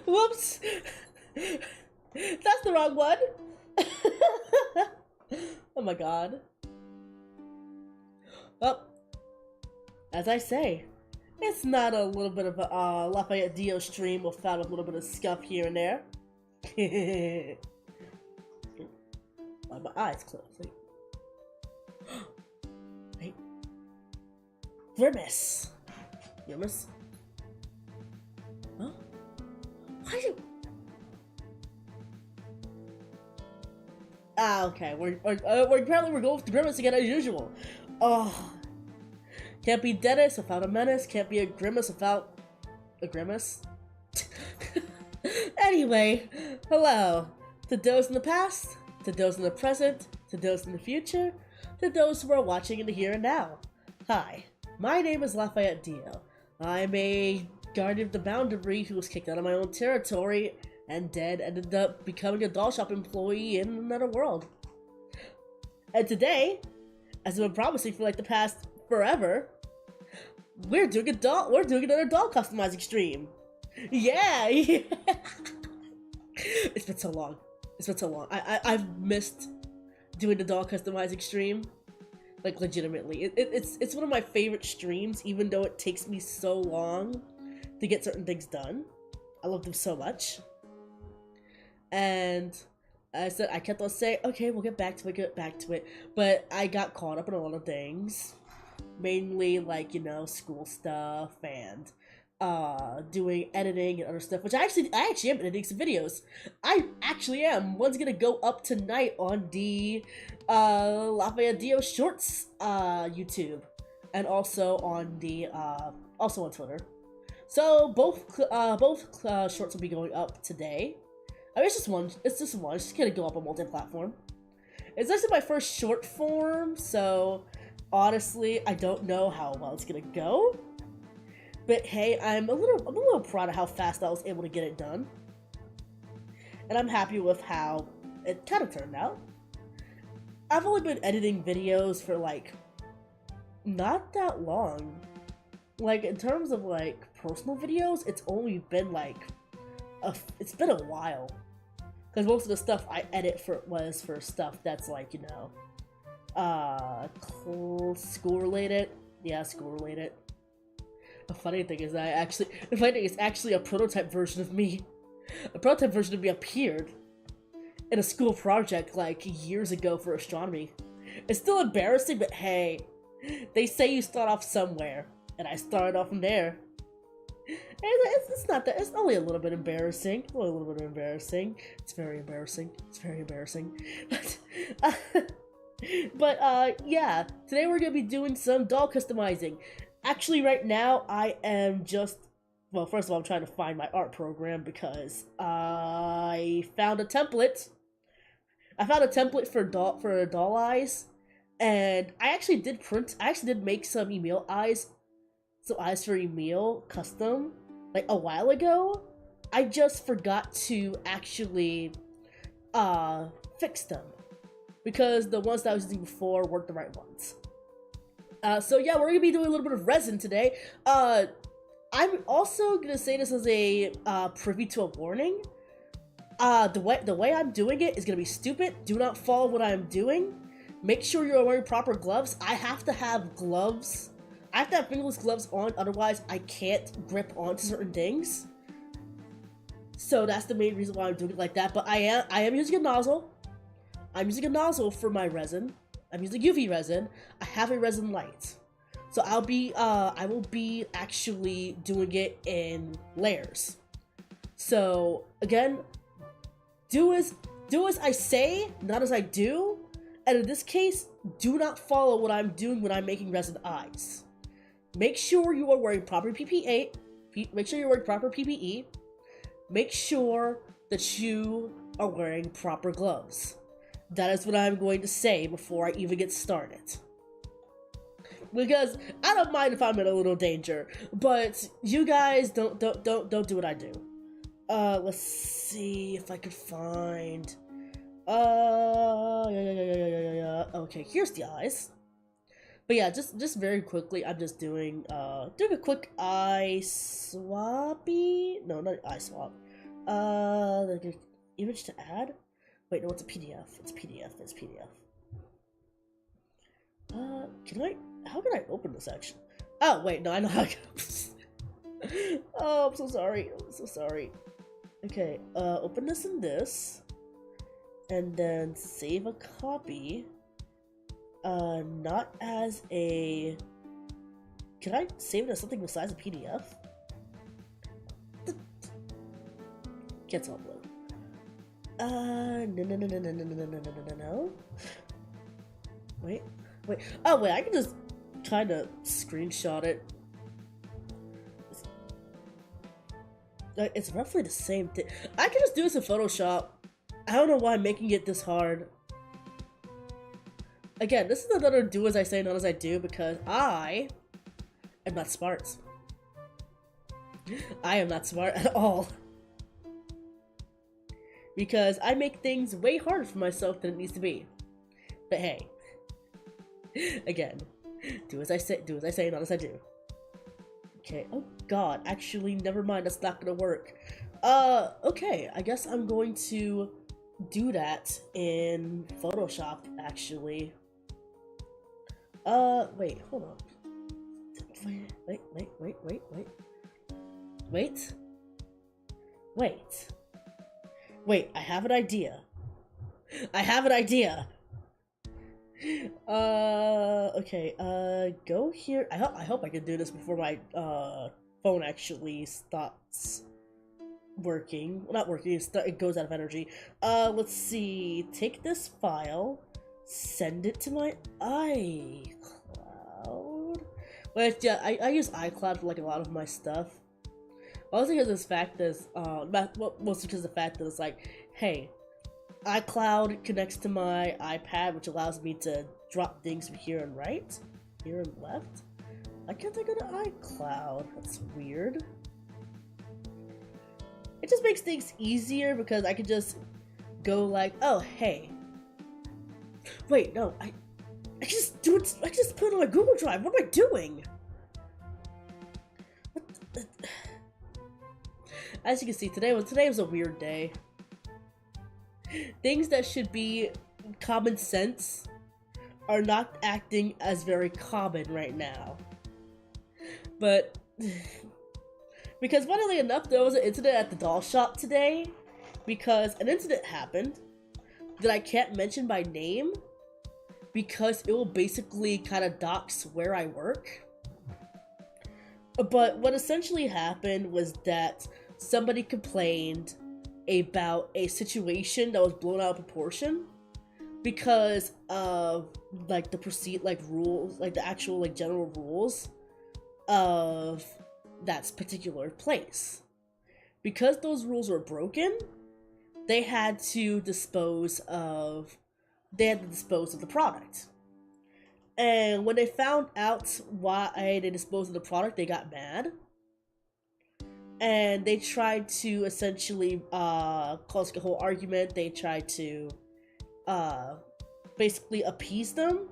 Whoops! That's the wrong one! Oh my god. Well, as I say, it's not a little bit of a Lafayette Dio stream without a little bit of scuff here and there. Why my eyes closed? Wait. Grimace. Grimace? Huh? Why you? Ah, okay. We're apparently we're going with the Grimace again as usual. Oh. Can't be Dennis without a menace. Can't be a Grimace without a Grimace. Anyway, hello to those in the past, to those in the present, to those in the future, to those who are watching in the here and now. Hi, my name is Lafayette Dio. I'm a guardian of the boundary who was kicked out of my own territory and dead ended up becoming a doll shop employee in another world. And today, as I've been promising for like the past forever, we're doing another doll customizing stream. Yeah, yeah. It's been so long. It's been so long. I've missed doing the doll customizing stream. Like legitimately. It's one of my favorite streams, even though it takes me so long to get certain things done. I love them so much. And I kept on saying, okay, we'll get back to it, but I got caught up in a lot of things. Mainly, like, you know, school stuff and doing editing and other stuff, which I actually am editing some videos. I actually am. One's gonna go up tonight on the Lafayette Dio Shorts YouTube, and also on the also on Twitter. So both shorts will be going up today. I mean, it's just one. It's just gonna go up on multi-platform. It's actually my first short form, so honestly, I don't know how well it's gonna go. But hey, I'm a little proud of how fast I was able to get it done, and I'm happy with how it kind of turned out. I've only been editing videos for like not that long. Like in terms of like personal videos, it's only been like it's been a while. Because most of the stuff I edit was for stuff that's like, you know, school related. Yeah, school related. The funny thing is it's actually a prototype version of me. A prototype version of me appeared in a school project like years ago for astronomy. It's still embarrassing, but hey, they say you start off somewhere, and I started off from there. It's not that. It's only a little bit embarrassing. Only a little bit embarrassing. It's very embarrassing. It's very embarrassing. But yeah. Today we're gonna be doing some doll customizing. Actually, right now I am just. Well, first of all, I'm trying to find my art program because I found a template. I found a template for doll eyes, and I actually did make some Emil eyes. So eyes for Emil custom, like a while ago. I just forgot to actually fix them because the ones that I was using before weren't the right ones. So yeah, we're gonna be doing a little bit of resin today. I'm also gonna say this as a privy to a warning. The way I'm doing it is gonna be stupid. Do not follow what I'm doing. Make sure you're wearing proper gloves. I have to have gloves. I have to have fingerless gloves on, otherwise I can't grip onto certain things. So that's the main reason why I'm doing it like that. But I am using a nozzle. I'm using a nozzle for my resin. I'm using UV resin. I have a resin light. So I will be actually doing it in layers. So again, do as I say, not as I do. And in this case, do not follow what I'm doing when I'm making resin eyes. Make sure you are wearing proper PPE. Make sure you're wearing proper PPE. Make sure that you are wearing proper gloves. That is what I'm going to say before I even get started. Because I don't mind if I'm in a little danger, but you guys don't do what I do. Let's see if I can find. Yeah. Okay, here's the eyes. But yeah, just very quickly, I'm just doing a quick eye swappy. No, not eye swap. Like image to add? Wait, no, it's a PDF. It's PDF. It's PDF. How can I open this actually? Oh, wait, no, I know how to. Oh, I'm so sorry. I'm so sorry. Okay, open this and this. And then save a copy. Not as a... Can I save it as something besides a PDF? Gets upload. No. Wait. Oh, wait, I can just kind of screenshot it. It's roughly the same thing. I can just do this in Photoshop. I don't know why I'm making it this hard. Again, this is another do as I say, not as I do, because I am not smart. I am not smart at all. Because I make things way harder for myself than it needs to be. But hey. Again, do as I say, not as I do. Okay, oh god, actually, never mind, that's not gonna work. Okay, I guess I'm going to do that in Photoshop, actually. Wait, hold on. Wait, I have an idea. Okay, go here. I hope I can do this before my, phone actually stops working. Well, not working, it goes out of energy. Let's see. Take this file, send it to my iCloud. But yeah, I use iCloud for, like, a lot of my stuff. Mostly because of the fact that, mostly because of the fact that it's like, hey, iCloud connects to my iPad, which allows me to drop things from here and right, here and left. Why can't I go to iCloud? That's weird. It just makes things easier because I can just go like, oh, hey. Wait, no, I can just do it. I can just put it on my Google Drive. What am I doing? As you can see, today was a weird day. Things that should be common sense are not acting as very common right now. But because funnily enough, there was an incident at the doll shop today because an incident happened that I can't mention by name because it will basically kind of dox where I work. But what essentially happened was that somebody complained about a situation that was blown out of proportion because of like the rules, like the actual like general rules of that particular place. Because those rules were broken, they had to dispose of the product. And when they found out why they disposed of the product, they got mad. And they tried to essentially cause a whole argument. They tried to basically appease them.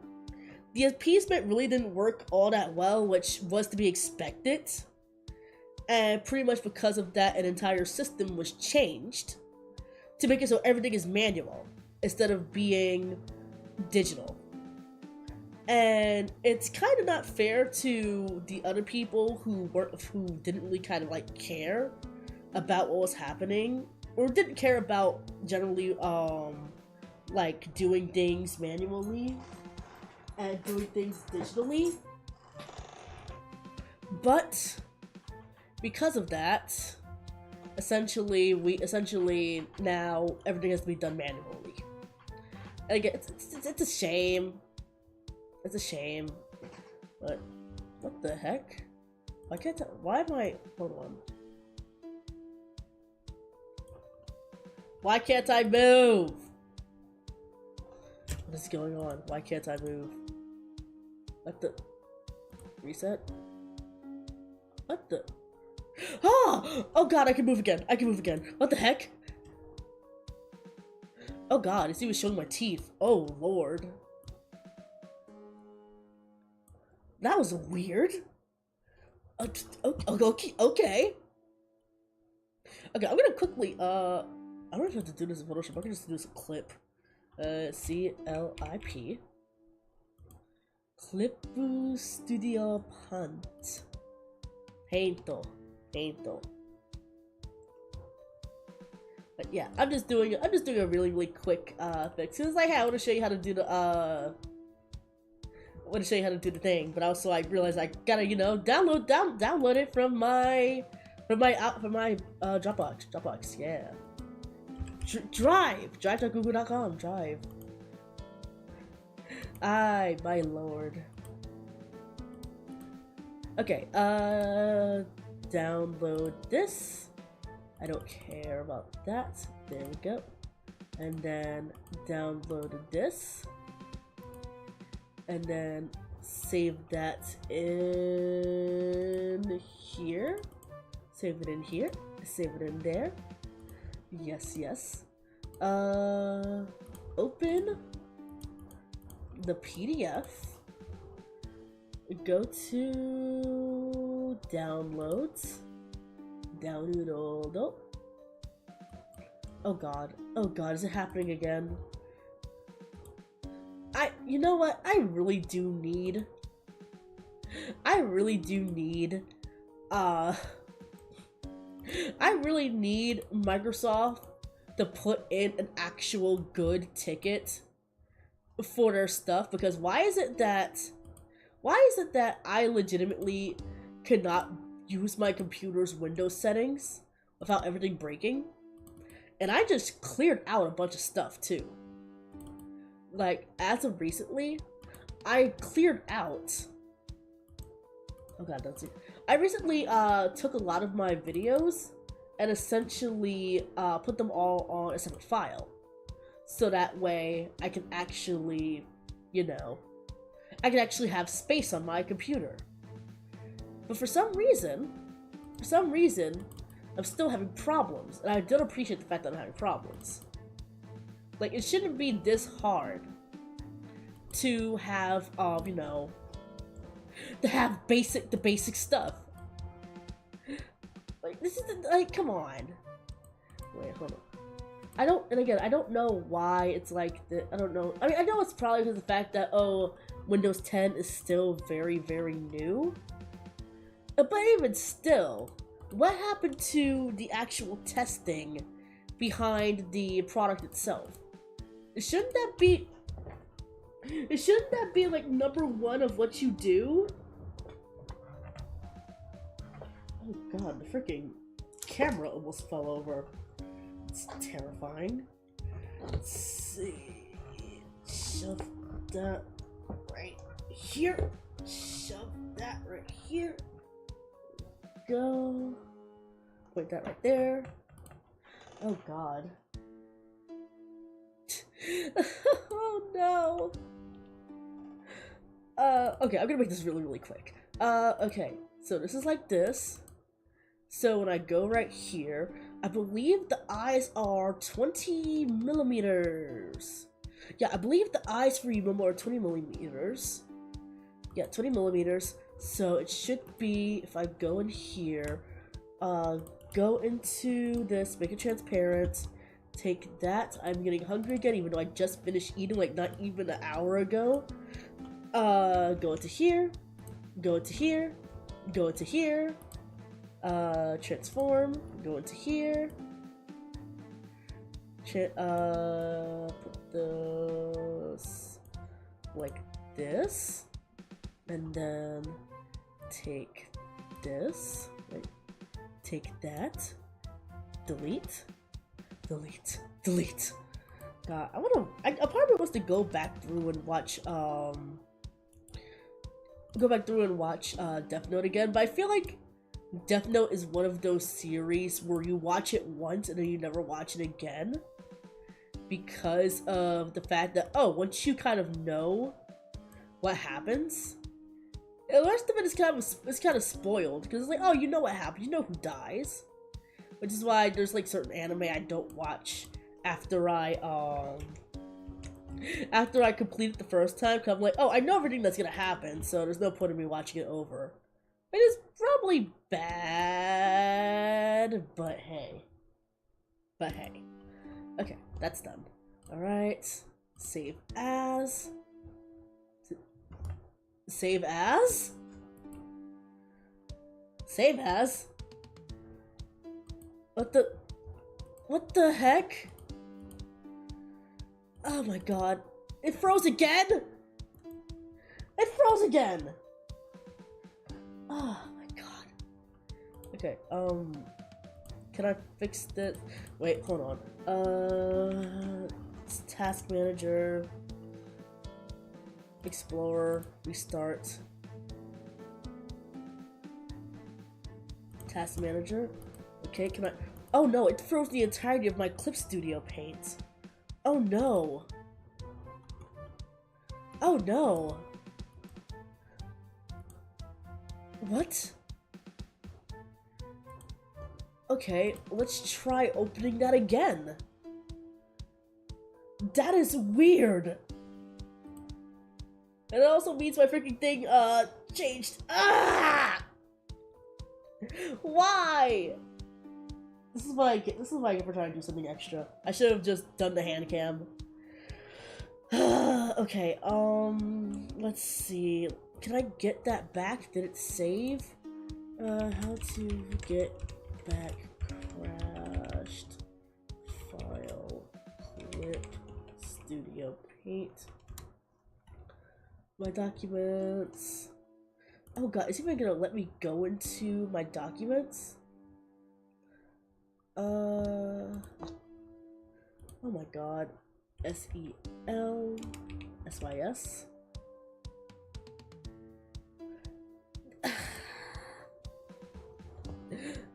The appeasement really didn't work all that well, which was to be expected. And pretty much because of that, an entire system was changed to make it so everything is manual instead of being digital. And it's kind of not fair to the other people who didn't really kind of like care about what was happening, or didn't care about generally like doing things manually and doing things digitally. But because of that, essentially now everything has to be done manually. And again, it's a shame. It's a shame, but what the heck? Why am I, hold on. Why can't I move? What is going on? Why can't I move? What the, reset? What the, oh god, I can move again. What the heck? Oh god, he was showing my teeth. Oh lord. That was weird. Okay. Okay, I'm gonna quickly, I don't know if I have to do this in Photoshop. I can just do this clip. CLIP. Clip Studio Painto. But yeah, I'm just doing a really quick fix. Cause like, hey, I want to show you how to do the thing, but also I realized I gotta, you know, download it from my Dropbox, yeah. Drive.google.com, Drive. Ay, my lord. Okay, download this. I don't care about that. There we go. And then download this. And then save that in here. Save it in here. Save it in there. Yes, yes. Open the PDF. Go to downloads. Download. Oh god. Oh god, is it happening again? You know what? I really do need Microsoft to put in an actual good ticket for their stuff, because why is it that I legitimately cannot use my computer's Windows settings without everything breaking? And I just cleared out a bunch of stuff too. Like, as of recently, I cleared out... Oh god, that's it. I recently took a lot of my videos and essentially put them all on a separate file. So that way I can actually, you know, I can actually have space on my computer. But for some reason, I'm still having problems. And I don't appreciate the fact that I'm having problems. Like, it shouldn't be this hard to have, you know, to have the basic stuff. Like, this is, like, come on. Wait, hold on. I don't know why it's like that. I don't know. I mean, I know it's probably because of the fact that, oh, Windows 10 is still very, very new. But even still, what happened to the actual testing behind the product itself? Shouldn't that be like #1 of what you do? Oh god, the freaking camera almost fell over. It's terrifying. Let's see. Shove that right here. Shove that right here. Go. Put that right there. Oh god. Oh no. Okay, I'm gonna make this really, really quick. Okay, so this is like this. So when I go right here, I believe the eyes are 20 millimeters. Yeah, I believe the eyes for Momo are 20 millimeters. Yeah, 20 millimeters. So it should be, if I go in here, go into this, make it transparent, take that. I'm getting hungry again, even though I just finished eating like not even an hour ago. Go into here, go into here, go into here, transform, go into here, put this like this, and then take this, right? Take that, delete. God, I part of me wants to go back through and watch Death Note again, but I feel like Death Note is one of those series where you watch it once and then you never watch it again, because of the fact that, oh, once you kind of know what happens, the rest of it is kind of spoiled, because it's like, oh, you know what happens, you know who dies, which is why there's like certain anime I don't watch after I complete it the first time, because I'm like, oh, I know everything that's gonna happen, so there's no point in me watching it over. It is probably bad, but hey. But hey. Okay, that's done. Alright. Save as. Save as? Save as? What the heck? Oh my god. It froze again? It froze again! Oh my god. Okay, can I fix this? Wait, hold on. It's task manager. Explorer. Restart. Task manager. Okay, can I? Oh no, it froze the entirety of my Clip Studio paint. Oh no. Oh no. What? Okay, let's try opening that again. That is weird. And it also means my freaking thing, changed. Ah! Why? This is what I get for trying to do something extra. I should have just done the hand cam. Okay, let's see. Can I get that back? Did it save? How to get back crashed file Clip Studio Paint. My documents. Oh god, is he even gonna let me go into my documents? Oh my god. SELSYS.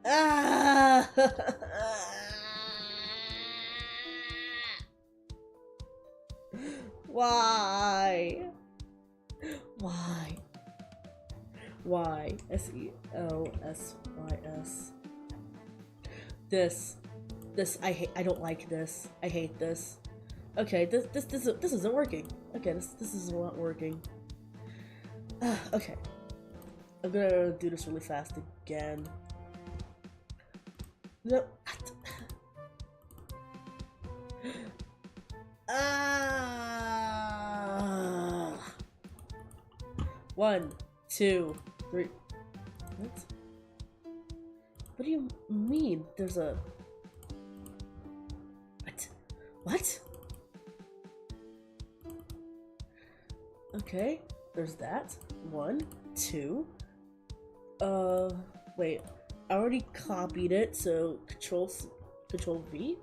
Ah! Why? Why? Why? SELSYS. This I don't like this. I hate this. Okay, this isn't working. Okay, this is not working. Okay. I'm gonna do this really fast again. No. Ah. 1, 2, 3. What? What do you mean? There's a... What? What? Okay, there's that. 1, 2. Wait. I already copied it, so Control V?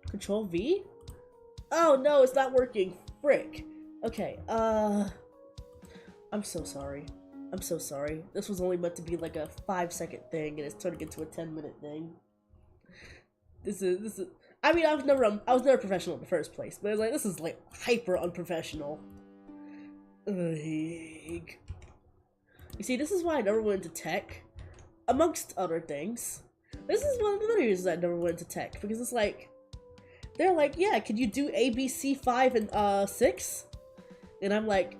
Control V? Oh no, it's not working. Frick. Okay, I'm so sorry. I'm so sorry. This was only meant to be like a 5-second thing, and it's turning into a 10-minute thing. This is. I mean, I was never professional in the first place, but it's like this is like hyper unprofessional. Ugh. You see, this is why I never went into tech, amongst other things. This is one of the other reasons I never went into tech, because it's like they're like, yeah, can you do A, B, C, 5, and 6? And I'm like,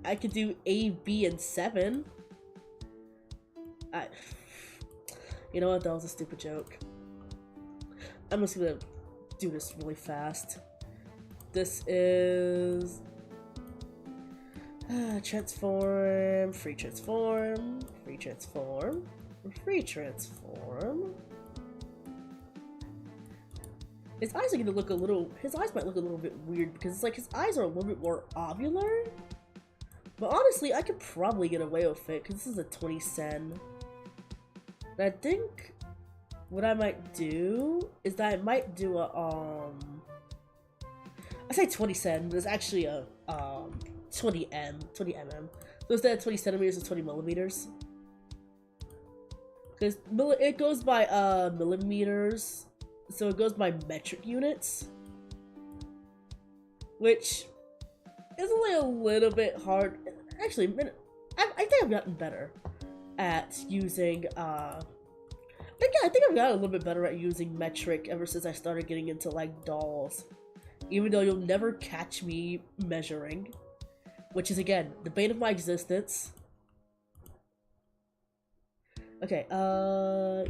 I could do A, B, and 7. You know what? That was a stupid joke. I'm just gonna do this really fast. This is transform, free transform, free transform, free transform. His eyes are gonna look a little. His eyes might look a little bit weird because it's like his eyes are a little bit more ovular. But honestly, I could probably get away with it because this is a 20 sen. And I think what I might do is that I might do a I say 20 sen, but it's actually a 20 mm. So instead of 20 centimeters, it's 20 millimeters. Because it goes by millimeters, so it goes by metric units, which is only a little bit hard. Actually, I think I've gotten better at using. I think I've gotten a little bit better at using metric ever since I started getting into like dolls. Even though you'll never catch me measuring, which is again the bane of my existence. Okay, Emil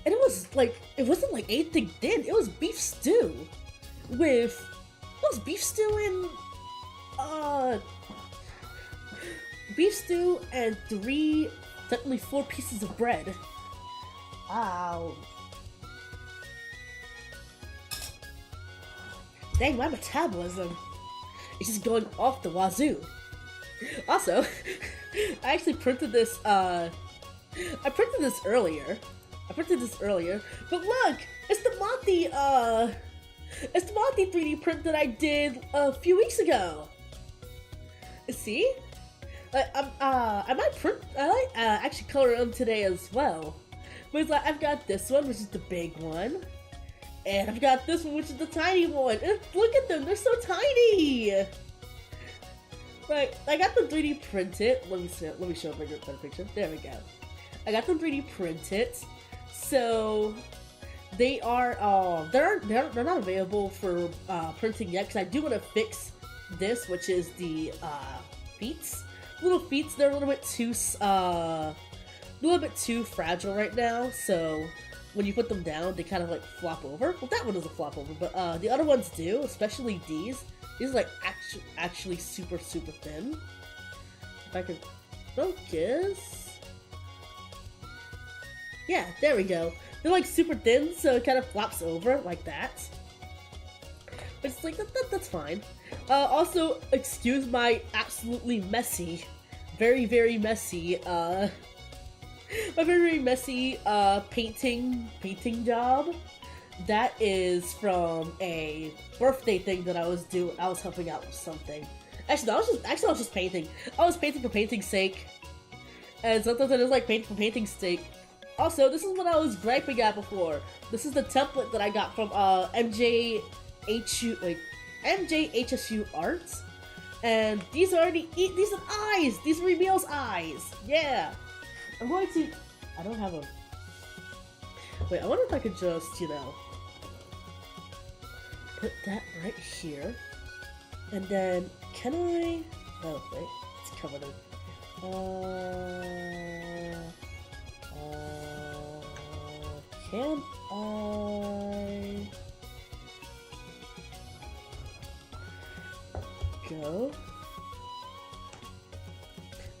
And it was like, it wasn't like anything thin, it was beef stew. It was beef stew and technically 4 pieces of bread. Ow. Dang, my metabolism is just going off the wazoo. Also, I actually printed this, I printed this earlier, but look, it's the Monty 3D print that I did a few weeks ago. See? I might actually color them today as well. But it's like, I've got this one, which is the big one. And I've got this one, which is the tiny one. And look at them, they're so tiny! Right, I got them 3D printed. Let me show a better picture. There we go. I got them 3D printed. So they are they're not available for printing yet, because I do want to fix this, which is the feet. Little feet, they're a little bit too fragile right now, so when you put them down, they kind of like flop over. Well, that one doesn't flop over, but the other ones do, especially these. These are like actually super thin. If I can focus. Yeah, there we go. They're like super thin, so it kind of flops over like that. But it's like, that's fine. Also, excuse my absolutely messy, very messy, my very messy, painting job. That is from a birthday thing that I was doing. I was helping out with something. Actually, I was just painting. I was painting for painting's sake. And sometimes I just like painting for painting's sake. Also, this is what I was griping at before. This is the template that I got from MJHSU Arts, and these are these are eyes. These are Emil's eyes. Yeah, I'm going to. I don't have a. Wait, I wonder if I could just, you know, put that right here, and then can I? Oh wait, it's covered in. Can I go?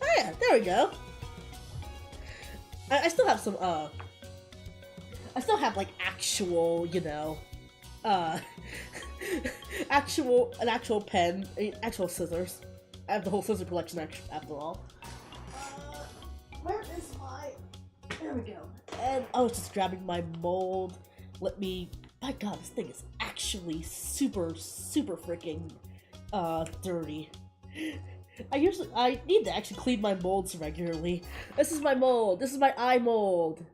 Oh yeah, there we go. I still have some, I still have like actual, you know, an actual pen, actual scissors. I have the whole scissor collection after all. Where is my? There we go. And I was just grabbing my mold. My god, this thing is actually super freaking dirty. I need to actually clean my molds regularly. This is my mold. This is my eye mold.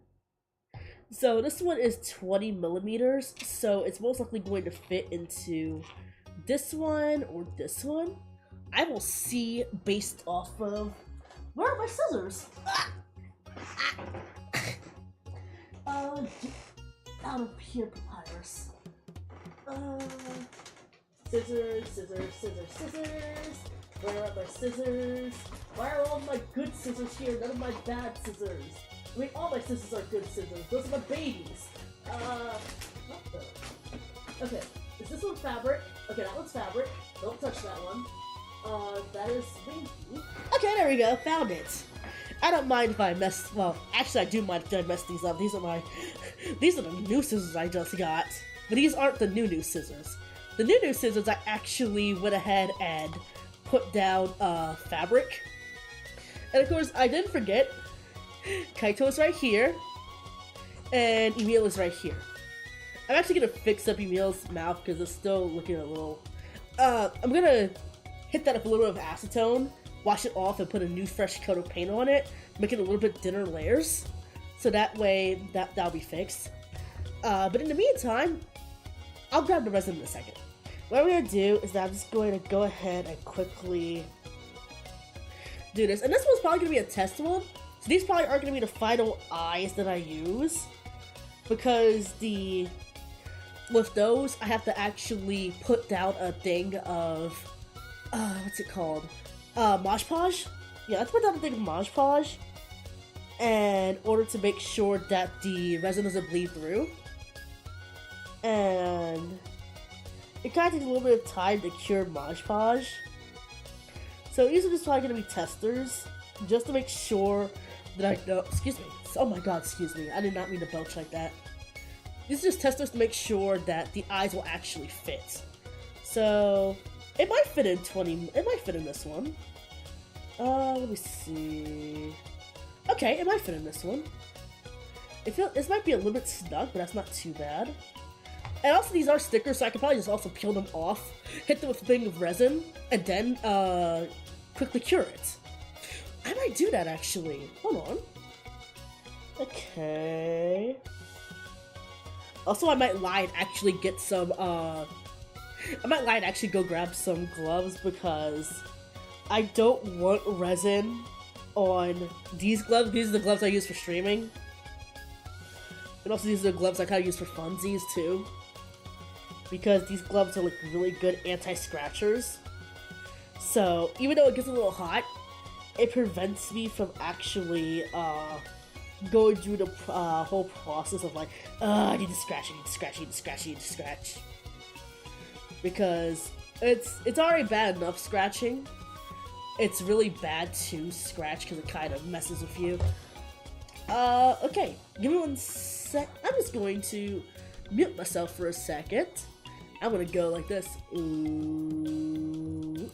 So this one is 20 millimeters, so it's most likely going to fit into this one or this one. I will see based off of... Where are my scissors? Out of here, papyrus. Scissors. Where are my scissors? Why are all my good scissors here? None of my bad scissors. I mean, all my scissors are good scissors. Those are my babies. What the? Okay, is this one fabric? Okay, that one's fabric. Don't touch that one. That is maybe. Okay, there we go. Found it. I don't mind if I mess. Well, actually, I do mind if I mess these up. These are the new scissors I just got. But these aren't the new scissors. The new scissors, I actually went ahead and put down fabric. And of course, I didn't forget. KAITO is right here, and Emil is right here. I'm actually gonna fix up Emil's mouth because it's still looking a little. I'm gonna hit that up a little bit of acetone, wash it off, and put a new fresh coat of paint on it, make it a little bit thinner layers, so that way that'll be fixed. But in the meantime, I'll grab the resin in a second. What I'm gonna do is that I'm just going to go ahead and quickly do this, and this one's probably gonna be a test one. So these probably aren't going to be the final eyes that I use, because with those, I have to actually put down a thing of, what's it called? Mod Podge? Yeah, let's put down a thing of Mod Podge. in order to make sure that the resin doesn't bleed through. And it kind of takes a little bit of time to cure Mod Podge. So these are just probably going to be testers, just to make sure that I know. Excuse me. Oh my god, excuse me. I did not mean to belch like that. These are just testers to make sure that the eyes will actually fit. So it might fit in 20. It might fit in this one. Let me see. Okay, it might fit in this one. This might be a little bit snug, but that's not too bad. And also, these are stickers, so I could probably just also peel them off, hit them with a thing of resin, and then quickly cure it. I might do that actually. Hold on. Okay. Also, I might lie and actually get some. I might lie and actually go grab some gloves because I don't want resin on these gloves. These are the gloves I use for streaming. And also these are the gloves I kind of use for funsies too. Because these gloves are like really good anti-scratchers. So even though it gets a little hot, it prevents me from actually going through the whole process of like, I need to scratch, I need to scratch, I need to scratch, I need to scratch. Because it's already bad enough scratching. It's really bad to scratch because it kind of messes with you. Okay, give me 1 sec. I'm just going to mute myself for a second. I'm gonna go like this. Ooh.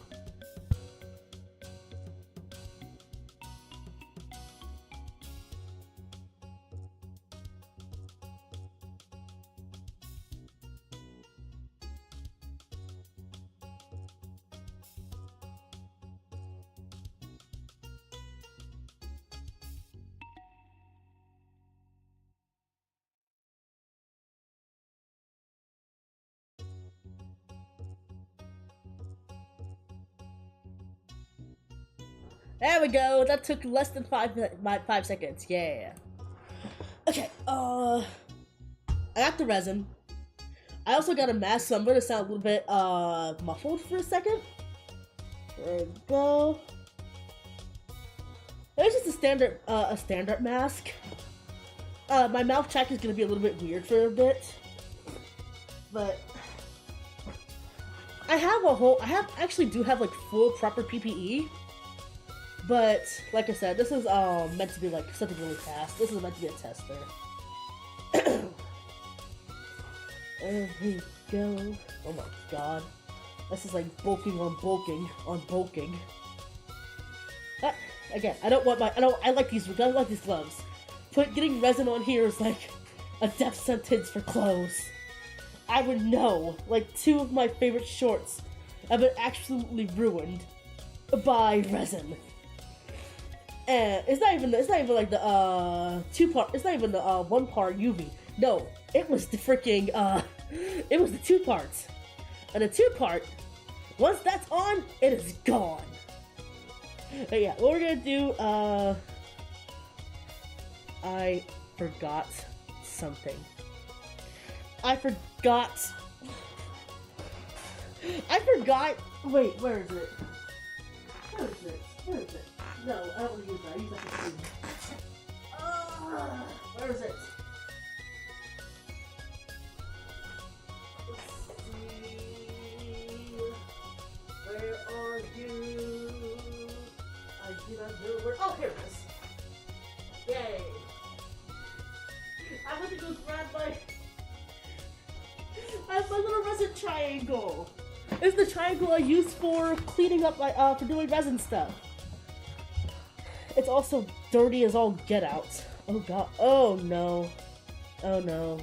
There we go. That took less than 5 seconds. Yeah. Okay. I got the resin. I also got a mask, so I'm gonna sound a little bit muffled for a second. There we go. It's just a standard mask. My mouth check is gonna be a little bit weird for a bit, but I actually do have like full proper PPE. But, like I said, this is meant to be like something really fast. This is meant to be a tester. There we go. Oh my god. This is like bulking on bulking on bulking. Again, I like these gloves. Getting resin on here is like a death sentence for clothes. I would know. Like 2 of my favorite shorts have been absolutely ruined by resin. And it's not even like the 2-part. It's not even the 1-part UV. No, it was the freaking it was the 2 parts. And the 2-part, once that's on, it is gone. But yeah, what we're gonna do, I forgot something. Wait, where is it? Where is it? No, I don't want to use that. I use that for food. Where is it? Let's see. Where are you? I do not know where. Oh, here it is. Yay. I went to go grab my little resin triangle. It's the triangle I use for cleaning up for doing resin stuff. It's also dirty as all get out. Oh god. Oh no. Oh no.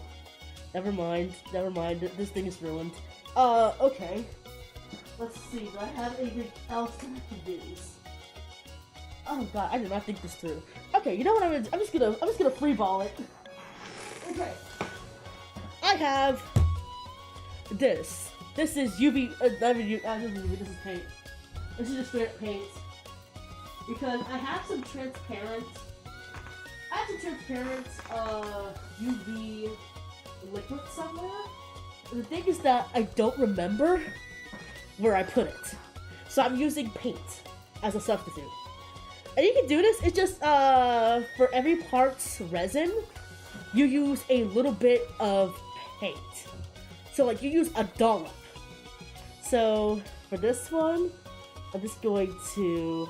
Never mind. This thing is ruined. Okay. Let's see. Do I have anything else that I can use? Oh god, I did not think this through. Okay, you know what I'm just gonna freeball it. Okay. I have this. This is UV. This is paint. This is just straight paint. Because I have some transparent UV liquid somewhere. The thing is that I don't remember where I put it. So I'm using paint as a substitute. And you can do this, it's just, for every part's resin, you use a little bit of paint. So, like, you use a dollop. So, for this one, I'm just going to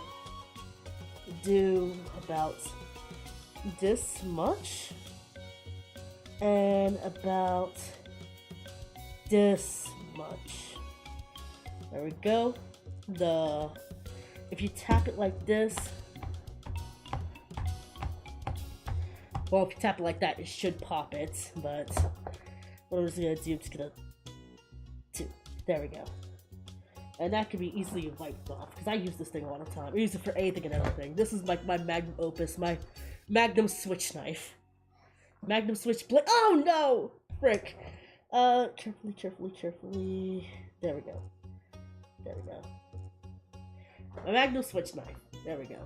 do about this much. And about this much. There we go. If you tap it like this, well, if you tap it like that, it should pop it, but what I'm just gonna do, I'm just gonna there we go. And that can be easily wiped off, because I use this thing all the time. I use it for anything and everything. This is like my magnum opus, my magnum switch knife. Magnum switch blade. Oh no! Frick. Carefully. There we go. My magnum switch knife. There we go.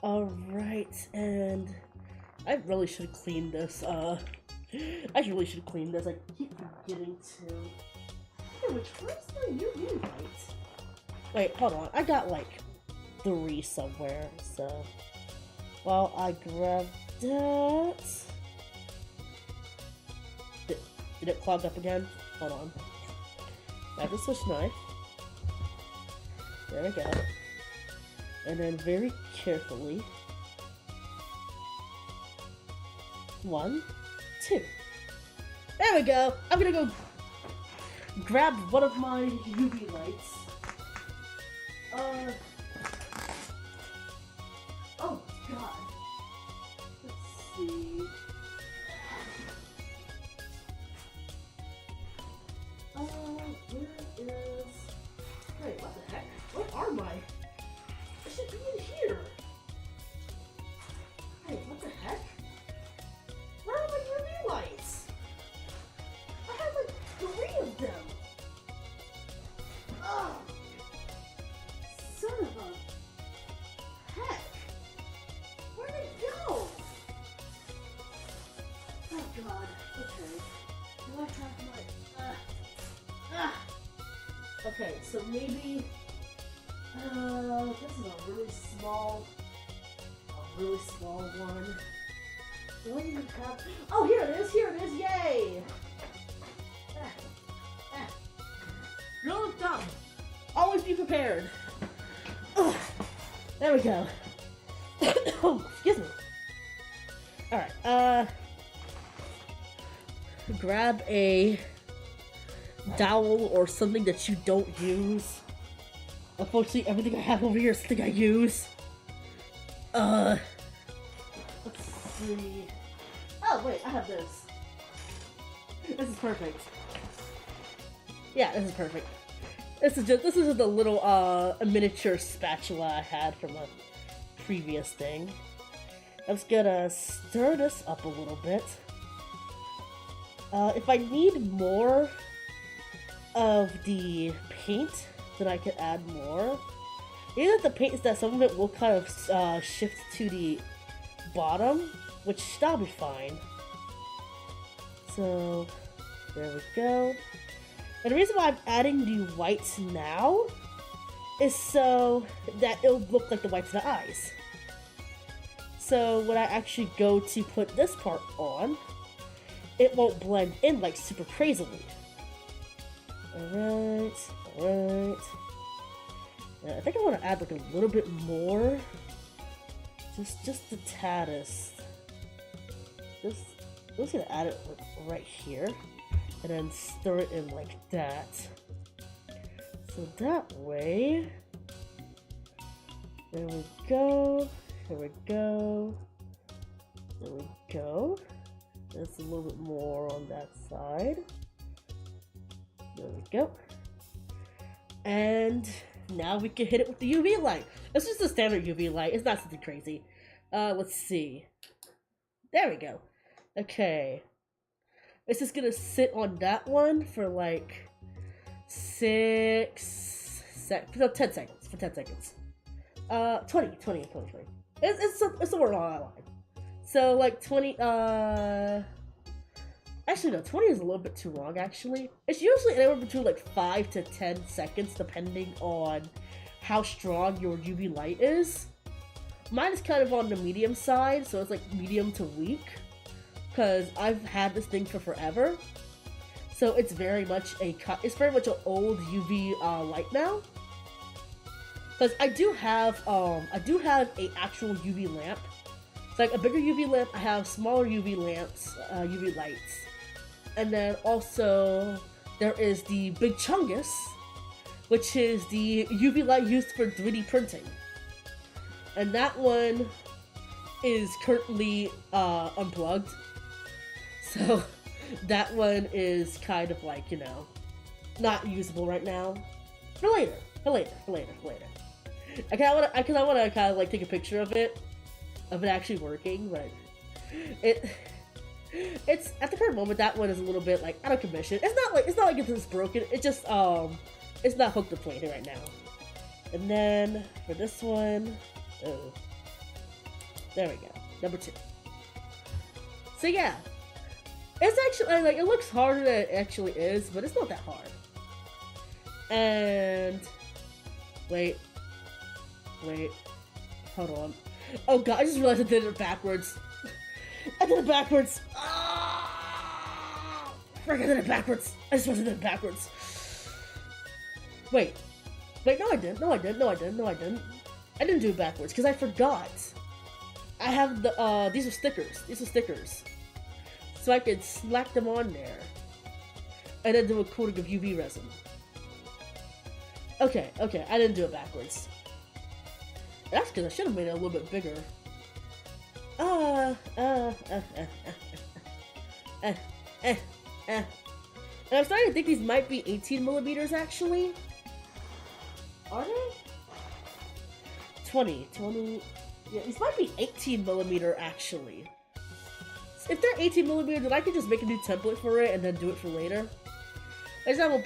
Alright, and I really should clean this. I really should clean this. I keep forgetting to. Hey, where's the UV light? Wait, hold on. I got like 3 somewhere, so. While I grab that. Did it clog up again? Hold on. I have the switch knife. There we go. And then very carefully. 1, 2. There we go! I'm gonna go grab one of my UV lights. Oh god. Let's see. Where is... Wait, what the heck? Where are my... I should be in here! Hey, what the heck? Where are my UV lights? I have like 3 of them! Oh! Son of a... heck! Where'd they go? Oh god, okay. Do I have my... Okay, so maybe... this is a really small one. Do I even have... Oh, here it is, yay! Rule of thumb, always be prepared. Ugh. There we go. Oh, excuse me. Alright, grab a dowel or something that you don't use. Unfortunately, everything I have over here is something I use. Let's see. Oh wait, I have this. This is perfect. Yeah, this is perfect. This is just a little a miniature spatula I had from a previous thing. I'm just gonna stir this up a little bit. If I need more of the paint, then I can add more. Either the paint is that some of it will kind of shift to the bottom, which that'll be fine. So there we go. And the reason why I'm adding the whites now is so that it'll look like the whites of the eyes. So when I actually go to put this part on, it won't blend in like super crazily. Alright. Yeah, I think I want to add like a little bit more. Just the taddest. I'm just gonna add it like right here. And then stir it in like that. So that way. There we go. There's a little bit more on that side. There we go. And now we can hit it with the UV light. It's just a standard UV light. It's not something crazy. Let's see. There we go. Okay. It's just gonna sit on that one for like 10 seconds. For 10 seconds. 20. It's somewhere along that line. So like 20, actually no, 20 is a little bit too long actually. It's usually anywhere between like 5 to 10 seconds depending on how strong your UV light is. Mine is kind of on the medium side, so it's like medium to weak, because I've had this thing for forever. So it's very much an old UV light now. Because I do have a actual UV lamp. It's like a bigger UV lamp. I have smaller UV lamps, UV lights, and then also there is the Big Chungus, which is the UV light used for 3D printing, and that one is currently unplugged. So that one is kind of like, you know, not usable right now. For later. I want to kind of like take a picture of it actually working, but it's at the current moment that one is a little bit like out of commission. It's not like it's broken. It just it's not hooked to playing right now. And then for this one, oh, there we go, number 2. So yeah, it's actually like, it looks harder than it actually is, but it's not that hard. And wait, hold on. Oh god, I just realized I did it backwards. I did it backwards. Oh, frick, I did it backwards. I just did it backwards. Wait, no I didn't. I didn't do it backwards, because I forgot. I have the, these are stickers. So I could slack them on there. And then do a coating of UV resin. Okay, I didn't do it backwards. That's because I should have made it a little bit bigger. And I'm starting to think these might be 18 millimeters actually. Are they? 20. Yeah, these might be 18 millimeter actually. If they're 18 millimeters, then I could just make a new template for it and then do it for later. That won't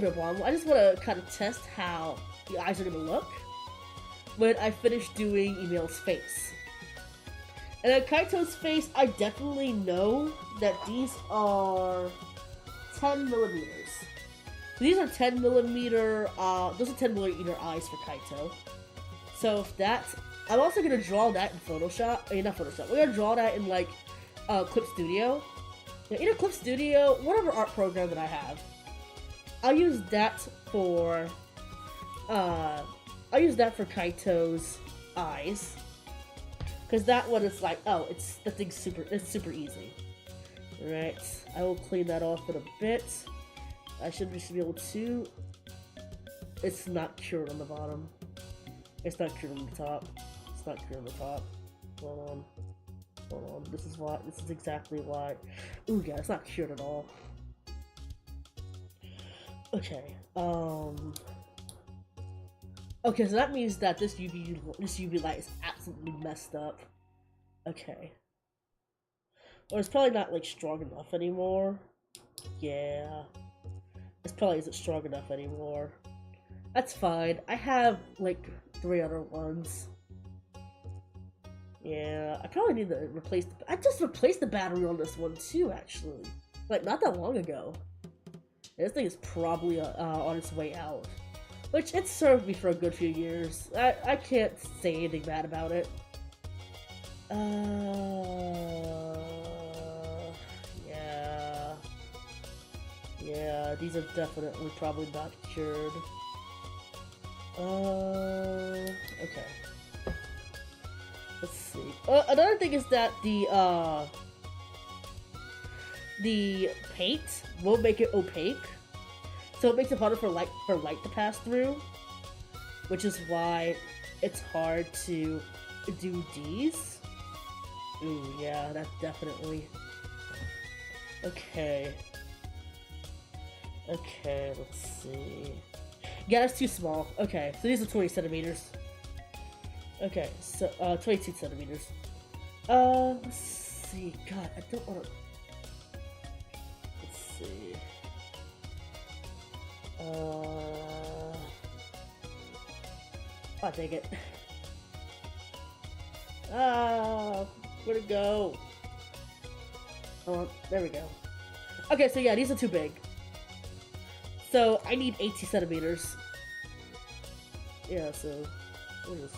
be a problem. I just want to kind of test how the eyes are going to look when I finish doing Emil's face. And then KAITO's face, I definitely know that these are 10 millimeters. These are 10 millimeter, those are 10 millimeter eyes for KAITO. So if that's, I'm also going to draw that in Photoshop, not Photoshop, we're going to draw that in like Clip Studio. Yeah, either Clip Studio, whatever art program that I have. I'll use that for KAITO's eyes, because that one is like, oh, it's super easy. Right, I will clean that off in a bit. I should just be able to. It's not cured on the bottom. It's not cured on the top. It's not cured on the top. Hold on. This is exactly why. Ooh, yeah, it's not cured at all. Okay, okay, so that means that this UV light is absolutely messed up. Okay. Or it's probably not, like, strong enough anymore. Yeah. This probably isn't strong enough anymore. That's fine. I have, like, 3 other ones. Yeah, I probably need to replace I just replaced the battery on this one, too, actually. Like, not that long ago. This thing is probably on its way out. Which, it served me for a good few years. I can't say anything bad about it. Yeah, these are definitely probably not cured. Okay. Let's see. Another thing is that the paint will make it opaque, so it makes it harder for light to pass through, which is why it's hard to do these. Ooh, yeah, that definitely. Okay, let's see. Yeah, that's too small. Okay, so these are 20 centimeters. Okay, so 22 centimeters. Let's see. God, I don't want to. Let's see. Oh, dang it. Where'd it go? Oh, there we go. Okay, so yeah, these are too big. So I need 80 centimeters. Yeah, so what is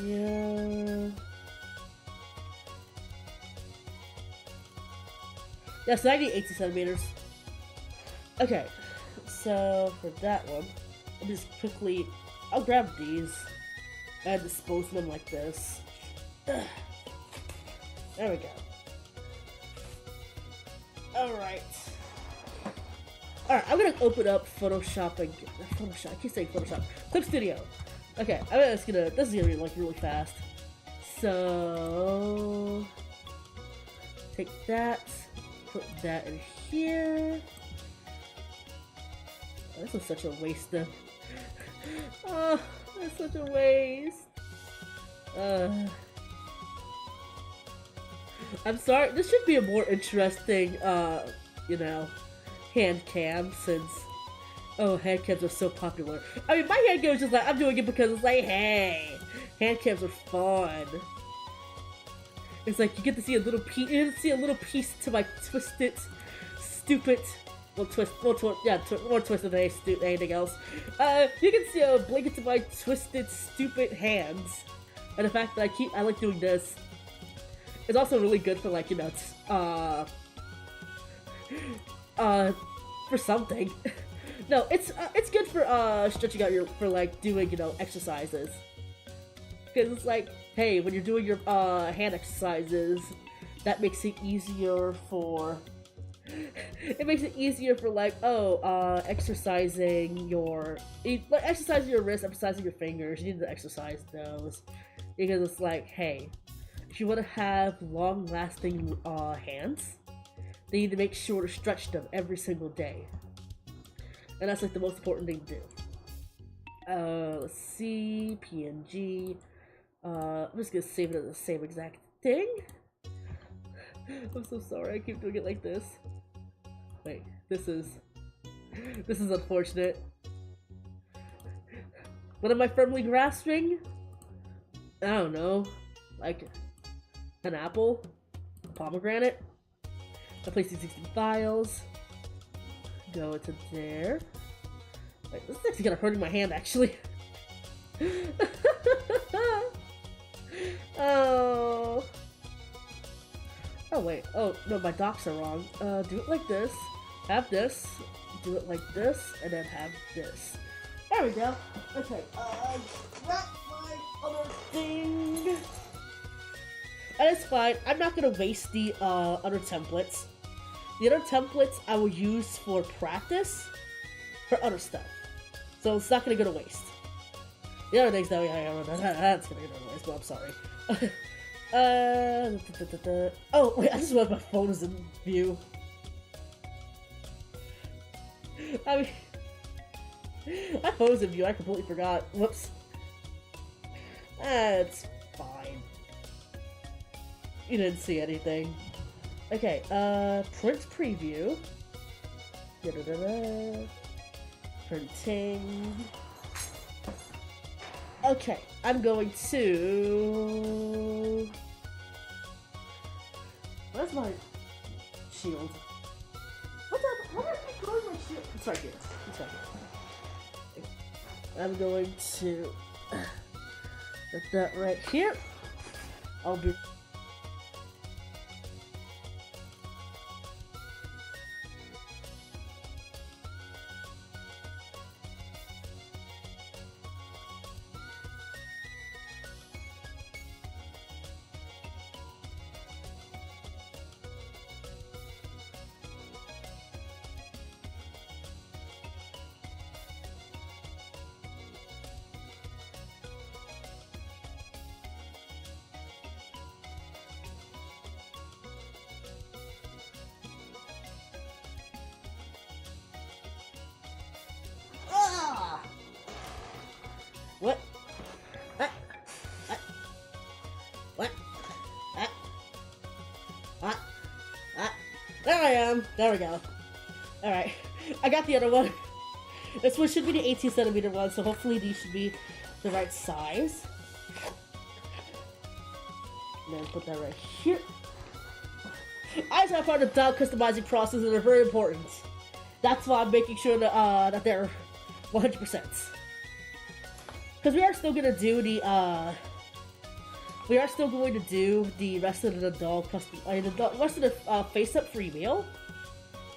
yeah. Yeah, so I need 18 centimeters. Okay, so for that one, I'll just quickly, I'll grab these and dispose them like this. Ugh. There we go. Alright. Alright, I'm gonna open up Photoshop again. Photoshop, I keep saying Photoshop. Clip Studio. Okay, this is gonna be like really fast. So, take that, put that in here. Oh, this is such a waste of. Oh, that's such a waste. I'm sorry. This should be a more interesting, you know, hand cam since. Oh, hand cams are so popular. I mean, my hand cam is just like, I'm doing it because it's like, hey, hand cams are fun. It's like, you get to see a little piece, you get to see a little piece to my twisted, stupid, more twisted than anything else. You can see a blink to my twisted, stupid hands. And the fact that I like doing this. It's also really good for like, you know, for something. No, it's good for stretching out for like doing, you know, exercises. Because it's like, hey, when you're doing your hand exercises, that makes it easier for like, oh, exercising your wrist, exercising your fingers. You need to exercise those because it's like, hey, if you want to have long-lasting hands, they need to make sure to stretch them every single day. And that's like the most important thing to do. Let's see, PNG. I'm just gonna save it as the same exact thing. I'm so sorry, I keep doing it like this. Wait, this is unfortunate. What am I firmly grasping? I don't know, like an apple, a pomegranate. I place these 16 files. Go into there. Wait, this is actually kind of hurting my hand, actually. Oh. Oh wait. Oh no, my docs are wrong. Do it like this. Have this. Do it like this, and then have this. There we go. Okay. Grab my other thing. And it's fine. I'm not gonna waste the other templates. The other templates I will use for practice for other stuff. So it's not gonna go to waste. The other things that that's gonna go to waste, but I'm sorry. Oh wait, I just realized my phone is in view. I mean, my phone is in view, I completely forgot. Whoops. That's fine. You didn't see anything. Okay, print preview. Printing. Okay, I'm going to... Where's my shield? What the... Where did I go my shield? It's right here. It's right here. I'm going to... Put that right here. I'll be... What? What? There I am. There we go. Alright. I got the other one. This one should be the 18 centimeter one, so hopefully these should be the right size. And then put that right here. Eyes are part of the customizing process and they're very important. That's why I'm making sure that they're 100%. Because we are still gonna do the we are still going to do the rest of the doll custom, the rest of the face up for Emil,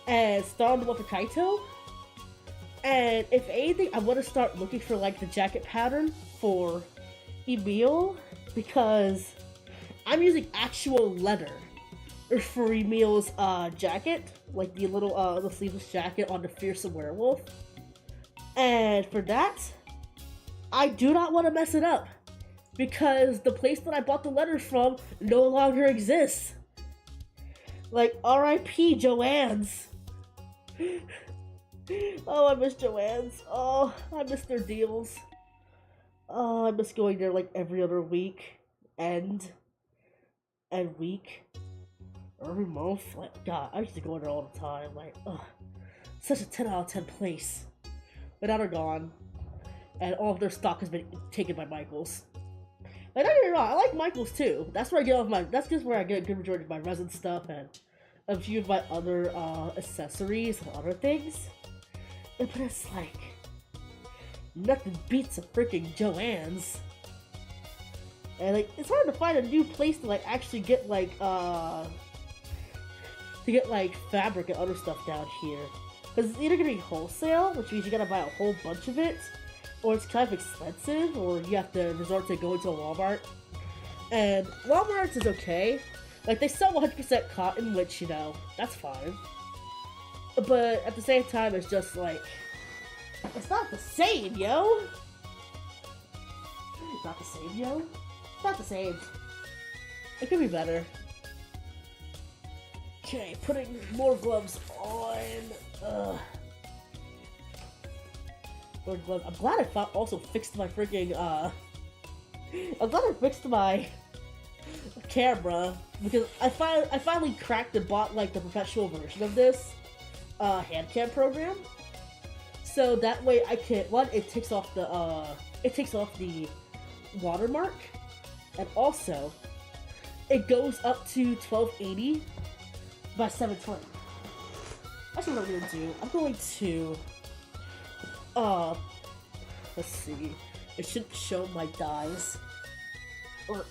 and start on the one for KAITO. And if anything, I want to start looking for like the jacket pattern for Emil, because I'm using actual leather for Emil's jacket, like the little the sleeveless jacket on the fearsome werewolf. And for that, I do not want to mess it up, because the place that I bought the letters from no longer exists. Like, R.I.P. Joanne's. Oh, I miss Joanne's. Oh, I miss their deals. Oh, I miss going there like every other week. And week. Or every month. Like, God, I used to go there all the time. Like, ugh. Such a 10 out of 10 place. But now they're gone. And all of their stock has been taken by Michaels. Like, don't get me wrong, I like Michaels too. That's where I get all of my, that's just where I get a good majority of my resin stuff and a few of my other accessories and other things. But it's like, nothing beats a freaking Joanne's. And like, it's hard to find a new place to like actually get like fabric and other stuff down here. Because it's either gonna be wholesale, which means you gotta buy a whole bunch of it, or it's kind of expensive, or you have to resort to going to a Walmart. And Walmart's is okay. Like, they sell 100% cotton, which, you know, that's fine. But at the same time, it's just like, it's not the same, yo! It's not the same, yo. It's not the same. It could be better. Okay, putting more gloves on. Ugh. More gloves. I'm glad I also fixed my freaking, I'm glad I fixed my camera, because I finally cracked and bought, like, the professional version of this Handcam program. So that way I can, one, it takes off the watermark, and also it goes up to 1280 by 720. That's what I'm gonna do. I'm going to let's see. It should show my dies. Or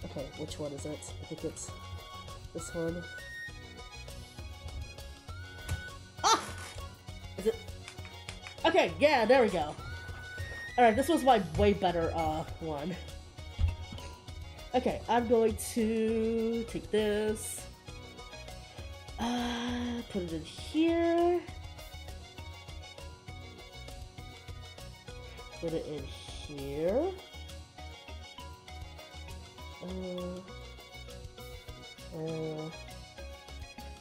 okay, which one is it? I think it's this one. Ah! Is it? Okay, yeah, there we go. Alright, this was my way better one. Okay, I'm going to take this. Put it in here. Put it in here. I'm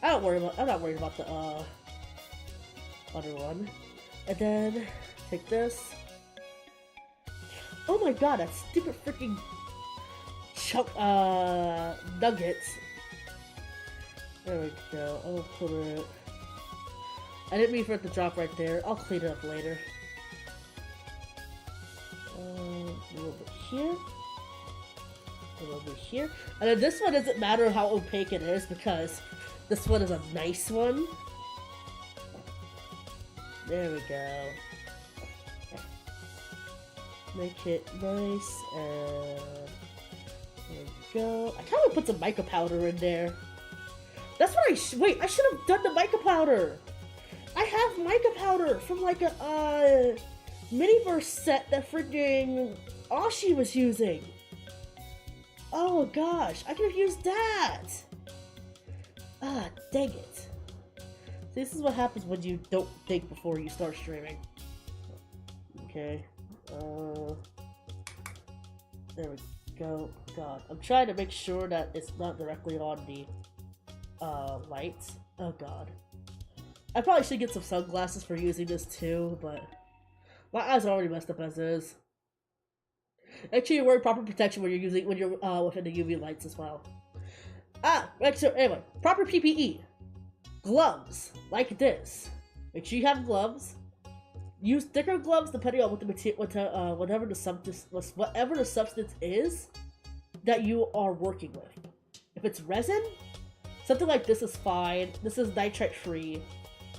not worried about the other one. And then take this. Oh my god, that stupid freaking chunk nuggets. There we go. I'll put it. I didn't mean for it to drop right there. I'll clean it up later. A little bit here. A little bit here. And then this one doesn't matter how opaque it is, because this one is a nice one. There we go. Make it nice, and there we go. I kind of put some mica powder in there. That's what wait, I should have done the mica powder. I have mica powder from like a Miniverse set that freaking Ashi was using. Oh gosh, I could have used that. Ah, dang it. This is what happens when you don't think before you start streaming. Okay. There we go. God, I'm trying to make sure that it's not directly on the lights. Oh god. I probably should get some sunglasses for using this too, but my eyes are already messed up as is. Actually, wear proper protection when you're within the UV lights as well. Right, so anyway, proper PPE. Gloves, like this. Make sure you have gloves. Use thicker gloves depending on what the material, whatever the substance is that you are working with. If it's resin, Something like this is fine. This is nitrite free.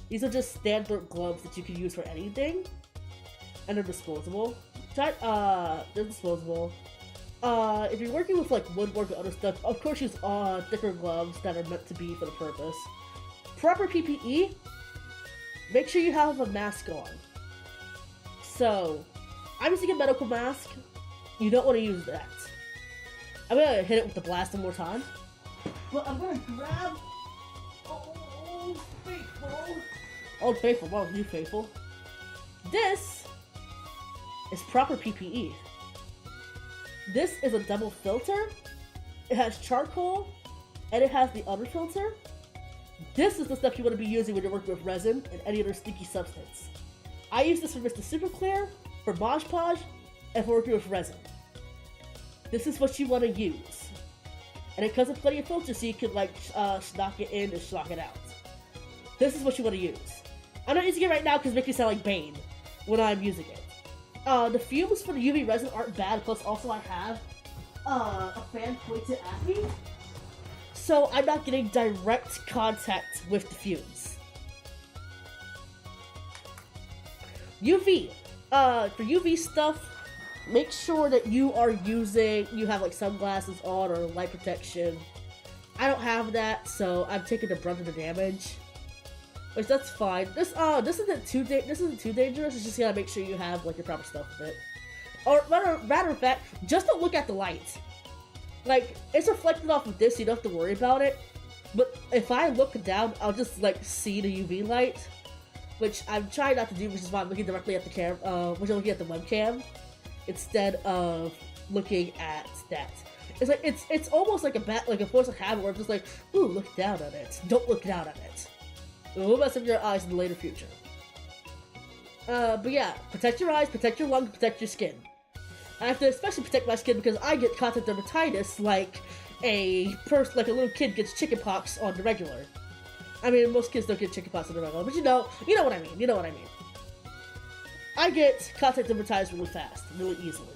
These are just standard gloves that you can use for anything. And they're disposable. They're disposable. If you're working with like woodwork and other stuff, of course use thicker gloves that are meant to be for the purpose. Proper PPE, make sure you have a mask on. So, I'm using a medical mask. You don't want to use that. I'm gonna hit it with the blast one more time. But I'm gonna grab Old Faithful. Old Faithful, wow, you faithful. This is proper PPE. This is a double filter. It has charcoal, and it has the other filter. This is the stuff you want to be using when you're working with resin and any other sticky substance. I use this for Mr. Super Clear, for Mod Podge, and for working with resin. This is what you want to use. And it comes with plenty of filters so you can like schnock it in and schnock it out. This is what you want to use. I'm not using it right now because it makes me sound like Bane when I'm using it. The fumes for the UV resin aren't bad, plus also I have a fan pointed at me. So I'm not getting direct contact with the fumes. UV. For UV stuff, make sure that you have like sunglasses on or light protection. I don't have that, so I'm taking the brunt of the damage. Which that's fine. This isn't too dangerous. It's just you gotta make sure you have like your proper stuff with it. Or matter of fact, just don't look at the light. Like it's reflected off of this, so you don't have to worry about it. But if I look down, I'll just like see the UV light, which I'm trying not to do, which is why I'm looking directly at the which I'm looking at the webcam instead of looking at that. It's like it's almost like a force of habit where I'm just like, ooh, look down at it. Don't look down at it. It will mess up your eyes in the later future. But yeah, protect your eyes, protect your lungs, protect your skin. I have to especially protect my skin because I get contact dermatitis like a little kid gets chickenpox on the regular. I mean, most kids don't get chickenpox on the regular, but you know what I mean. You know what I mean. I get contact dermatitis really fast, really easily.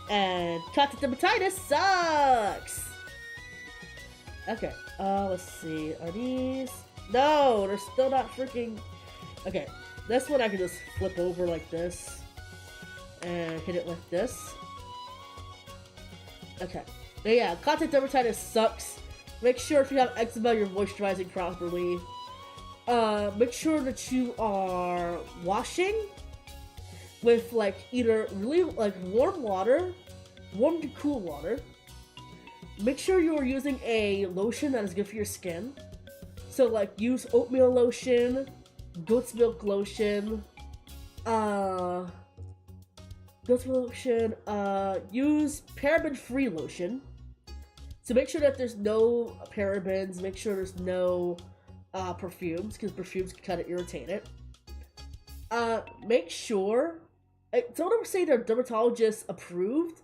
And contact dermatitis sucks! Okay, let's see. Are these... No, they're still not freaking... Okay, this one I can just flip over like this. And hit it like this. Okay. But yeah, contact dermatitis sucks. Make sure if you have eczema, you're moisturizing properly. Make sure that you are washing with like either really like warm to cool water. Make sure you are using a lotion that is good for your skin. So like use oatmeal lotion, goat's milk lotion, use paraben-free lotion. So make sure that there's no parabens, make sure there's no perfumes, because perfumes can kind of irritate it. Make sure, don't ever say they're dermatologist approved.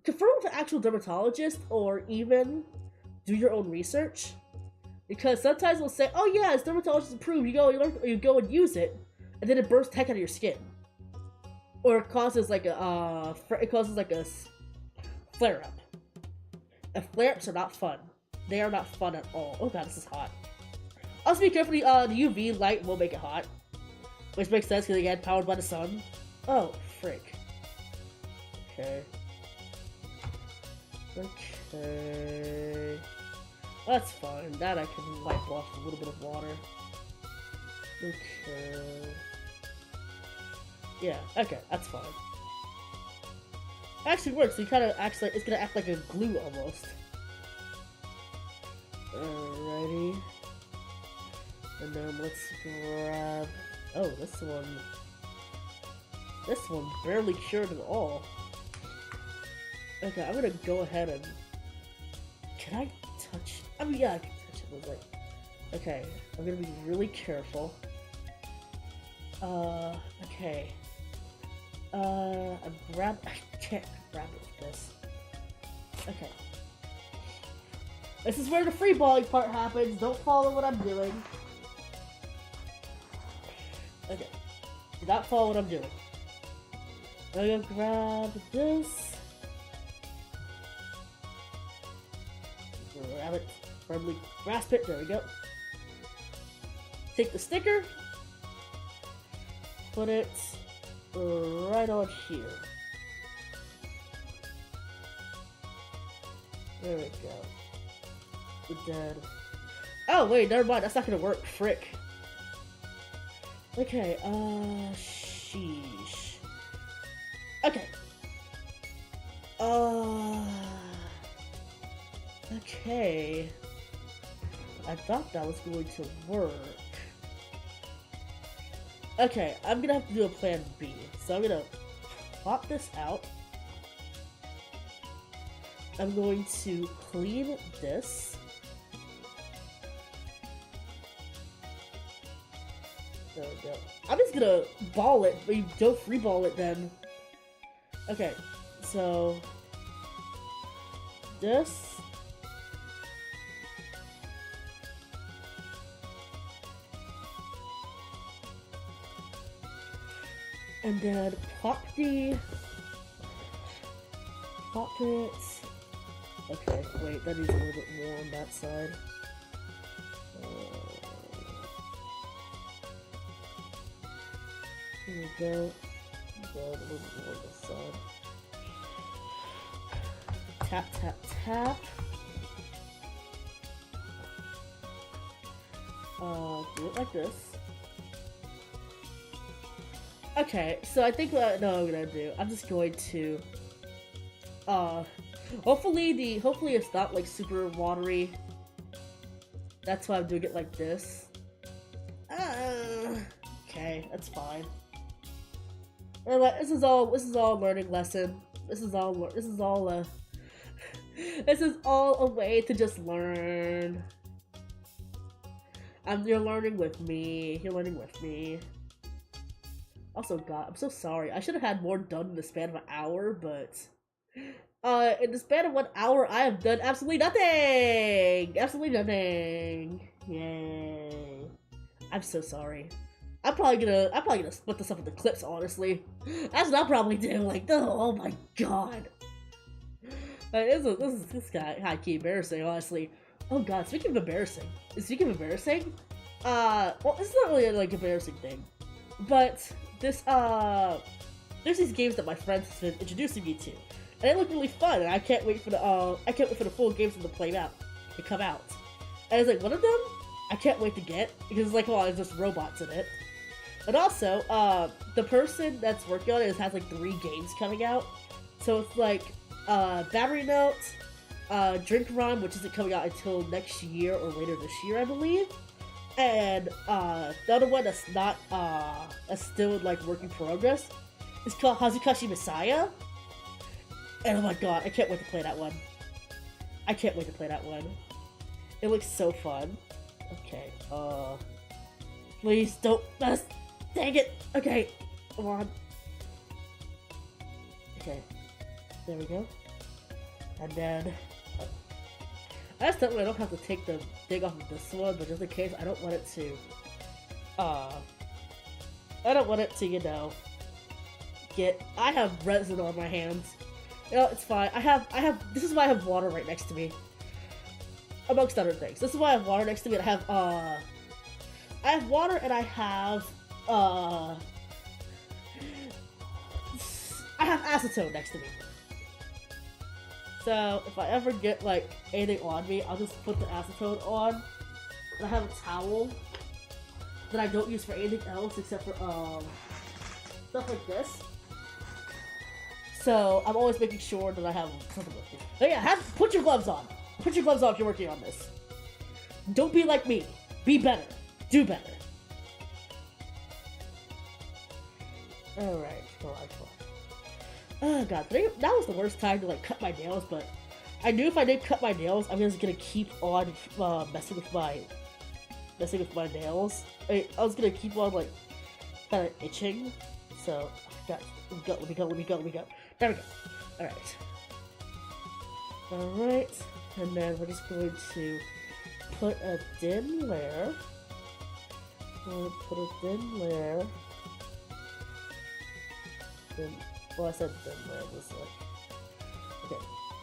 Confirm with an actual dermatologist, or even do your own research. Because sometimes they'll say, oh yeah, it's dermatologist approved, you go and use it, and then it bursts the heck out of your skin. Or it causes like a flare-up. And flare-ups are not fun. They are not fun at all. Oh god, this is hot. Also be careful, the UV light will make it hot. Which makes sense, because again, powered by the sun. Oh, frick. Okay. Okay. That's fine. That I can wipe off a little bit of water. Okay. Yeah, okay, that's fine. It actually works. You kind of acts like it's gonna act like a glue almost. Alrighty. And then let's grab. Oh, this one barely cured at all. Okay, I'm gonna go ahead and. Can I touch? I mean, yeah, I can touch it. Like, okay, I'm gonna be really careful. Okay. I can't grab it with this. Okay. This is where the free balling part happens. Don't follow what I'm doing. Okay. Do not follow what I'm doing. I'm gonna grab this. Grab it. firmly grasp it. There we go. Take the sticker, put it right on here. There we go. And then, oh wait, never mind. That's not gonna work. Frick. Okay. Sheesh. Okay. Okay. I thought that was going to work. Okay, I'm gonna have to do a plan B. So I'm gonna pop this out. I'm going to clean this. There we go. I'm just gonna ball it, but you don't free ball it then. Okay, so this. And then pop it. Okay, wait, that needs a little bit more on that side. Here we go. Go a little bit more on this side. Tap, tap, tap. Do it like this. Okay, so I think what I'm gonna do, I'm just going to, hopefully it's not like super watery. That's why I'm doing it like this. Okay, that's fine. This is all a learning lesson. This is all a way to just learn. You're learning with me. You're learning with me. Also, God, I'm so sorry. I should have had more done in the span of an hour, but in the span of 1 hour, I have done absolutely nothing. Absolutely nothing. Yay! I'm so sorry. I'm probably gonna split this up into clips. Honestly, that's what I'll probably do. Like, oh my God, this guy high key embarrassing. Honestly. Oh God, speaking of embarrassing, well, this is not really like embarrassing thing, but this there's these games that my friends have been introducing me to, and they look really fun, and I can't wait for the full games to come out. And it's like one of them I can't wait to get because it's like, well, there's just robots in it. And also, the person that's working on it has like 3 games coming out, so it's like Battery Note, Drink Run, which isn't coming out until next year or later this year, I believe. And the other one that's not that's still in like work in progress is called Hazukashi Messiah. And oh my God, I can't wait to play that one. It looks so fun. Okay, please don't mess. Dang it. Okay, come on. Okay, there we go. And then I just don't have to take the thing off of this one, but just in case, I don't want it to, you know, I have resin on my hands. You know, it's fine. This is why I have water right next to me. Amongst other things. This is why I have water next to me, and I have water, and I have acetone next to me. So, if I ever get, like, anything on me, I'll just put the acetone on. And I have a towel that I don't use for anything else except for, stuff like this. So, I'm always making sure that I have something with me. But yeah, put your gloves on. Put your gloves on if you're working on this. Don't be like me. Be better. Do better. Alright, come on. Oh God, that was the worst time to like cut my nails, but I knew if I didn't cut my nails, I'm just gonna keep on messing with my nails. I was gonna keep on like kind of itching. So let me go. There we go. Alright, and then we're just going to put a thin layer. Well, I said thin layer, just like, okay,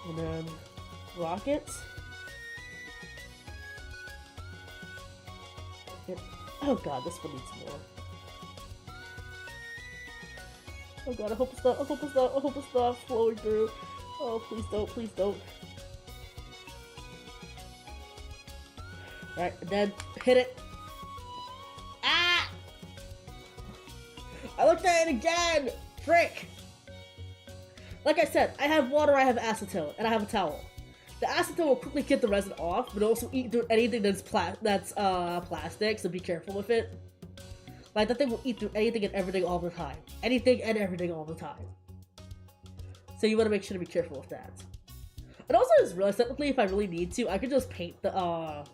and then rock it, Oh god, this one needs more. Oh god, I hope it's not, I hope it's not, I hope it's not flowing through. Oh, please don't, please don't. Alright, and then hit it. Ah! I looked at it again! Frick! Like I said, I have water, I have acetone, and I have a towel. The acetone will quickly get the resin off, but also eat through anything that's plastic, so be careful with it. Like, that thing will eat through anything and everything all the time. Anything and everything all the time. So you want to make sure to be careful with that. And also, I just realized, technically, if I really need to, I could just paint the, I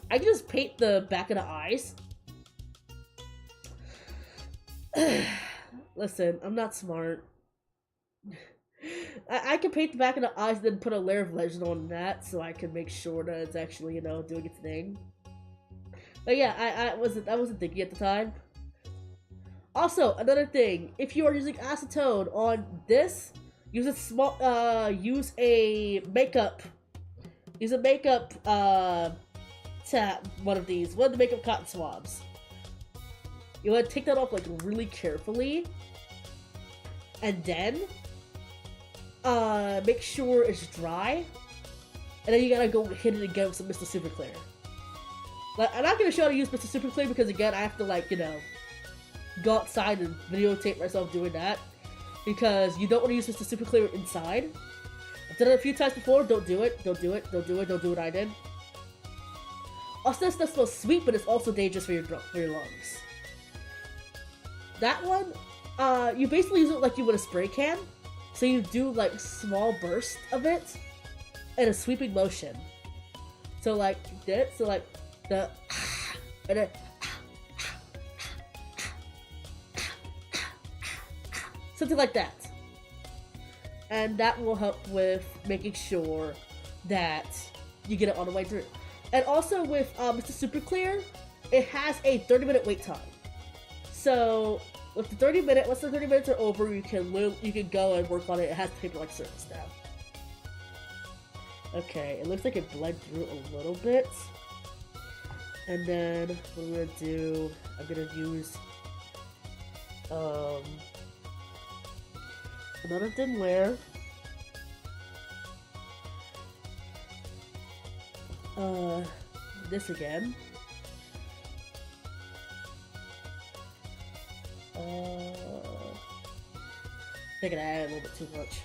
can just paint the back of the eyes. Listen, I'm not smart. I can paint the back of the eyes and then put a layer of legend on that so I can make sure that it's actually, you know, doing its thing. But yeah, I wasn't thinking at the time. Also, another thing, if you are using acetone on this, use a makeup tap, one of the makeup cotton swabs. You want to take that off like really carefully, and then make sure it's dry, and then you gotta go hit it again with some Mr. Super Clear. Like, I'm not gonna show how to use Mr. Super Clear because again, I have to, like, you know, go outside and videotape myself doing that, because you don't want to use Mr. Super Clear inside. I've done it a few times before. Don't do it. Don't do it. Don't do it. Don't do what I did. Also, that smells sweet, but it's also dangerous for your lungs. That one, you basically use it like you would a spray can. So you do like small bursts of it in a sweeping motion. So like this, so like the and then something like that. And that will help with making sure that you get it all the way through. And also with Mr. Super Clear, it has a 30-minute wait time. So with the 30 minutes, once the 30 minutes are over, you can go and work on it. It has paper-like surface now. Okay, it looks like it bled through a little bit. And then what I'm gonna do, I'm gonna use another thinware. This again. I think I added a little bit too much.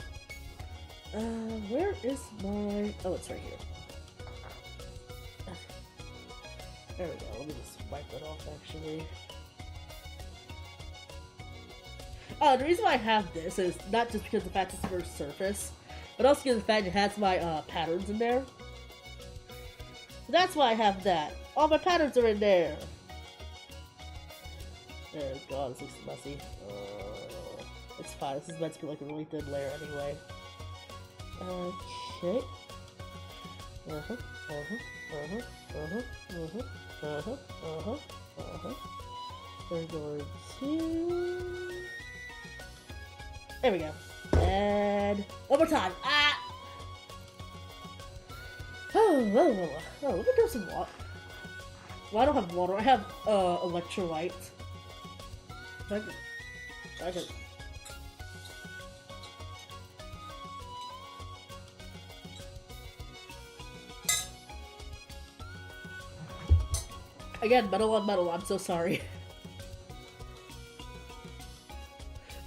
Where is my... Oh, it's right here. There we go. Let me just wipe that off, actually. The reason why I have this is not just because of the fact it's for surface, but also because of the fact it has my patterns in there. So that's why I have that. All my patterns are in there. Oh god, this looks messy. It's fine. This is meant to be like a really thin layer anyway. Okay. We're going to... There we go. And one more time. Ah! Oh, let me grab some water. Well, I don't have water. I have electrolyte. I can. Again, metal on metal. I'm so sorry.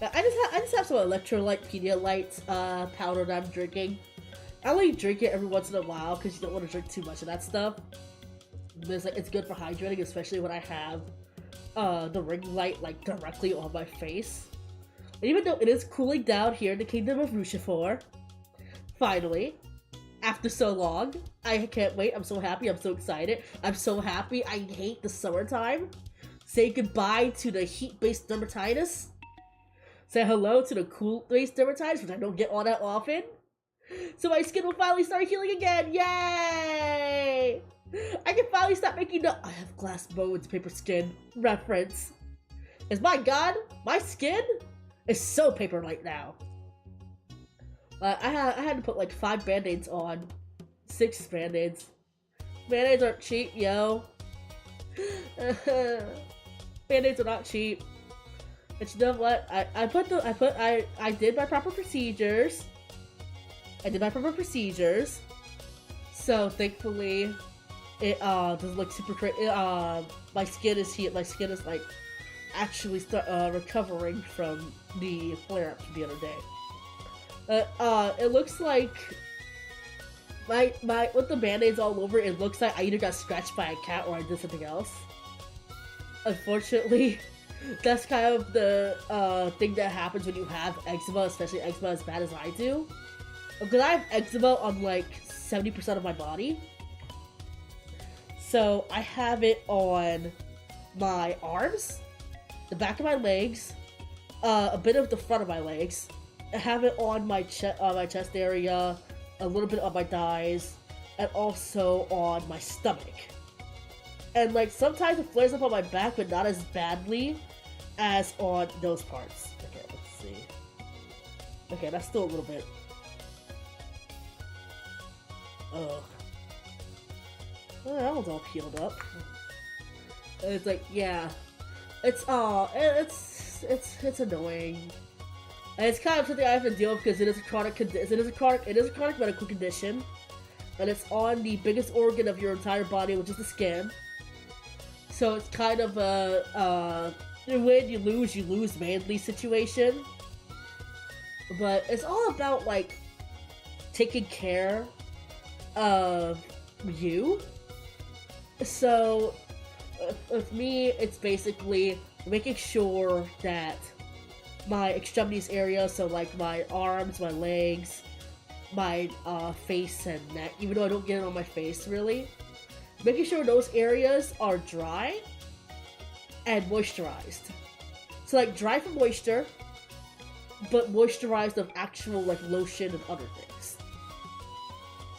I just have some electrolyte Pedialyte powder that I'm drinking. I only drink it every once in a while because you don't want to drink too much of that stuff. But it's good for hydrating, especially when I have the ring light like directly on my face. And even though it is cooling down here in the Kingdom of Rushifor, finally, after so long, I can't wait. I'm so happy. I'm so excited. I'm so happy. I hate the summertime. Say goodbye to the heat-based dermatitis. Say hello to the cool-based dermatitis, which I don't get all that often. So my skin will finally start healing again. Yay! I can finally stop making the I have glass bones paper skin reference. Because my god, my skin is so paper-like now. I had to put like 5 band-aids on. 6 band-aids. Band-aids aren't cheap, yo. Band-aids are not cheap. But you know what? I did my proper procedures. So thankfully, it doesn't look super crazy. My skin is like actually recovering from the flare-up from the other day. It looks like with the band-aids all over, it looks like I either got scratched by a cat or I did something else. Unfortunately, that's kind of the thing that happens when you have eczema, especially eczema as bad as I do. Because I have eczema on like 70% of my body. So I have it on my arms, the back of my legs, a bit of the front of my legs. I have it on my chest area, a little bit on my thighs, and also on my stomach. And like sometimes it flares up on my back, but not as badly as on those parts. Okay, let's see. Okay, that's still a little bit. Ugh. Oh, that one's all peeled up. And it's like, yeah, it's annoying. And it's kind of something I have to deal with because it is a chronic medical condition, and it's on the biggest organ of your entire body, which is the skin. So it's kind of a win you lose manly situation. But it's all about like taking care of you. So with me, it's basically making sure that my extremities area, so like my arms, my legs, my face and neck, even though I don't get it on my face really, making sure those areas are dry and moisturized. So like dry from moisture, but moisturized of actual like lotion and other things.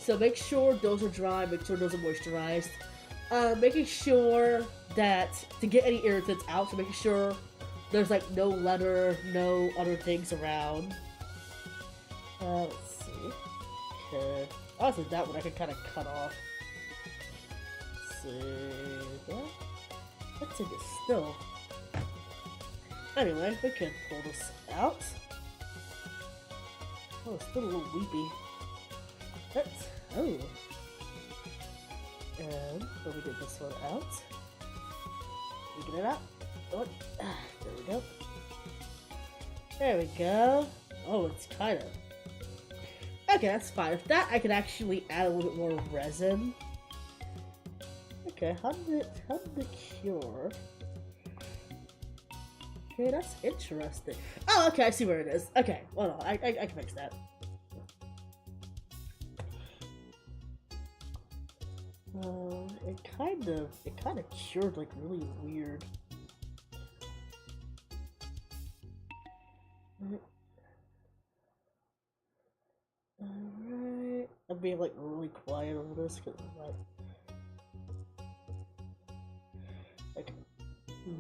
So make sure those are dry, make sure those are moisturized. Making sure that to get any irritants out, so making sure there's like no leather, no other things around. Let's see. Okay. Honestly, that one I can kind of cut off. Let's see. Let's take it still. Anyway, we can pull this out. Oh, it's still a little weepy. Oh. And let me get this one out. We get it out. Oh, there we go. There we go. Oh, it's kind of... Okay, that's fine. If that, I can actually add a little bit more resin. Okay, how did it cure? Okay, that's interesting. Oh, okay, I see where it is. Okay, hold on. I can fix that. It kind of cured like really weird. Alright. I'm being like really quiet over this because like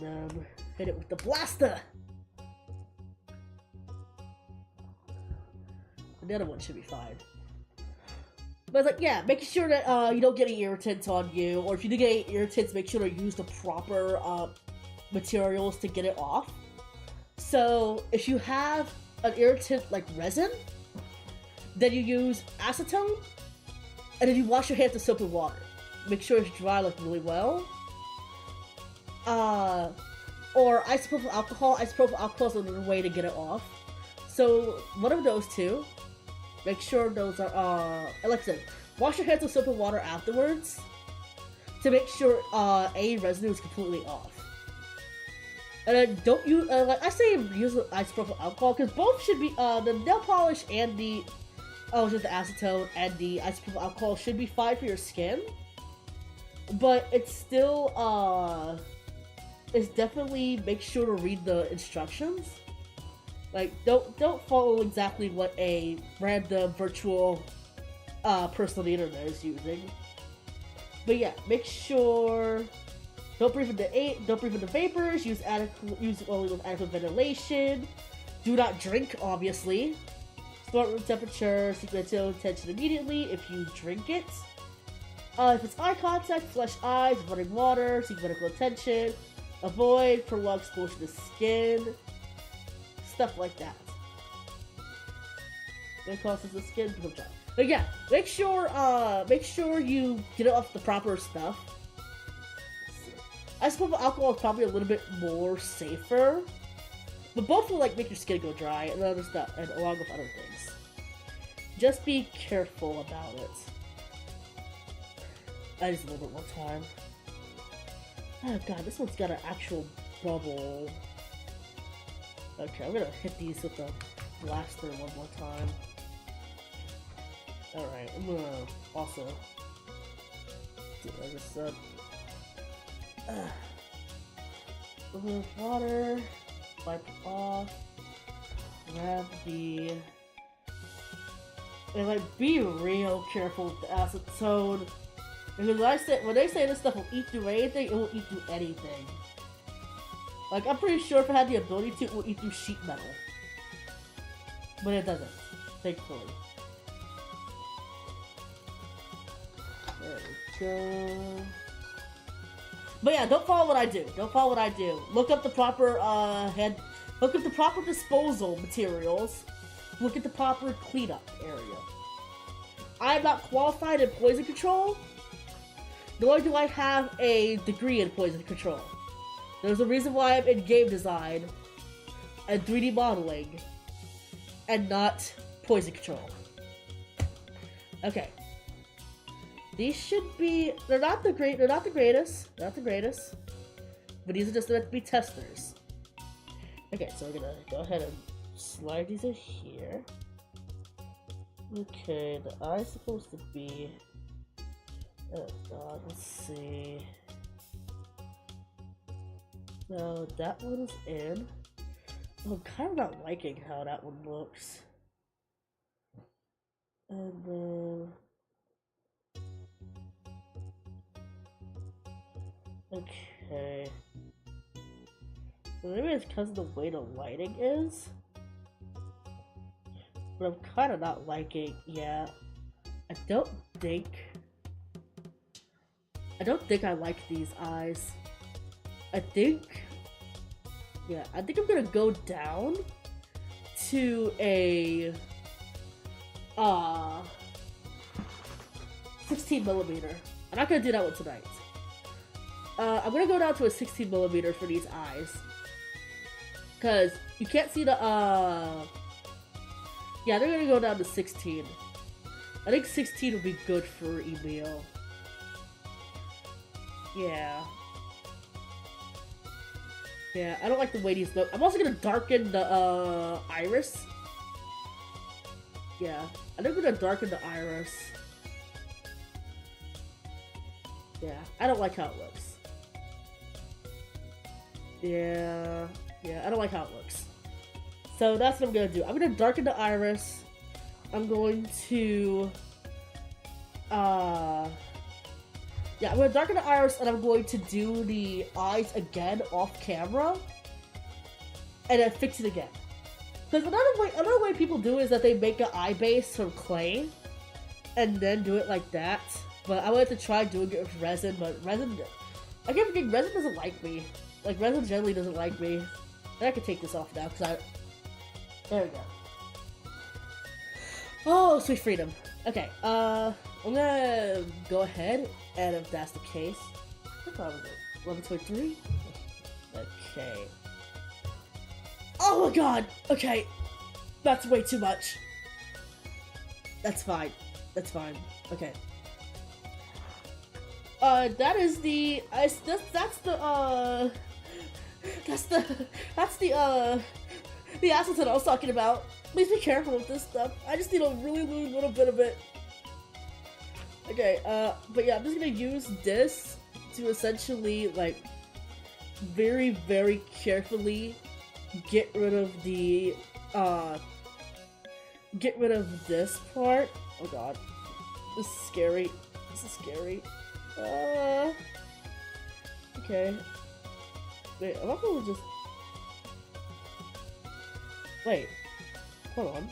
then hit it with the blaster. The other one should be fine. But it's like, yeah, making sure that you don't get any irritants on you, or if you do get any irritants, make sure to use the proper materials to get it off. So if you have an irritant like resin, then you use acetone, and then you wash your hands with soap and water. Make sure it's dry like really well. Or isopropyl alcohol. Isopropyl alcohol is another way to get it off. So one of those two. Make sure those are, like I said, wash your hands with soap and water afterwards to make sure any residue is completely off. And then don't use, like I say, use isopropyl alcohol because both should be, the nail polish and the, just the acetone and the isopropyl alcohol should be fine for your skin. But it's still, it's definitely make sure to read the instructions. Like, don't follow exactly what a random virtual person on the internet is using. But yeah, make sure don't breathe in the vapors. Use only with adequate ventilation. Do not drink, obviously. Start room temperature. Seek ventilator attention immediately if you drink it. If it's eye contact, flush eyes, running water, seek medical attention, avoid prolonged exposure to skin, stuff like that. It causes the skin to become dry. But yeah, make sure you get it off the proper stuff. I suppose alcohol is probably a little bit more safer, but both will like make your skin go dry and other stuff, and along with other things. Just be careful about it. I just a little bit more time. Oh god, this one's got an actual bubble. Okay, I'm gonna hit these with the blaster one more time. Alright, I'm gonna also do what I just said. A little water, wipe it off, grab the... And like, be real careful with the acetone. Because when they say this stuff will eat through anything, it will eat through anything. Like, I'm pretty sure if it had the ability to, it will eat through sheet metal. But it doesn't, thankfully. There we go. But yeah, don't follow what I do. Don't follow what I do. Look up the proper, look up the proper disposal materials. Look at the proper cleanup area. I am not qualified in poison control, nor do I have a degree in poison control. There's a reason why I'm in game design and 3D modeling and not poison control. Okay. These should be, they're not the greatest, but these are just meant to be testers. Okay, so we're gonna go ahead and slide these in here. Okay, the eye's supposed to be, oh god, let's see. No, that one's in. I'm kind of not liking how that one looks. And then... okay. Maybe it's because of the way the lighting is. But I'm kind of not liking, yeah. I don't think I like these eyes. I think I'm gonna go down to a 16mm. I'm not gonna do that one tonight. I'm gonna go down to a 16mm for these eyes. Cause you can't see the yeah, they're gonna go down to 16. I think 16 would be good for Emil. Yeah. Yeah, I don't like the way these look. I'm also gonna darken the iris. Yeah, I think I'm gonna darken the iris. Yeah, I don't like how it looks. Yeah, I don't like how it looks. So that's what I'm gonna do. I'm gonna darken the iris. I'm going to, yeah, I'm gonna darken the iris, and I'm going to do the eyes again off camera, and then fix it again. Because another way people do it is that they make an eye base from clay, and then do it like that. But I wanted to try doing it with resin, but resin, I keep thinking resin doesn't like me. Like, resin generally doesn't like me. And I can take this off now, because there we go. Oh, sweet freedom. Okay, I'm gonna go ahead, and if that's the case, what time is it? 11:23? Okay. Oh my god! Okay. That's way too much. That's fine. That's fine. Okay. That is the, the acetone I was talking about. Please be careful with this stuff. I just need a really little bit of it. Okay, but yeah, I'm just gonna use this to essentially, like, very, very carefully get rid of the, get rid of this part. Oh god. This is scary. This is scary. Okay. Wait, I'm not gonna just... Wait. Hold on.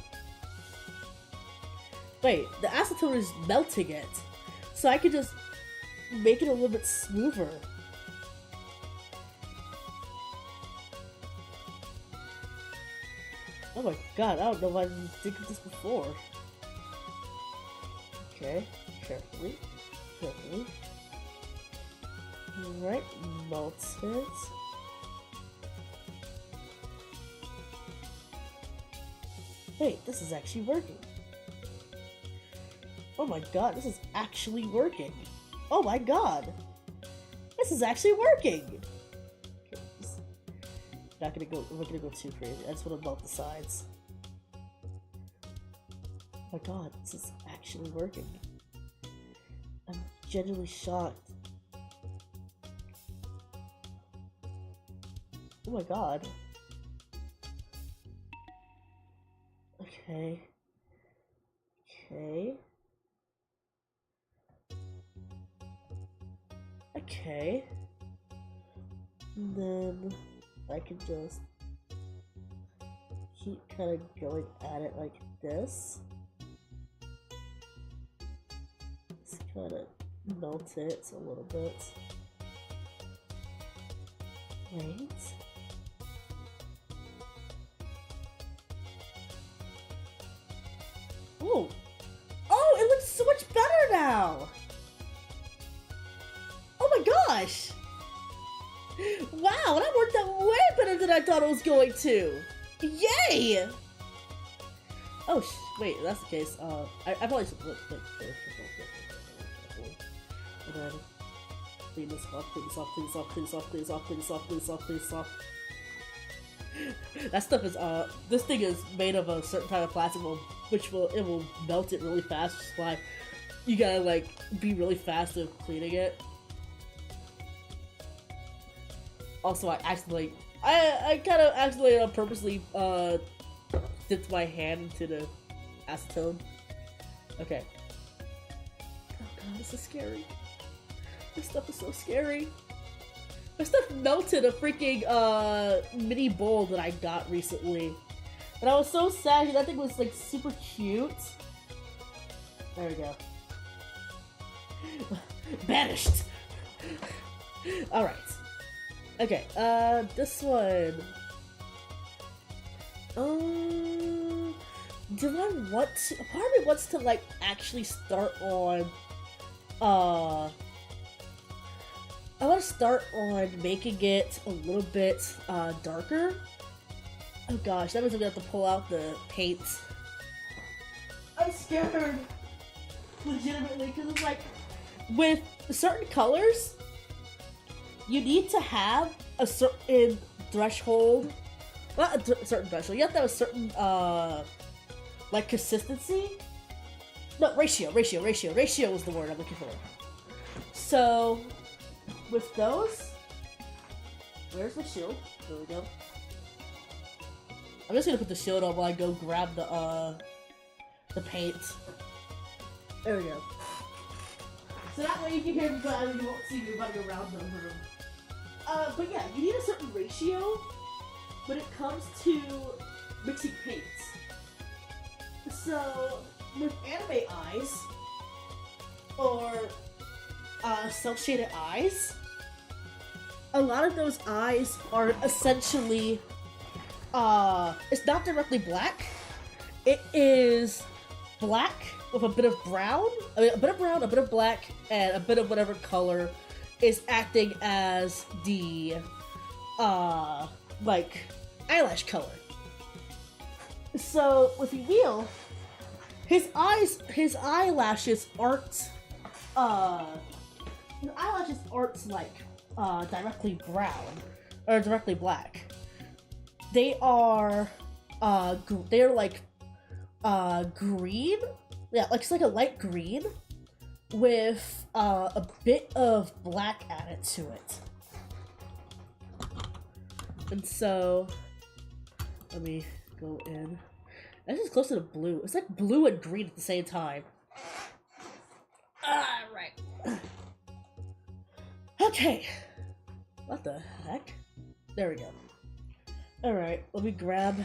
Wait, the acetone is melting it. So I could just... make it a little bit smoother. Oh my god, I don't know why I didn't think of this before. Okay, carefully. Carefully. Alright, melt it. Wait, this is actually working. Oh my god, this is actually working. Oh my god! This is actually working! Okay, we're not gonna go too crazy. I just want to melt the sides. Oh my god, this is actually working. I'm genuinely shocked. Oh my god. Okay. Okay. Okay. And then I can just keep kind of going at it like this. Just kind of melt it a little bit. Wait. Oh! Oh, it looks so much better now! Oh my gosh! Wow, that worked out way better than I thought it was going to! Yay! Oh, wait, if that's the case, I probably should look and then clean this off, clean this off, clean this off, clean this off, clean this off, clean this off, clean this off, clean this off. That stuff is, this thing is made of a certain type of plastic, it will melt it really fast, which is why you gotta, like, be really fast at cleaning it. Also, I kind of accidentally, purposely, dipped my hand into the acetone. Okay. Oh god, this is scary. This stuff is so scary. This stuff melted a freaking, mini bowl that I got recently. And I was so sad because that thing was, like, super cute. There we go. Banished! Alright. Okay, this one. Do I want to? Part of me wants to, like, actually start on, I want to start on making it a little bit, darker. Oh gosh, that means I'm gonna have to pull out the paint. I'm scared! Legitimately, because it's like, with certain colors, you need to have a certain threshold. Not a certain threshold, you have to have a certain, like, consistency? No, ratio was the word I'm looking for. So, with those, where's the shield? There we go. I'm just gonna put the shield on while I go grab the paint. There we go. So that way you can hear me, but you won't see me running around the room. But yeah, you need a certain ratio when it comes to mixing paints. So, with anime eyes, or self-shaded eyes, a lot of those eyes are essentially, it's not directly black. It is black with a bit of brown, a bit of black, and a bit of whatever color is acting as the, like, eyelash color. So, with Emil, his eyelashes aren't, like, directly brown, or directly black. They are, they're like, green? Yeah, like, it's like a light green with, a bit of black added to it. And so, let me go in. This is closer to blue. It's like blue and green at the same time. Right. Okay. What the heck? There we go. Alright, let me grab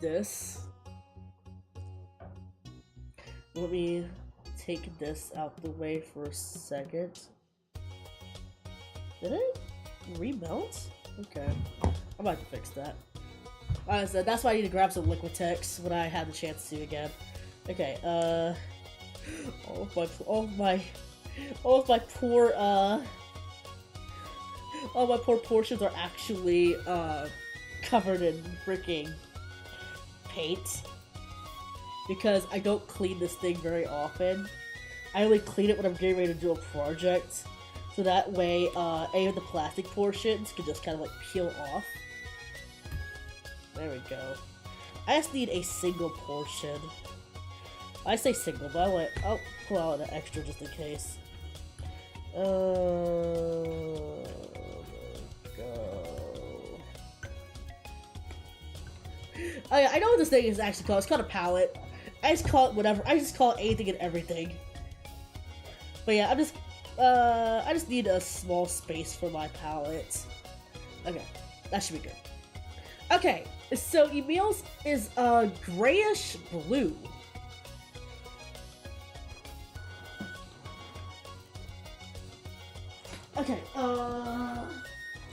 this. Let me take this out the way for a second. Did it remelt? Okay. I'm about to fix that. So that's why I need to grab some Liquitex when I have the chance to again. Okay, all of my poor portions are actually covered in freaking paint because I don't clean this thing very often. I only clean it when I'm getting ready to do a project, so that way any of the plastic portions can just kind of like peel off. There we go. I just need a single portion. I say single, but I'll pull out an extra just in case. Go. I know what this thing is actually called. It's called a palette. I just call it whatever. I just call it anything and everything. But yeah, I just need a small space for my palette. Okay, that should be good. Okay, so Emil's is grayish blue. Okay,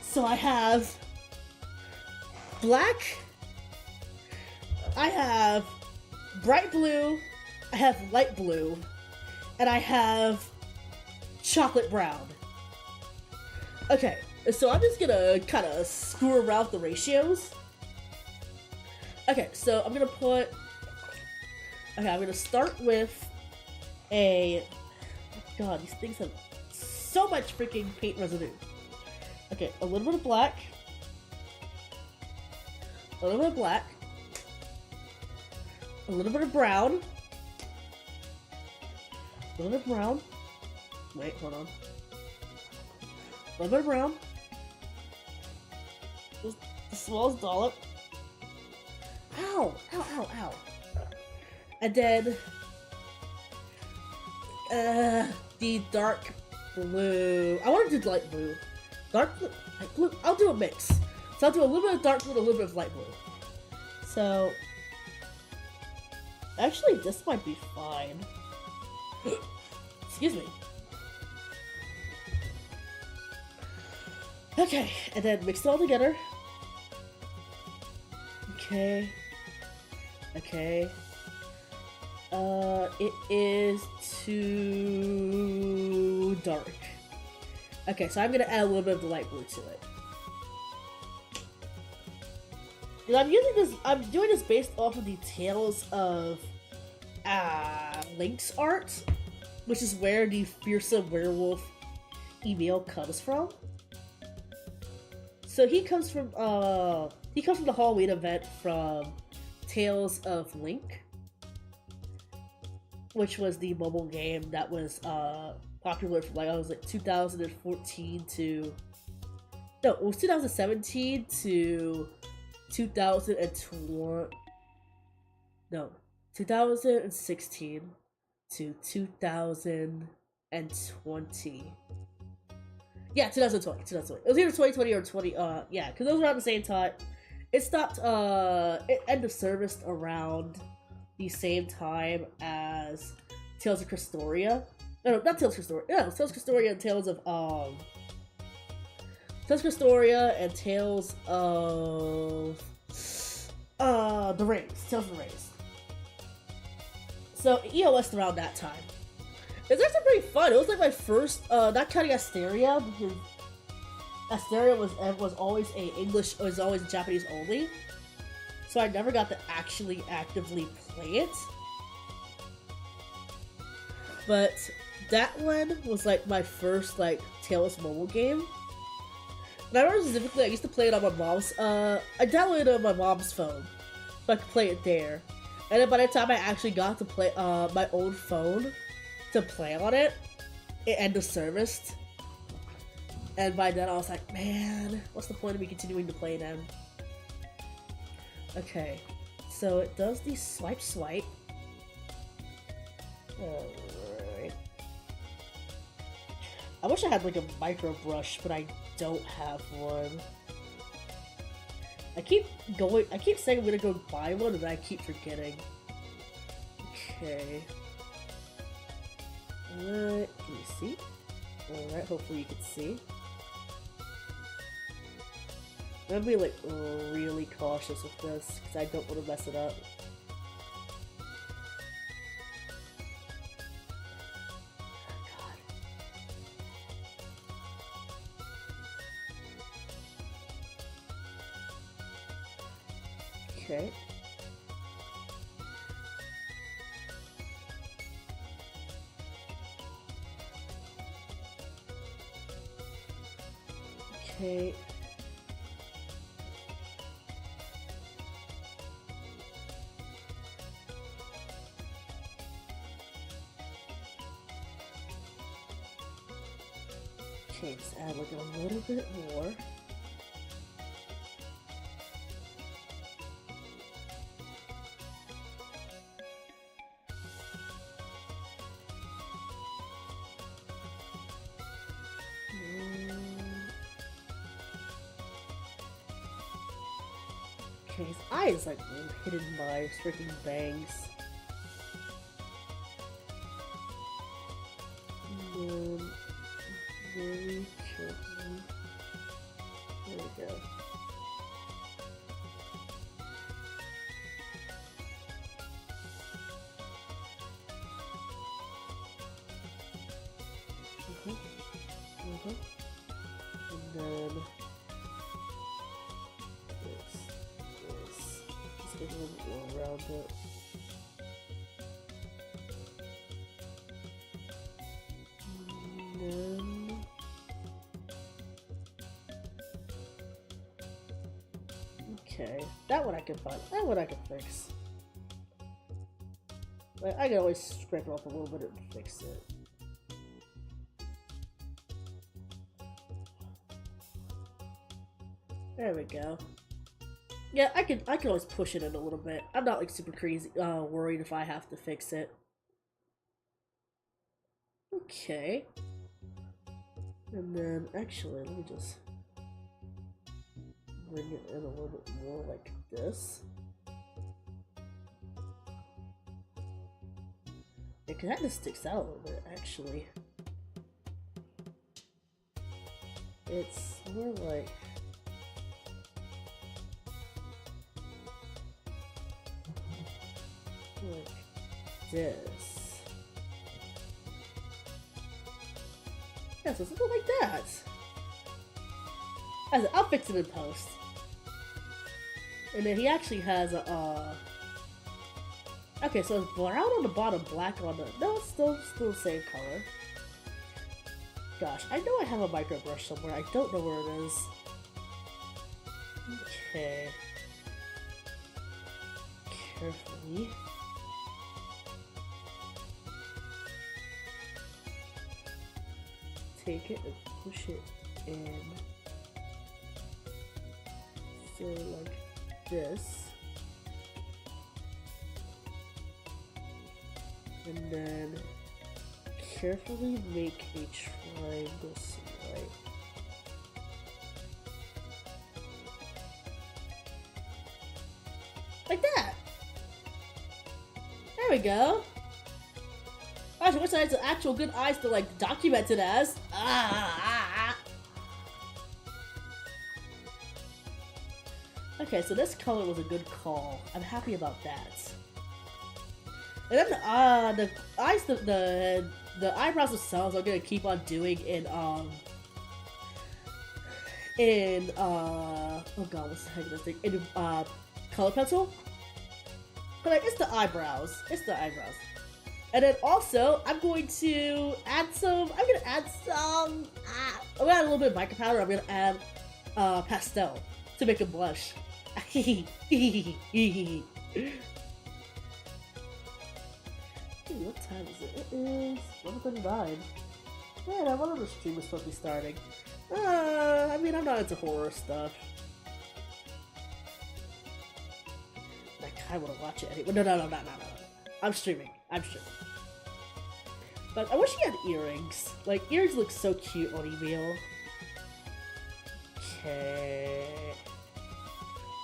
so I have black, I have bright blue, I have light blue, and I have chocolate brown. Okay, so I'm just gonna kind of screw around with the ratios. Okay, so I'm gonna start with a, God, these things have so much freaking paint residue. Okay, a little bit of black, a little bit of black, a little bit of brown, a little bit of brown, wait, hold on, a little bit of brown, just the smallest dollop, ow, ow, ow, ow, and then, the dark blue. I want to do light blue. Dark blue, light blue. I'll do a mix. So I'll do a little bit of dark blue and a little bit of light blue. So, actually, this might be fine. Excuse me. Okay, and then mix it all together. Okay. Okay. It is too dark. Okay, so I'm gonna add a little bit of the light blue to it. And I'm doing this based off of the Tales of Link's art, which is where the fearsome werewolf Emil comes from. So he comes from the Halloween event from Tales of Link, which was the mobile game that was popular from like 2014 to, no, it was 2017 to 2016 to 2020. Yeah, 2020. It was either 2020 or 20. Yeah, because those were around the same time. It stopped. It ended of service around the same time as Tales of Cristoria. No, not Tales of Cristoria. Yeah, Tales of Cristoria and Tales of Tales of Cristoria and Tales of the Rings. Tales of the Rings. So EOS around that time. It's actually pretty fun. It was like my first, not counting Asteria, because Asteria was always always Japanese only. So I never got to actually actively play it. But that one was like my first like Tales mobile game. And I remember specifically I used to play it on my mom's, I downloaded it on my mom's phone, so I could play it there. And then by the time I actually got to play my own phone to play on it, it ended serviced. And by then I was like, man, what's the point of me continuing to play them? Okay, so it does the swipe. Alright. I wish I had like a micro brush, but I don't have one. I keep saying I'm gonna go buy one, and I keep forgetting. Okay. Alright, can you see? Alright, hopefully you can see. I'm gonna be like really cautious with this because I don't want to mess it up. Okay. Okay. Okay, just add like a little bit more. Okay, his eye is like hidden by freaking bangs. And then very carefully. There we go. And then this. Just make a little bit more around it. And then okay, that one I can find. That one I can fix. But I can always scrape it off a little bit and fix it. There we go. Yeah, I can always push it in a little bit. I'm not like super crazy worried if I have to fix it. Okay. And then actually let me just bring it in a little bit more like this. It kind of sticks out a little bit actually. It's more like this. Yeah, so something like that. I'll fix it in post. And then he actually has a okay, so it's brown on the bottom, black on the no, it's still the same color. Gosh, I know I have a micro brush somewhere. I don't know where it is. Okay. Carefully. Take it and push it in. So like this. And then carefully make a triangle silhouette. Like that! There we go! Gosh, I wish I had some actual good eyes to like document it as. Okay, so this color was a good call. I'm happy about that. And then the eyes, the eyebrows themselves, I'm gonna keep on doing in oh god, what's the heck of this thing? In color pencil. But like, it's the eyebrows. It's the eyebrows. And then also, I'm going to add some. I'm gonna add a little bit of mica powder. I'm gonna add pastel to make it blush. Dude, what time is it? It is 1:39. Man, I wonder the stream is supposed to be starting. I mean, I'm not into horror stuff. I kind of want to watch it anyway. No. I'm streaming. But I wish he had earrings. Like, earrings look so cute on Emil. Okay.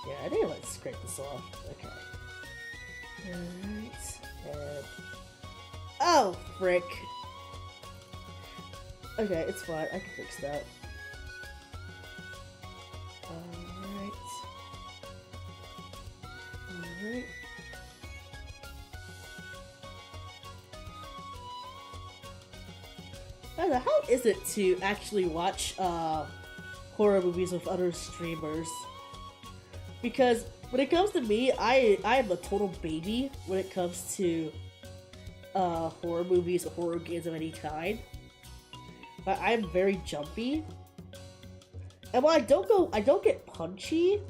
Yeah, I think let's scrape this off. Okay. Alright. And oh, frick. Okay, it's fine. I can fix that. Alright. Alright. I don't know, how is it to actually watch horror movies with other streamers? Because when it comes to me, I am a total baby when it comes to horror movies or horror games of any kind. But I'm very jumpy. And when I don't get punchy,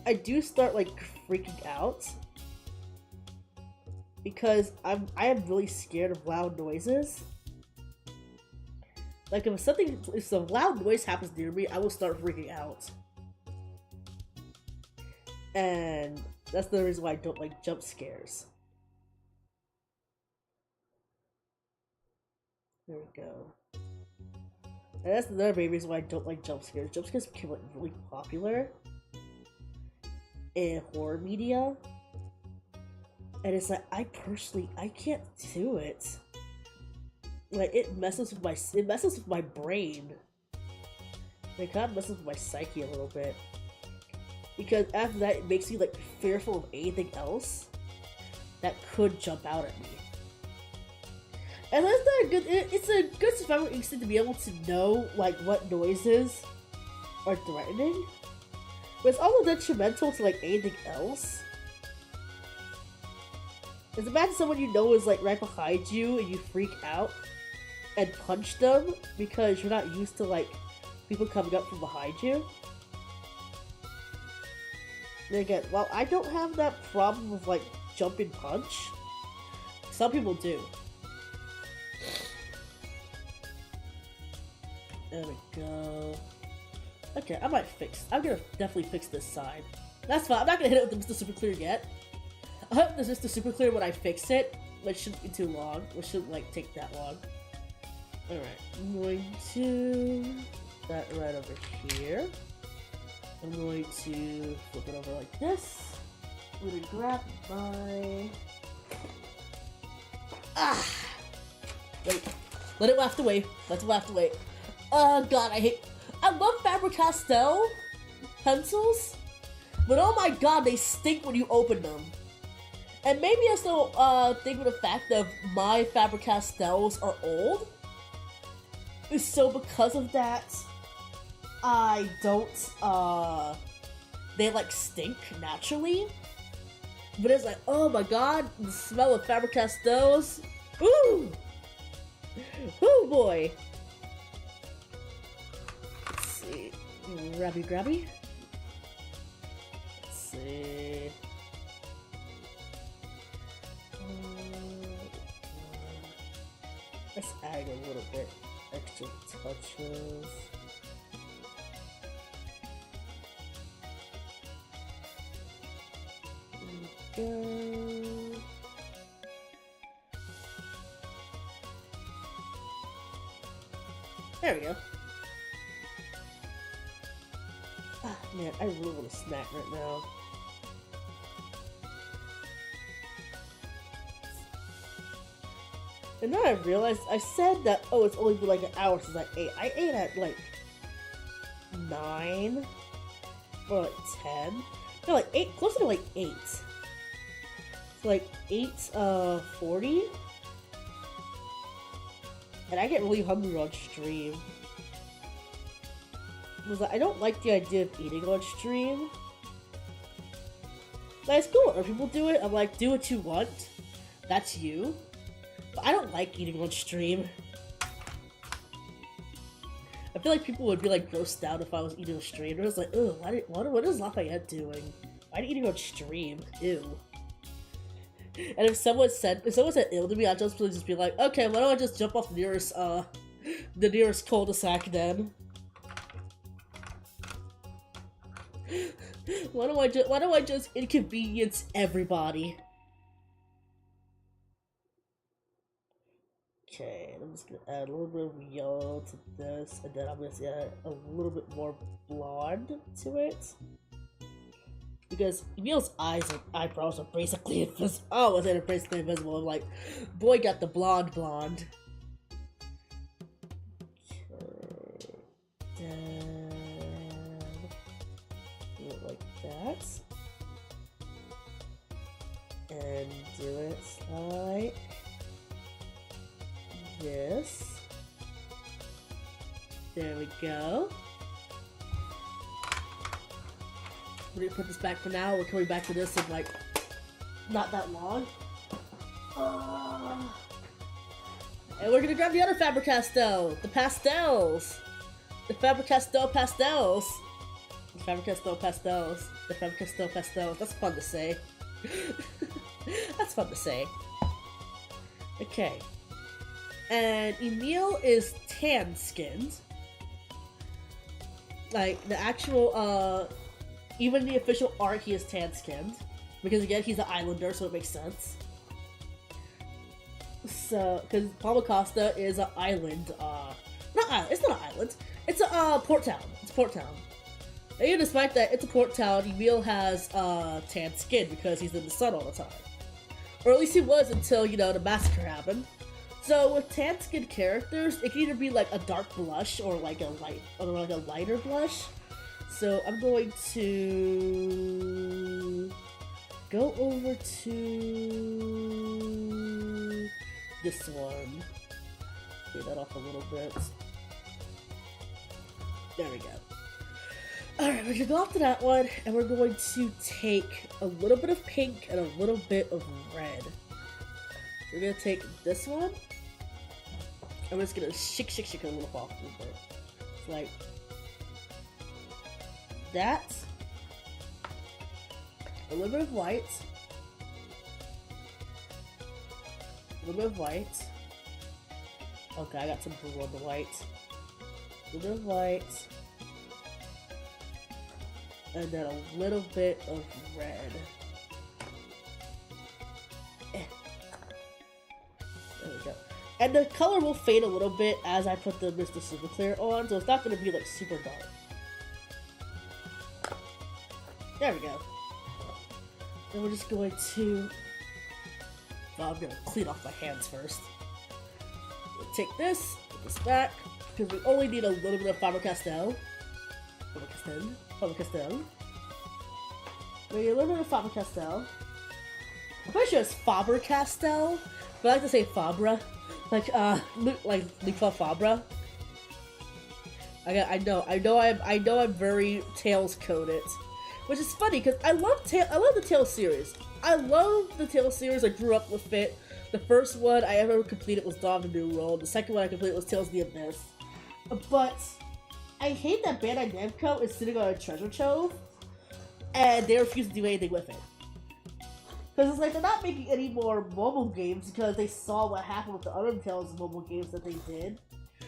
I do start like freaking out. Because I am really scared of loud noises. Like if some loud noise happens near me, I will start freaking out. And that's the reason why I don't like jump scares. There we go. And that's another main reason why I don't like jump scares. Jump scares became like really popular in horror media. And it's like, I can't do it. Like, it messes with my brain. It kind of messes with my psyche a little bit. Because after that, it makes me like fearful of anything else that could jump out at me. And that's not a good. It's a good survival instinct to be able to know like what noises are threatening, but it's also detrimental to like anything else. It's imagine someone you know is like right behind you and you freak out and punch them because you're not used to like people coming up from behind you. And again, while I don't have that problem of like jump and punch, some people do. There we go. Okay, I'm gonna definitely fix this side. That's fine, I'm not gonna hit it with the Mr. Super Clear yet. I'll hit the Mr. Super Clear when I fix it, which shouldn't be too long, which shouldn't like take that long. Alright, I'm going to that right over here. I'm going to flip it over like this. I'm gonna grab my... Wait. Let it waft away. Let it waft away. Oh god, I love Faber-Castell pencils, but oh my god, they stink when you open them. And maybe I still think of the fact that my Faber-Castells are old. So because of that, I don't, they like stink naturally. But it's like, oh my god, the smell of Faber-Castells. Ooh! Ooh boy! Let's see. Grabby. Let's see. Let's add a little bit extra touches. There we go. There we go. Ah, man, I really want to snack right now. And now I realized, I said that, oh, it's only been like an hour since I ate. I ate at like 9 or like 10. No, like 8, closer to like 8. So like 8:40. And I get really hungry on stream. I don't like the idea of eating on stream. Like, it's cool when people do it. I'm like, do what you want. That's you. But I don't like eating on stream. I feel like people would be like grossed out if I was eating on stream. I was like, ugh, what is Lafayette doing? Why are you eating on stream? Ew. And if someone said ill to me, I'd just be like, okay, why don't I just jump off the nearest cul-de-sac then? Why do I just inconvenience everybody? Okay, I'm just gonna add a little bit of yellow to this, and then I'm gonna add a little bit more blonde to it. Because Emil's eyebrows are basically invisible. Oh, was it basically invisible? I'm like, boy got the blonde. And do it like that. And do it like this. There we go. We're gonna put this back for now. We're coming back to this in like not that long. And we're gonna grab the other Faber-Castell, the pastels. The Faber-Castell pastels. The Faber-Castell pastels. The Faber-Castell pastels. That's fun to say. That's fun to say. Okay. And Emil is tan-skinned. Like, the actual, even the official art, he is tan-skinned. Because, again, he's an islander, so it makes sense. So, because Palmacosta is an island, it's not an island. It's a, port town. It's a port town. And even despite that, it's a port town, Emil has, tan skin because he's in the sun all the time. Or at least he was until, you know, the massacre happened. So, with tan skinned characters, it can either be, like, a dark blush or, like, a lighter blush. So, I'm going to go over to this one. Get that off a little bit. There we go. Alright, we're gonna go off to that one, and we're going to take a little bit of pink and a little bit of red. We're gonna take this one, and we're just gonna shake it a little off a little bit. Like that. A little bit of white. A little bit of white. Okay, I got some blue on the white. A little bit of white. And then a little bit of red. There we go. And the color will fade a little bit as I put the Mr. Super Clear on, so it's not going to be like super dark. There we go. Then we're just going to... Well, I'm going to clean off my hands first. We'll take this, put this back, because we only need a little bit of Faber-Castell. Faber-Castell. We need a little bit of Faber-Castell. I'm pretty sure it's Faber-Castell, but I like to say Fabra. Like Luca Fabra. I know I'm very Tales coded. Which is funny, because I love the Tales series. I love the Tales series, I grew up with it. The first one I ever completed was Dawn of the New World. The second one I completed was Tales of the Abyss. But I hate that Bandai Namco is sitting on a treasure trove, and they refuse to do anything with it. Because it's like, they're not making any more mobile games because they saw what happened with the other Tales mobile games that they did.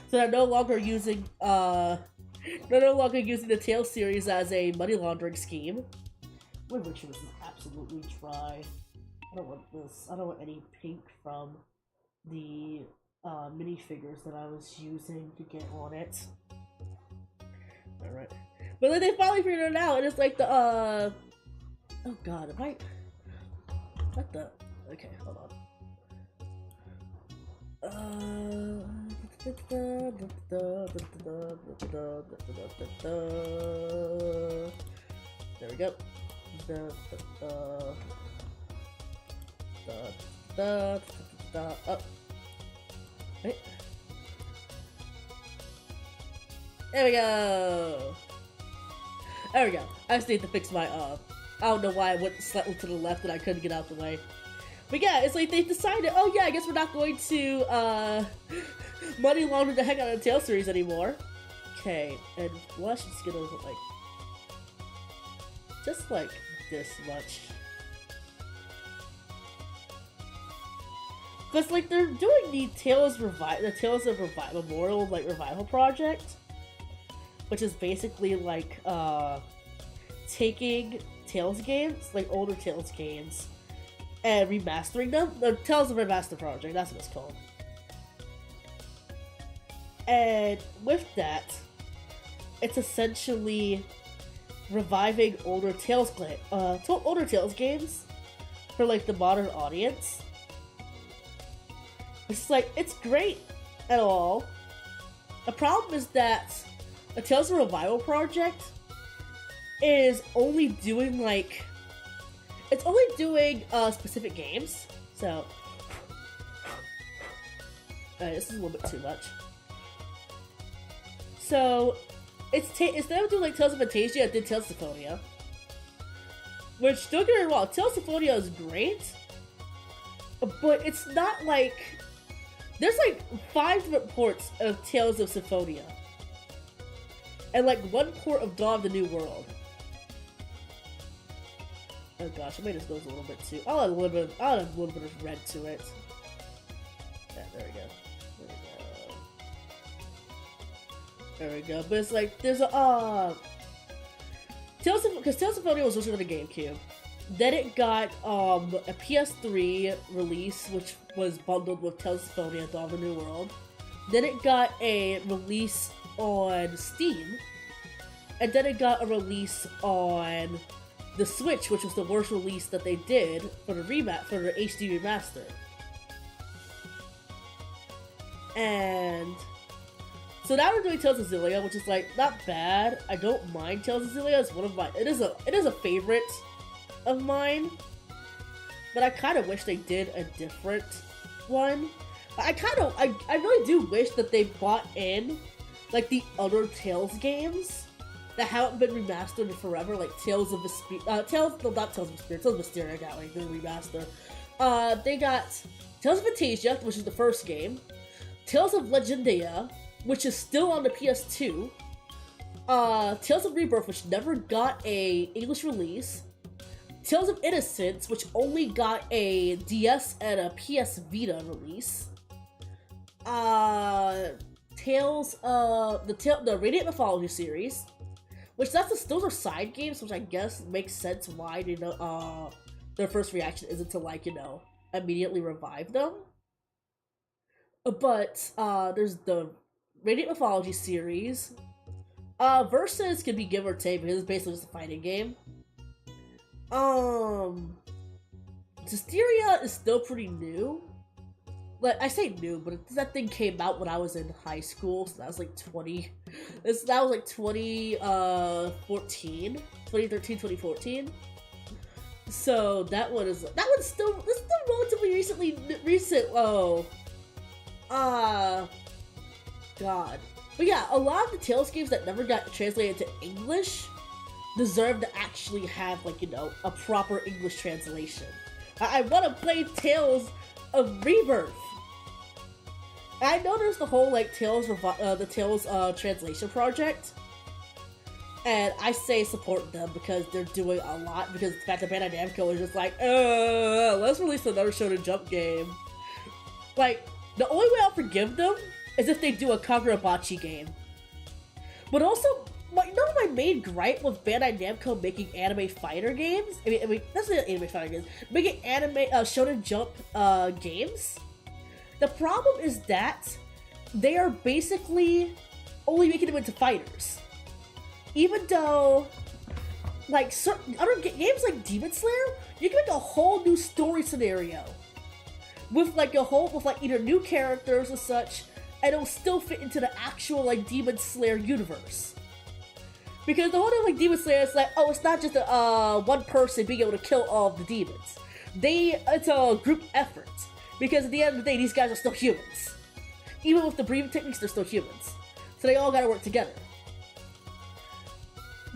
So they're no longer using, the Tales series as a money laundering scheme. My picture is absolutely dry. I don't want this. I don't want any pink from the minifigures that I was using to get on it. Alright. But then they finally figured it out, and it's like the, oh god, am I... What the... Okay, hold on. There we go. Up. Right. There we go! There we go. I just need to fix my, I don't know why I went slightly to the left and I couldn't get out the way. But yeah, it's like they decided, oh yeah, I guess we're not going to, money launder the heck out of the Tales series anymore. Okay, and let's just get over, like, just like this much. Because, like, they're doing the Tales of Memorial, like, Revival project. Which is basically, like, taking Tales games, like, older Tales games, and remastering them. The Tales of Remaster project, that's what it's called. And with that, it's essentially reviving older Tales games for, like, the modern audience. It's like, it's great and all. The problem is that a Tales of Revival project is only doing like, it's only doing specific games. So this is a little bit too much. So instead of doing like Tales of Fantasia, it did Tales of Symphonia. Which, don't get me wrong, Tales of Symphonia is great, but it's not like, there's like 5 different ports of Tales of Symphonia. And like 1 port of Dawn of the New World. Oh gosh, I made this nose a little bit too. I'll add a little bit of red to it. Yeah, there we go. There we go. But it's like, there's a, because Tales of Symphonia was originally on the GameCube. Then it got a PS3 release, which was bundled with Tales of Symphonia and Dawn of the New World. Then it got a release on Steam. And then it got a release on the Switch, which was the worst release that they did for the HD remaster. And so now we're doing Tales of Xillia, which is like not bad. I don't mind Tales of Xillia. It's one of my, it is a favorite of mine. But I kind of wish they did a different one. I really do wish that they brought in like the other Tales games that haven't been remastered in forever, like Tales of Mysteria got like the remaster. They got Tales of Fantasia, which is the first game. Tales of Legendia, which is still on the PS2. Tales of Rebirth, which never got a English release. Tales of Innocence, which only got a DS and a PS Vita release. Tales of the Radiant Mythology series, which those are side games, which I guess makes sense why their first reaction isn't to like immediately revive them. But there's the Radiant Mythology series. Versus can be give or take because it's basically just a fighting game. Mysteria is still pretty new. Like, I say new, but that thing came out when I was in high school, so that was like 2013, 2014. So that one's still relatively recent. Oh, God. But yeah, a lot of the Tales games that never got translated to English deserve to actually have like a proper English translation. I want to play Tales of Rebirth. I know there's the whole like Tales translation project, and I say support them because they're doing a lot. Because the fact that Bandai Namco is just like, let's release another Shonen Jump game. Like, the only way I'll forgive them is if they do a Kagurabachi game. But also, my main gripe with Bandai Namco making anime fighter games, I mean, that's not anime fighter games, making anime Shonen Jump games. The problem is that they are basically only making them into fighters. Even though, like, certain other games like Demon Slayer, you can make a whole new story scenario with either new characters or such, and it'll still fit into the actual like Demon Slayer universe. Because the whole thing like Demon Slayer is like, oh, it's not just one person being able to kill all of the demons. It's a group effort. Because at the end of the day, these guys are still humans. Even with the breathing techniques, they're still humans. So they all gotta work together.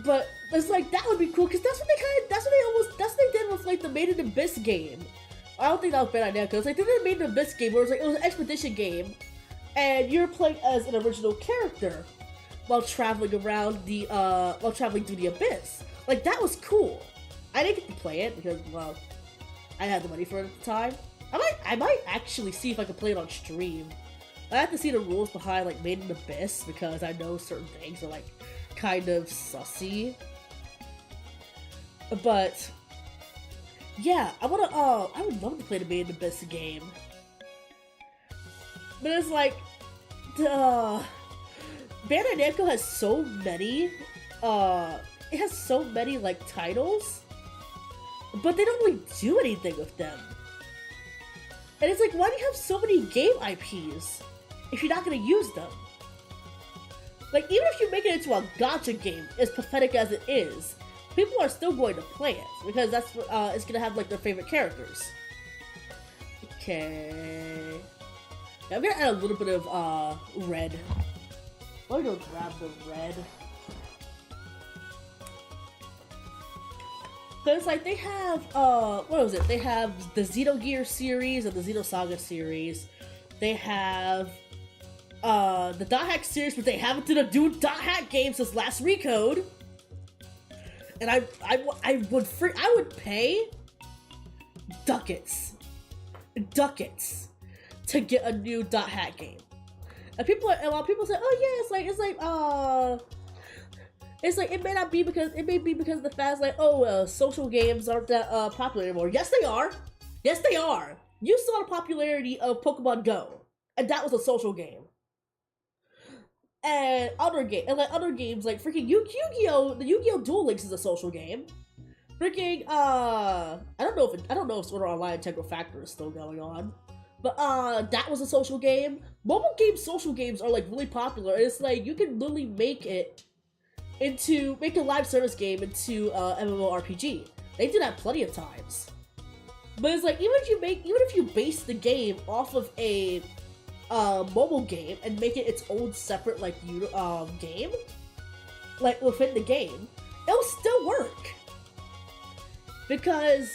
But it's like, that would be cool, because that's what they did with like the Made in Abyss game. I don't think that was Bandai Namco. It's like they did the Made in Abyss game where it was an expedition game, and you're playing as an original character while traveling through the abyss. Like, that was cool. I didn't get to play it because, well, I had the money for it at the time. I might actually see if I can play it on stream. I have to see the rules behind like Made in Abyss because I know certain things are like kind of sussy. But yeah, I would love to play the Made in Abyss game. But it's like Bandai Namco has so many like titles, but they don't really do anything with them. And it's like, why do you have so many game IPs if you're not going to use them? Like, even if you make it into a gacha game, as pathetic as it is, people are still going to play it because that's what it's gonna have like their favorite characters. Okay. Yeah, I'm gonna add a little bit of red. I'm gonna go grab the red. Cause like they have what was it? They have the Xenogear series and the Xenosaga series. They have the Dot Hack series, but they haven't done a new Dot Hack game since last Recode. And I would pay ducats to get a new Dot Hack game. And a lot of people say, oh yeah, it's like it may be because of the fact like, oh, social games aren't that popular anymore. Yes, they are. Yes, they are. You saw the popularity of Pokemon Go, and that was a social game. And other games like freaking Yu-Gi-Oh! The Yu-Gi-Oh! Duel Links is a social game. Freaking I don't know if Sword Art Online Integral Factor is still going on, but that was a social game. Mobile games, social games are like really popular. And it's like you can literally make a live service game into MMORPG. They do that plenty of times. But it's like even if you base the game off of a mobile game and make it its own separate like game, like within the game, it'll still work. Because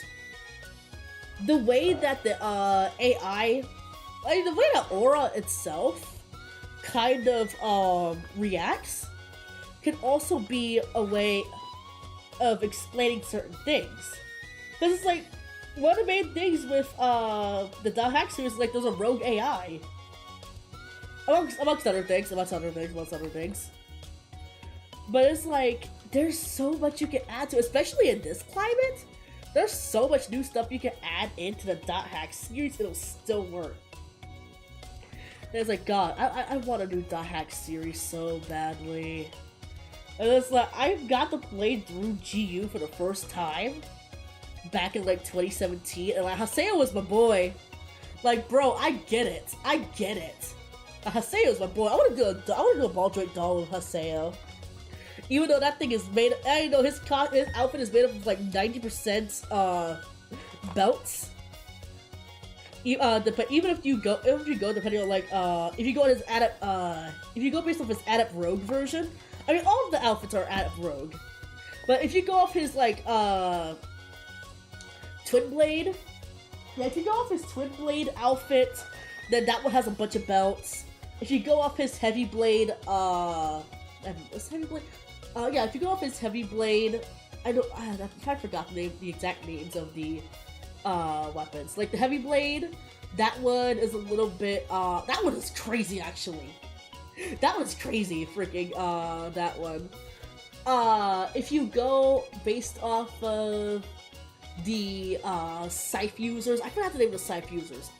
the way that the AI, like the way that Aura itself kind of reacts can also be a way of explaining certain things. Because it's like, one of the main things with the Dot Hack series is like there's a rogue AI. Amongst other things. But it's like, there's so much you can add to, especially in this climate. There's so much new stuff you can add into the Dot Hack series, it'll still work. And it's like, God, I want a new Dot Hack series so badly. And it's like, I've got to play through GU for the first time back in like 2017, and like Haseo was my boy. Like, bro, I get it. Haseo's my boy. I want to do a ball joint doll with Haseo. Even though that thing is made, I know his outfit is made up of like 90% belts. But even if you go depending on like if you go based off his Adept Rogue version, I mean all of the outfits are Adept Rogue. But if you go off his like Twin Blade, yeah, if you go off his Twin Blade outfit, then that one has a bunch of belts. If you go off his Heavy Blade, yeah, if you go off his Heavy Blade, I forgot the exact names of the weapons. Like the Heavy Blade, that one is a little bit, that one is crazy actually. That one's crazy, freaking, that one. If you go based off of the, Scythe users, I forgot the name of the Scythe users.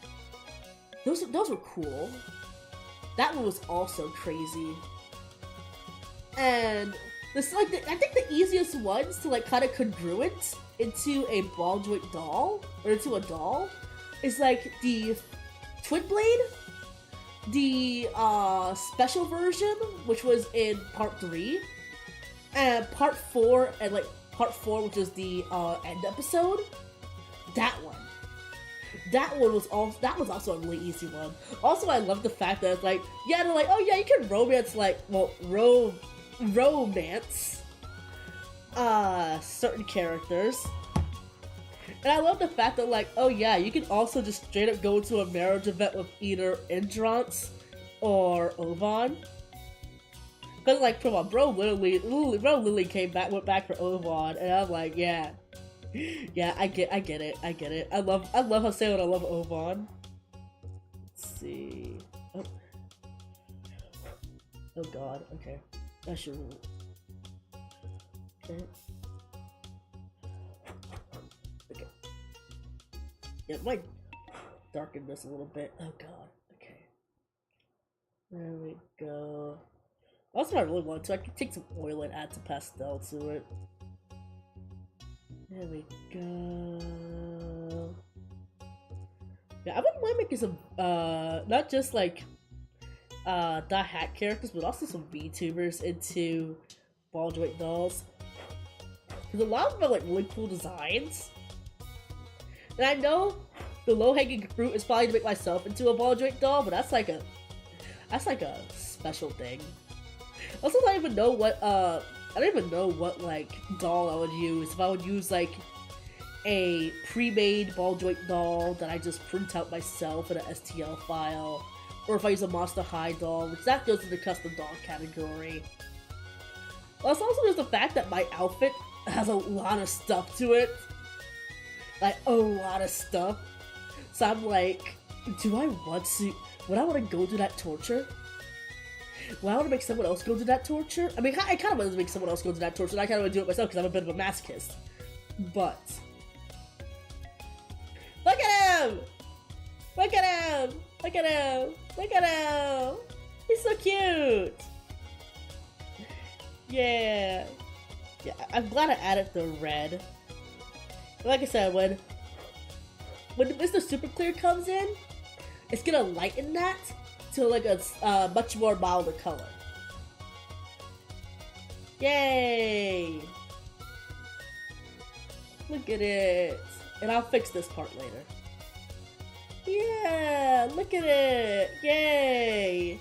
Those were cool. That one was also crazy. And this like I think the easiest ones to like kind of congruent into a ball joint doll or into a doll is like the Twin Blade, the special version, which was in part 3, and part 4, which is the end episode. That one was also a really easy one. Also, I love the fact that it's like, yeah, they're like, oh yeah, you can romance romance certain characters. And I love the fact that like, oh yeah, you can also just straight up go to a marriage event with either Indrance or Ovan. Cause like, come on, bro literally went back for Ovan, and I'm like, yeah. Yeah, I get it. I love Haseo and I love Ovan. Let's see. Oh god, okay. I should. Okay. Yeah, it might darken this a little bit. Oh god, okay. There we go. Also, I really want to. I could take some oil and add some pastel to it. There we go. Yeah, I wouldn't mind making some, not just like, the hat characters, but also some VTubers into ball joint dolls. Because a lot of them are like really cool designs. And I know the low-hanging fruit is probably to make myself into a ball joint doll, but that's like a special thing. Also, I don't even know what like doll I would use. If I would use like a pre-made ball joint doll that I just print out myself in an STL file, or if I use a Monster High doll, which that goes in the custom doll category. Also, there's the fact that my outfit has a lot of stuff to it. Like, a lot of stuff. So I'm like, would I want to go through that torture? Would I want to make someone else go through that torture? I mean, I kind of want to make someone else go through that torture, and I kind of want to do it myself because I'm a bit of a masochist. But look at him! Look at him! Look at him! Look at him! He's so cute! Yeah. Yeah, I'm glad I added the red. Like I said, when Mr. Super Clear comes in, it's gonna lighten that to like a much more milder color. Yay! Look at it. And I'll fix this part later. Yeah, look at it. Yay!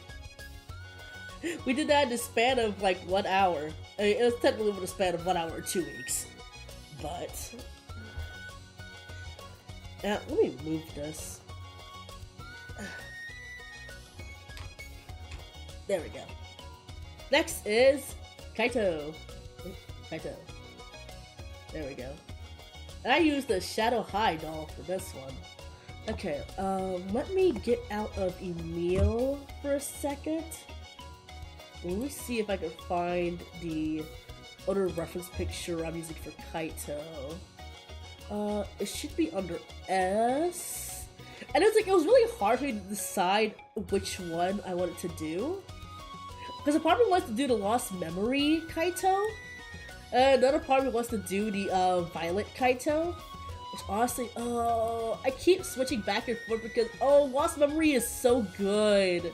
We did that in the span of like 1 hour. I mean, it was technically in the span of 1 hour or 2 weeks. But now, let me move this. There we go. Next is KAITO. KAITO. There we go. And I used the Shadow High doll for this one. Okay, let me get out of Emil for a second. Let me see if I can find the other reference picture I'm using for KAITO. It should be under S. And it was really hard for me to decide which one I wanted to do. Because a part of me wants to do the Lost Memory KAITO, and another part of me wants to do the Violet KAITO. Which honestly, I keep switching back and forth because, Lost Memory is so good.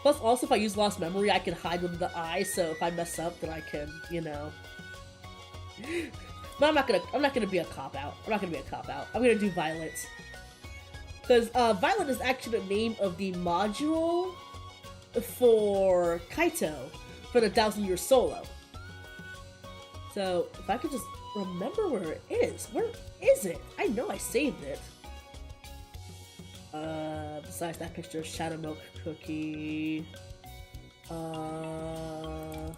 Plus, also, if I use Lost Memory, I can hide with the eye, so if I mess up, then I can, you know. But I'm not gonna be a cop-out. I'm gonna do Violet. Because, Violet is actually the name of the module for KAITO, for the 1000-year solo. So, if I could just remember where it is. Where is it? I know I saved it. Besides that picture of Shadow Milk Cookie. Oh,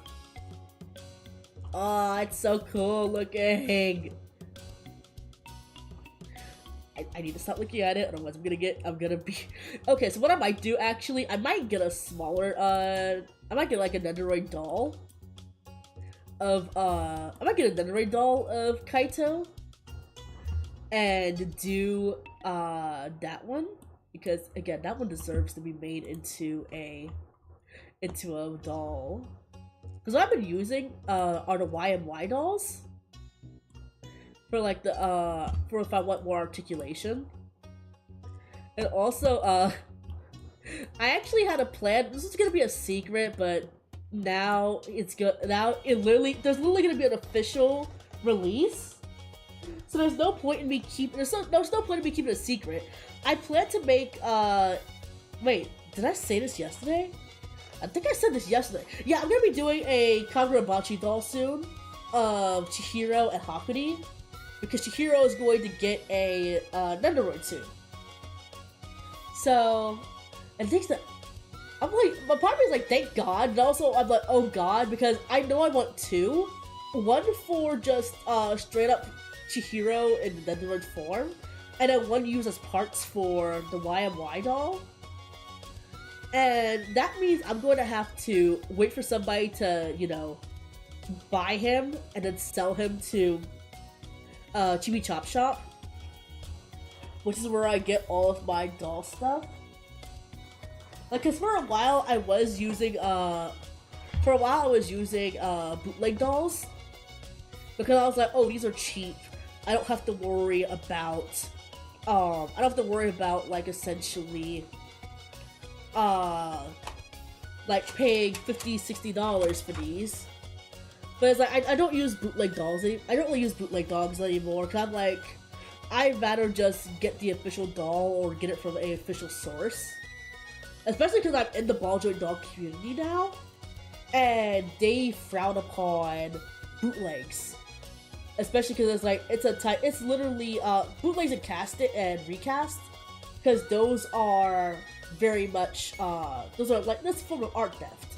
it's so cool looking. I need to stop looking at it, otherwise I'm gonna be... Okay, so what I might do, actually, I might get a smaller, I might get like a Nendoroid doll of, KAITO, and do, that one, because, again, that one deserves to be made into a doll. Because what I've been using, are the YMY dolls. For like the, for if I want more articulation. And also, I actually had a plan. This is gonna be a secret, but now it's good. Now there's literally gonna be an official release. So there's no point in me keeping. There's no point in me keeping it a secret. I plan to make. Wait, did I say this yesterday? I think I said this yesterday. Yeah, I'm gonna be doing a Kagurabachi doll soon of Chihiro and Hakuri. Because Chihiro is going to get a Nendoroid soon. So, and things that I'm like, my part of me is like, thank God, and also I'm like, oh God, because I know I want two. One for just straight up Chihiro in the Nendoroid form, and then one used as parts for the YMY doll. And that means I'm going to have to wait for somebody to, you know, buy him and then sell him to Chibi Chop Shop, which is where I get all of my doll stuff. Like, cause for a while I was using bootleg dolls, because I was like, oh, these are cheap. I don't have to worry about, like, essentially, like paying $50-$60 for these. But it's like I don't use bootleg dolls. I don't really use bootleg dogs anymore. Cause I'm like, I'd rather just get the official doll or get it from an official source. Especially because I'm in the ball joint dog community now, and they frown upon bootlegs. Especially because it's like it's literally bootlegs and cast it and recast, because those are very much those are like this form of art theft.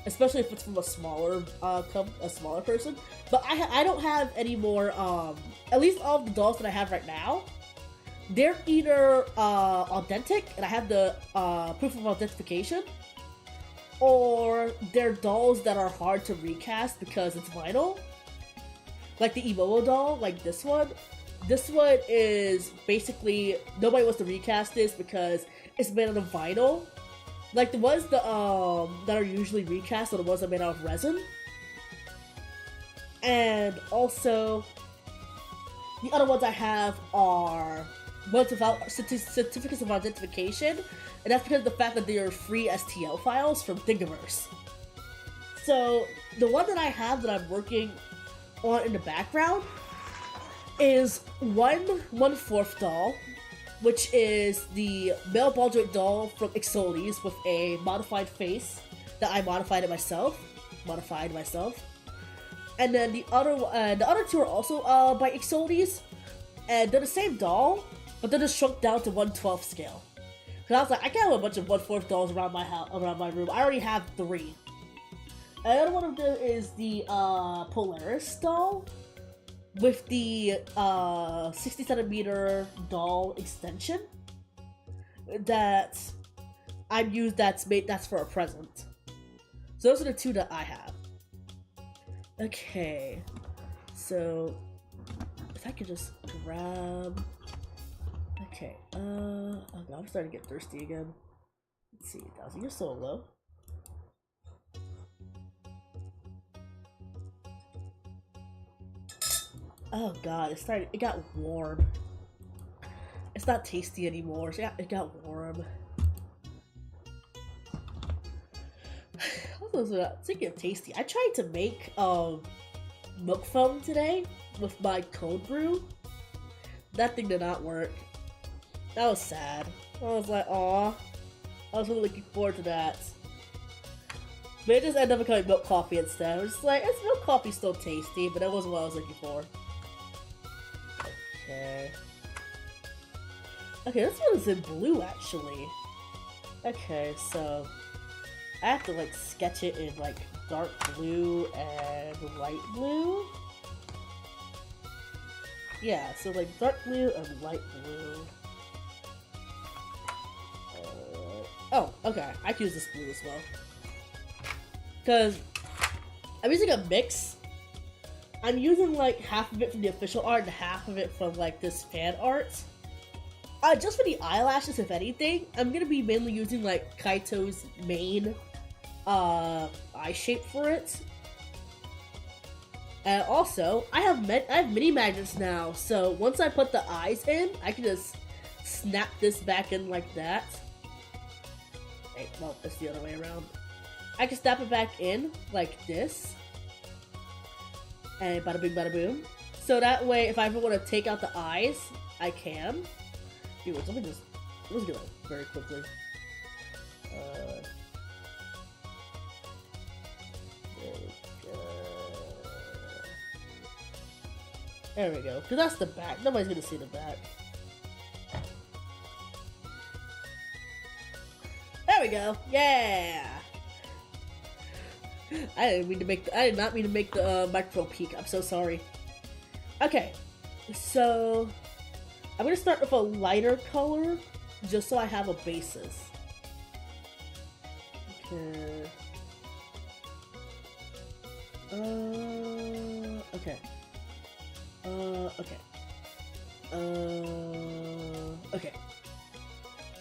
Especially if it's from a smaller person. But I don't have any more, at least all of the dolls that I have right now, they're either authentic, and I have the proof of authentication, or they're dolls that are hard to recast because it's vinyl. Like the Emil doll, like this one. This one is basically, nobody wants to recast this because it's made out of vinyl. Like the ones that are usually recast are the ones that are made out of resin. And also, the other ones I have are ones without certificates of identification, and that's because of the fact that they are free STL files from Thingiverse. So the one that I have that I'm working on in the background is 1/4 doll, which is the male ball joint doll from isekai'd with a modified face that I modified myself. And then the other two are also by isekai'd, and they're the same doll, but they're just shrunk down to 1/12 scale. Cause I was like, I can't have a bunch of 1/4 dolls around my house, around my room. I already have 3. And the other one of them is the Polaris doll with the 60cm doll extension that that's for a present. So those are the 2 that I have. Okay, so if I could just grab. Okay, oh god, I'm starting to get thirsty again. Let's see, Dowsy, you're so low. Oh god, it got warm. It's not tasty anymore, so it got warm. Speaking of tasty, I tried to make milk foam today with my cold brew. That thing did not work. That was sad. I was like, aw. I was really looking forward to that. But it just ended up becoming milk coffee instead. I was just like, it's milk coffee still tasty, but that wasn't what I was looking for. Okay. Okay, this one is in blue actually. Okay, so I have to like sketch it in like dark blue and light blue. Yeah, so like dark blue and light blue. Oh, okay. I can use this blue as well. Because I'm using a mix. I'm using like half of it from the official art and half of it from like this fan art. Just for the eyelashes, if anything, I'm gonna be mainly using like KAITO's main eye shape for it. And also, I have mini magnets now, so once I put the eyes in, I can just snap this back in like that. Wait, well, it's the other way around. I can snap it back in like this. And bada bing, bada boom. So that way, if I ever want to take out the eyes, I can. Anyways, let me just get it very quickly. There we go. Because that's the back. Nobody's gonna see the back. There we go. Yeah. I did not mean to make the microphone peak. I'm so sorry. Okay, so I'm gonna start with a lighter color, just so I have a basis. Okay. Okay. Okay.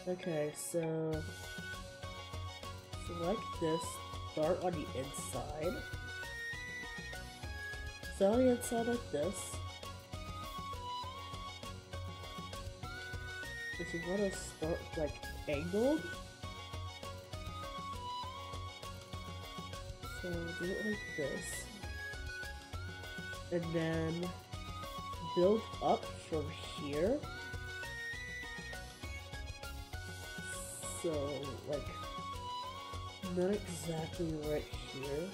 Okay, so select this, start on the inside. Start on the inside like this. If you want to start like angled, So do it like this. And then build up from here. So, like, not exactly right here.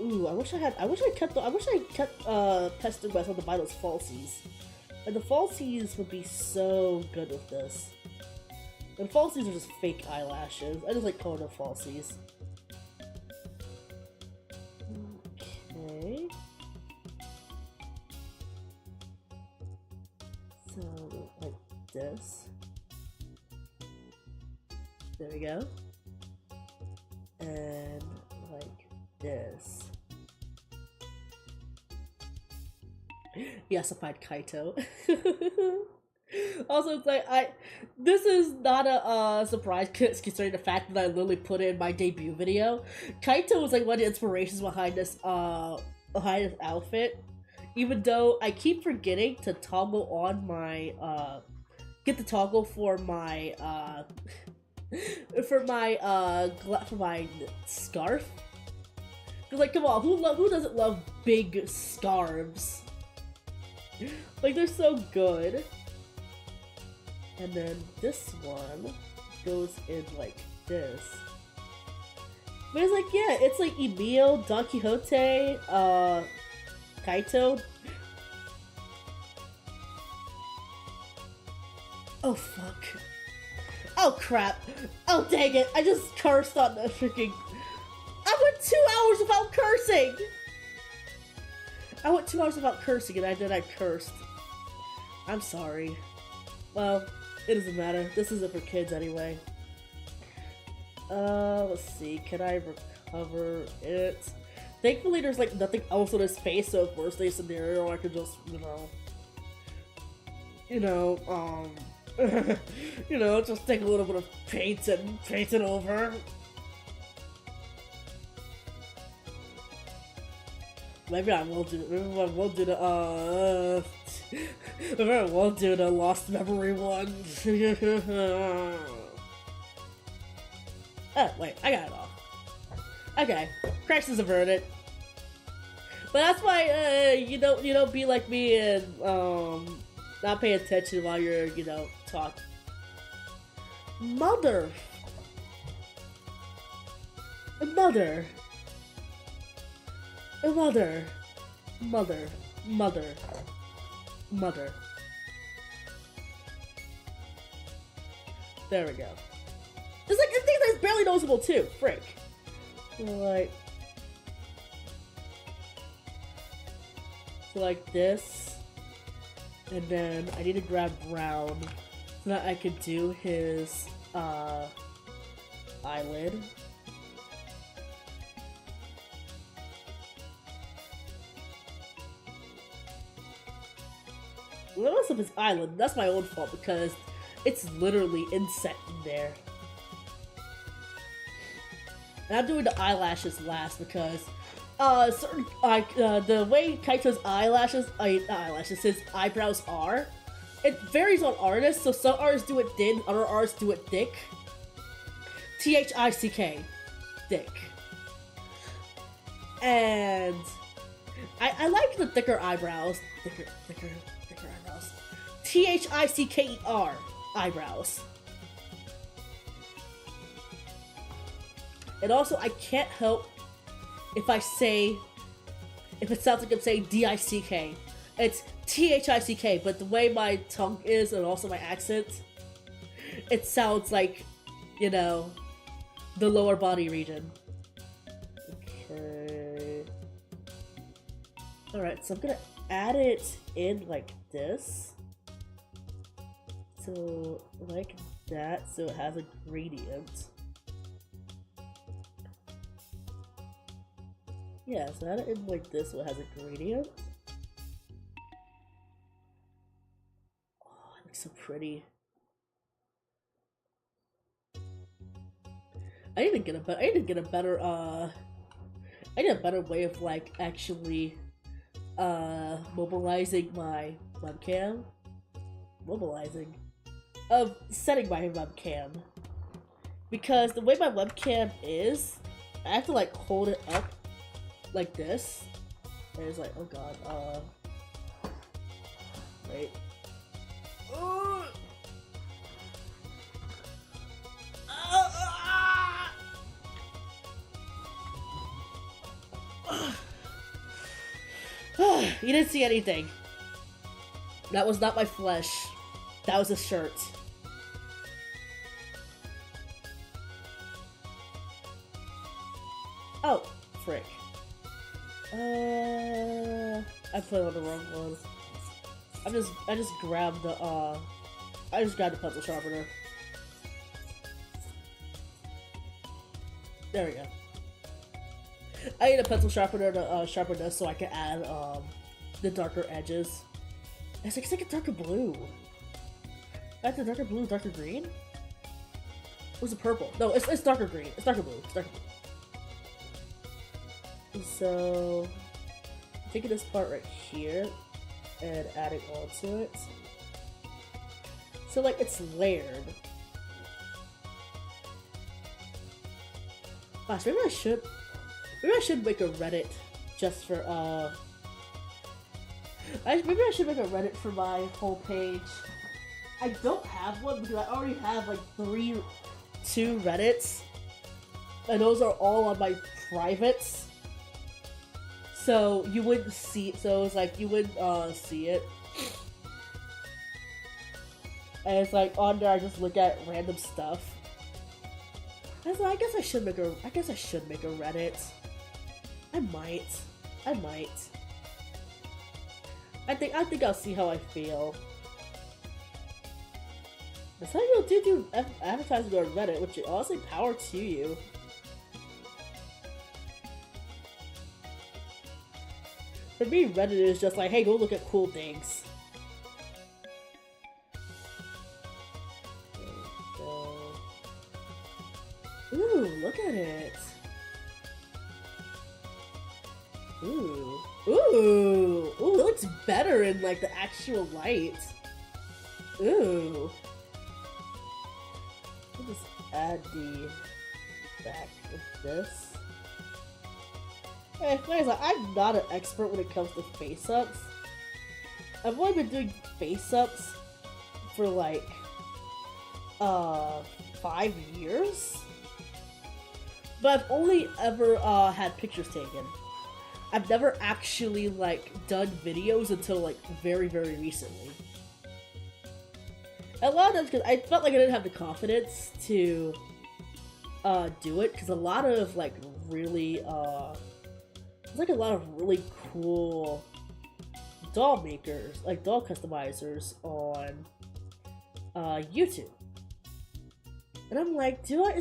Ooh, I wish I kept testing myself to buy those falsies. And the falsies would be so good with this. And falsies are just fake eyelashes. I just like calling them falsies. Okay. So, like this. There we go. And like this. Yes, I KAITO. Also, it's like this is not a surprise considering the fact that I literally put it in my debut video. KAITO was like one of the inspirations behind this outfit. Even though I keep forgetting to toggle on my get the toggle for my for my scarf. Cause like, come on, who doesn't love big scarves? Like, they're so good. And then this one goes in like this. But it's like, yeah, it's like Emil, Don Quixote, KAITO. Oh fuck. Oh crap. Oh dang it, I just cursed on the freaking... I went 2 hours without cursing! I went 2 hours without cursing and I cursed. I'm sorry. Well, it doesn't matter. This isn't for kids anyway. Let's see. Can I recover it? Thankfully, there's like nothing else on his face, so if worst case scenario, I could just, just take a little bit of paint and paint it over. Maybe I will do. Maybe I will do the maybe I will do the lost memory one. Oh wait, I got it all. Okay, crisis averted. But that's why you don't be like me and not pay attention while you're talking. Mother. Mother. Mother. Mother. Mother. Mother. There we go. It's like, I think that's barely noticeable too. Frick. So like this. And then I need to grab brown so that I could do his eyelid. Notice of his island, that's my own fault because it's literally inset in there. And I'm doing the eyelashes last because the way KAITO's his eyebrows are, it varies on artists. So some artists do it thin, other artists do it thick. THICK, thick. And I like the thicker eyebrows. Thicker eyebrows. THICKER eyebrows. And also, I can't help if it sounds like I'm saying DICK. It's THICK, but the way my tongue is and also my accent, it sounds like, the lower body region. Okay. Alright, so I'm gonna add it in like this. So, like that, so it has a gradient. Yeah, so add it in like this so it has a gradient. Oh, it looks so pretty. I need to get a better way of like actually mobilizing my webcam. Of setting my webcam. because the way my webcam is, I have to like hold it up like this, and it's like, oh god, wait. You didn't see anything. That was not my flesh. That was a shirt. Oh, frick. I put it on the wrong one. I just grabbed the the pencil sharpener. There we go. I need a pencil sharpener to sharpen this so I can add the darker edges. It's like a darker blue. I have the darker blue, darker green? What's the purple? No, it's darker green. It's darker blue. It's darker blue. So, taking this part right here and adding onto it. So like it's layered. Gosh, maybe I should make a Reddit just for maybe I should make a Reddit for my whole page. I don't have one because I already have like two Reddits, and those are all on my privates. So you wouldn't see. So it's like you wouldn't see it. And it's like on there, I just look at random stuff. And so I guess I should make a Reddit. I might. I think I'll see how I feel. That's how you'll do advertising on Reddit, which honestly, power to you. For me, Reddit is just like, hey, go look at cool things. Ooh, look at it. Ooh. Ooh. Ooh, it looks better in like the actual light. Ooh. I'll just add the back of this. Hey, I'm not an expert when it comes to face-ups. I've only been doing face-ups for like 5 years. But I've only ever had pictures taken. I've never actually like done videos until like very, very recently. And a lot of times because I felt like I didn't have the confidence to do it, because a lot of like really there's like a lot of really cool doll makers, like doll customizers on YouTube. And I'm like, do I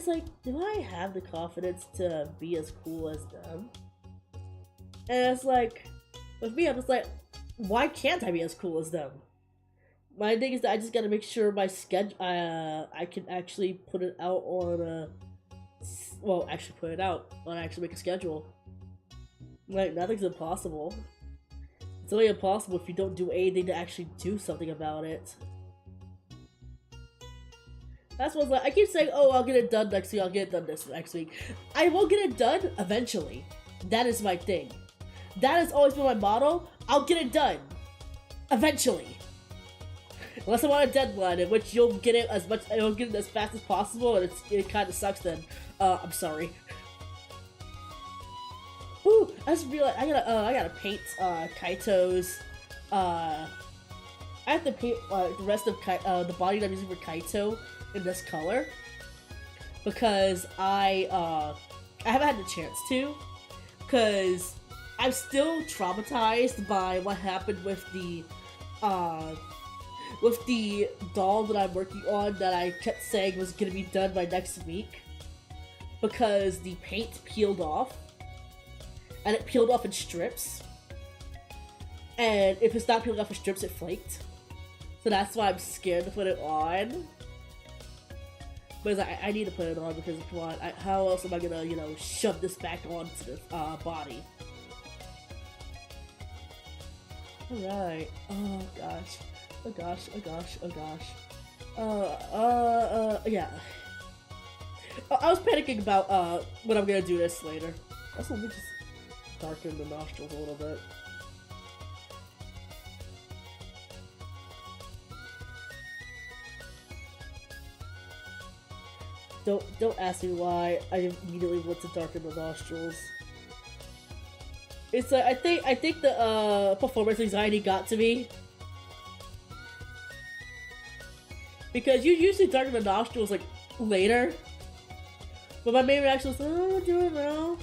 have the confidence to be as cool as them? And it's like, with me, I'm just like, why can't I be as cool as them? My thing is that I just gotta make sure my schedule, I can actually put it out on a, well, actually put it out, and actually make a schedule. Like, nothing's impossible. It's only impossible if you don't do anything to actually do something about it. That's what's like. I keep saying, oh, I'll get it done next week, I'll get it done this next week. I will get it done eventually. That is my thing. That has always been my motto. I'll get it done. Eventually. Unless I'm on a deadline in which you'll get it as fast as possible, and it kind of sucks then. I'm sorry. Ooh, I just realized I gotta paint KAITO's. I have to paint the rest of the body that I'm using for KAITO in this color, because I haven't had the chance to, because I'm still traumatized by what happened with the doll that I'm working on that I kept saying was gonna be done by next week, because the paint peeled off, and it peeled off in strips, and if it's not peeled off in strips, it flaked. So that's why I'm scared to put it on. But I need to put it on because, come on, how else am I gonna, you know, shove this back onto the body? Alright. Oh gosh. Oh gosh. Oh gosh. Oh gosh. Yeah. I was panicking about when I'm gonna do this later. Also, let me just darken the nostrils a little bit. Don't ask me why I immediately went to darken the nostrils. It's like I think the performance anxiety got to me. Because you usually darken the nostrils like later. But my main reaction was, oh, do it now.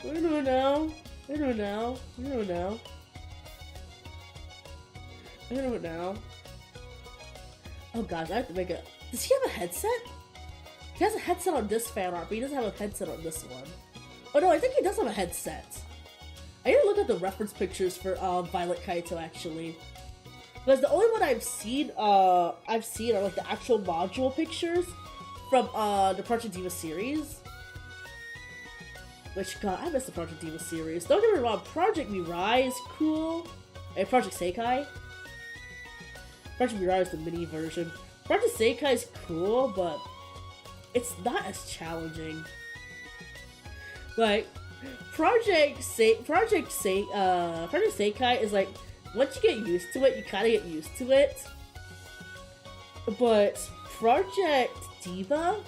We're gonna do it now. We're gonna do it now. We're gonna do it now. We're gonna do it now. Oh gosh, I have to make a... Does he have a headset? He has a headset on this fan art, but he doesn't have a headset on this one. Oh no, I think he does have a headset. I need to look at the reference pictures for Violet KAITO actually. Because the only one I've seen are like the actual module pictures from the Project Diva series. Which, god, I miss the Project Diva series. Don't get me wrong, Project Mirai is cool. And Project Sekai. Project Mirai is the mini version. Project Sekai is cool, but it's not as challenging. Like, Project Sekai is like, once you get used to it, you kind of get used to it. But Project Diva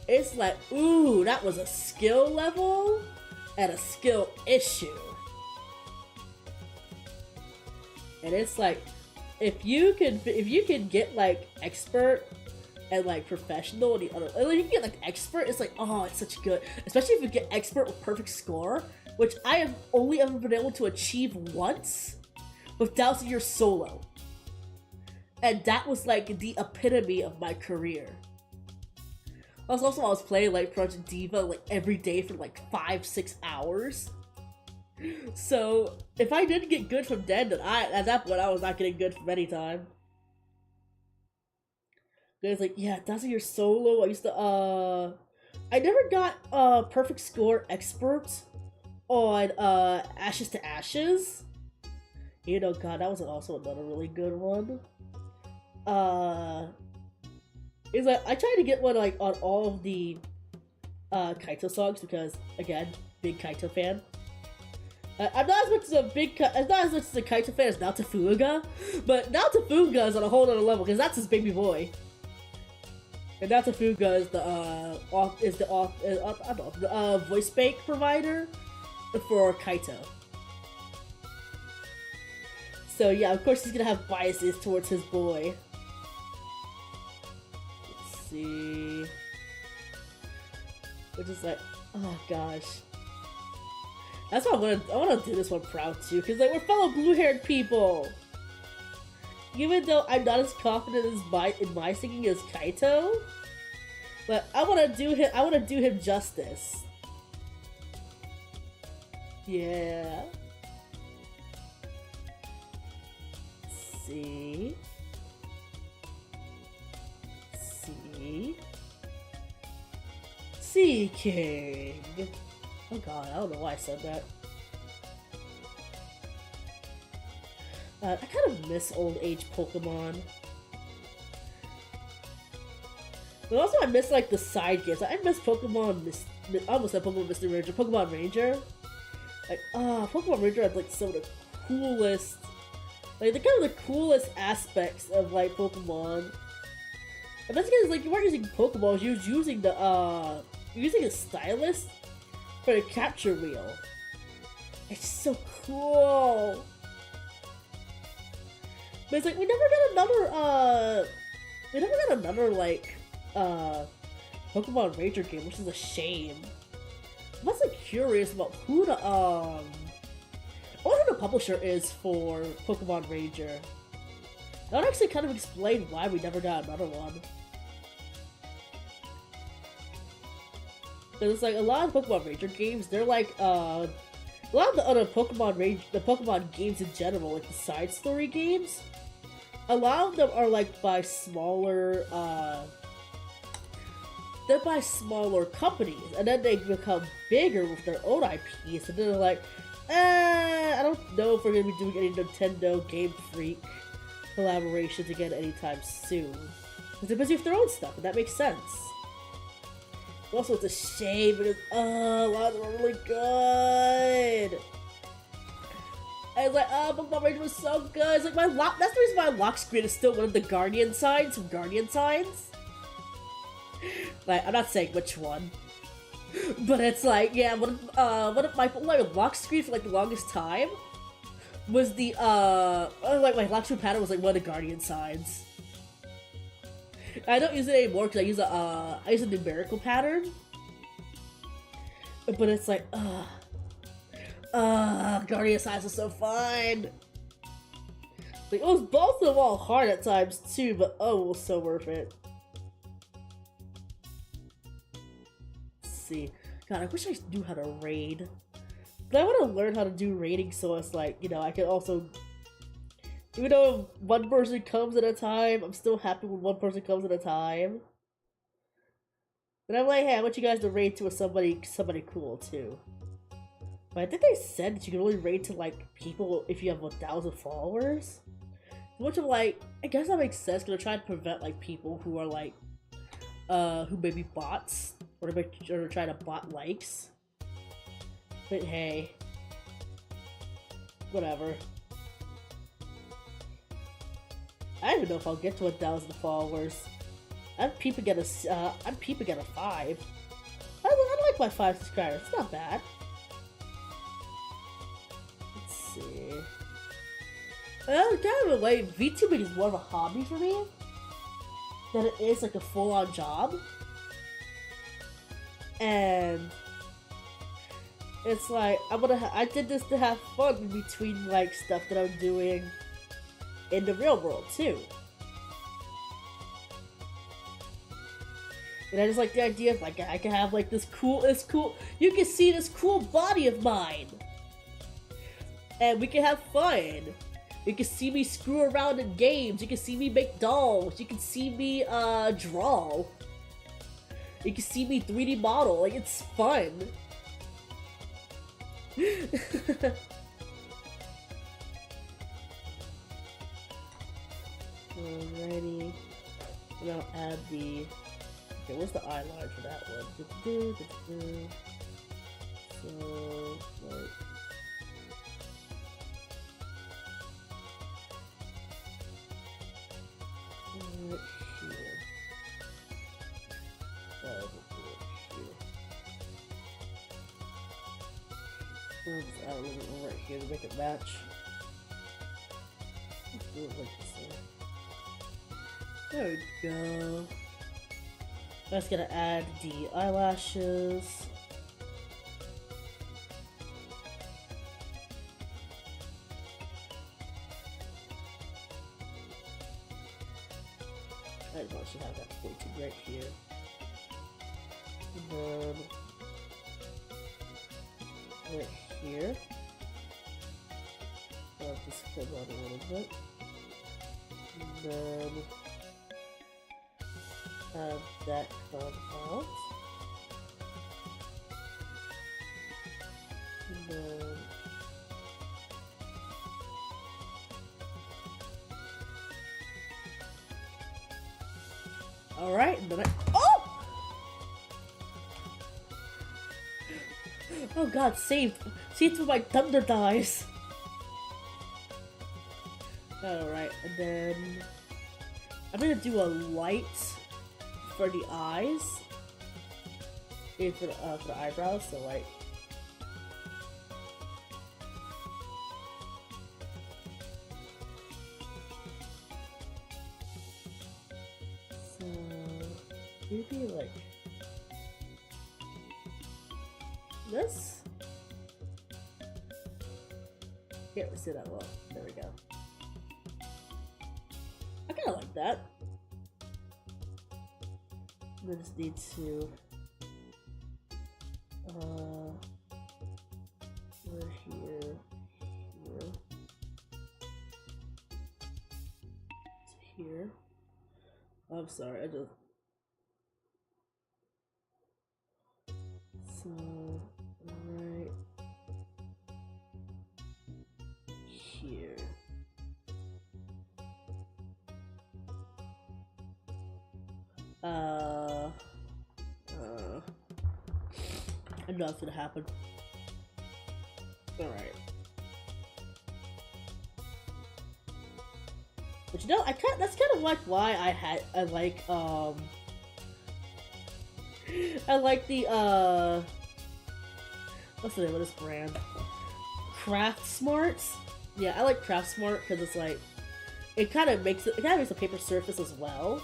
is like, ooh, that was a skill level and a skill issue. And it's like, if you can get like expert and like professional and the other, like, you can get like expert, it's like, oh, it's such good. Especially if you get expert with perfect score, which I have only ever been able to achieve once with Doubts Your Solo. And that was like the epitome of my career. I was playing like Project Diva like every day for like 5-6 hours. So if I didn't get good from then at that point I was not getting good from any time. It's like, yeah, Doubts Your Solo. I used to I never got perfect score expert on Ashes to Ashes. You know, god, that was also another really good one. It's like, I tried to get one like on all of the KAITO songs because, again, big KAITO fan. I'm not as much as a KAITO fan as Naotofuga, but Naotofuga is on a whole other level because that's his baby boy. And Naotofuga is the voice bank provider for KAITO. So yeah, of course he's gonna have biases towards his boy. Let's see. Which is like, oh gosh. That's why I wanna do this one proud too, because like we're fellow blue-haired people. Even though I'm not as confident in my singing as KAITO, but I wanna do him justice. Yeah. See? Sea King! Oh god, I don't know why I said that. I kind of miss old age Pokemon. But also I miss like the side games. I miss Pokemon I almost said Pokemon Mystery Ranger. Pokemon Ranger. Like, Pokemon Ranger had like some of the coolest, like the kind of the coolest aspects of like Pokemon. And that's because like you weren't using Pokeballs, you was using the using a stylus for a capture wheel. It's so cool. But it's like we never got another like Pokemon Ranger game, which is a shame. I'm also curious about who the I wonder who the publisher is for Pokemon Ranger. That would actually kind of explain why we never got another one. Because it's like a lot of Pokemon Ranger games, they're like a lot of the other Pokemon games in general, like the side story games, a lot of them are like by smaller they're by smaller companies, and then they become bigger with their own IPs, and then they're like, I don't know if we're gonna be doing any Nintendo Game Freak collaborations again anytime soon. Because they're busy with their own stuff, and that makes sense. Also, it's a shame because a lot of them are really good. I was like, oh, Pokemon Ranger was so good. It's like my lock. That's the reason my lock screen is still one of the Guardian signs from Guardian Signs. Like, I'm not saying which one, but it's like, yeah, one of my lock screen for like the longest time was the like my lock screen pattern was like one of the Guardian signs. I don't use it anymore because I use a numerical pattern, but it's like, Guardian signs are so fun. Like, it was both of them all hard at times too, but oh, it was so worth it. Let's see, God, I wish I knew how to raid. But I want to learn how to do raiding so it's like, you know, I can also, even though one person comes at a time, I'm still happy when one person comes at a time. But I'm like, hey, I want you guys to raid to somebody cool too. But I think they said that you can only raid to like people if you have 1,000 followers. Which I'm like, I guess that makes sense because they're trying to prevent like people who are like, who may be bots or they're trying to bot likes. But hey, whatever. I don't even know if I'll get to 1,000 followers. I'm peeping at a 5. I like my 5 subscribers. It's not bad. Let's see. Kind of a way, VTubing is more of a hobby for me than it is like a full-on job. And it's like I did this to have fun in between like stuff that I'm doing in the real world too. And I just like the idea of like I can have like this cool you can see this cool body of mine. And we can have fun. You can see me screw around in games, you can see me make dolls, you can see me draw. You can see me 3D model, like it's fun. Alrighty. And I'll add the... Okay, where's the eye line for that one? So, like... Right here. We'll do it here. We'll just add a little bit right here to make it match. Let's do it like this one. There we go. That's gonna add the eyelashes. I should have that pointed right here. And then right here. I'll just come out a little bit. And then have that come out. And then alright, and then oh god, saved with my thunder dice. Alright, and then I'm gonna do a light for the eyes. And for the eyebrows, so like maybe like this? Can't see that well. There we go. I kinda like that. I just need to we're here, to here. I'm sorry, I just so right here. I know it's gonna happen. Alright. But you know, that's kind of like why I like the what's the name of this brand? Craft Smarts? Yeah, I like Craft Smart because it's like it kind of makes a paper surface as well.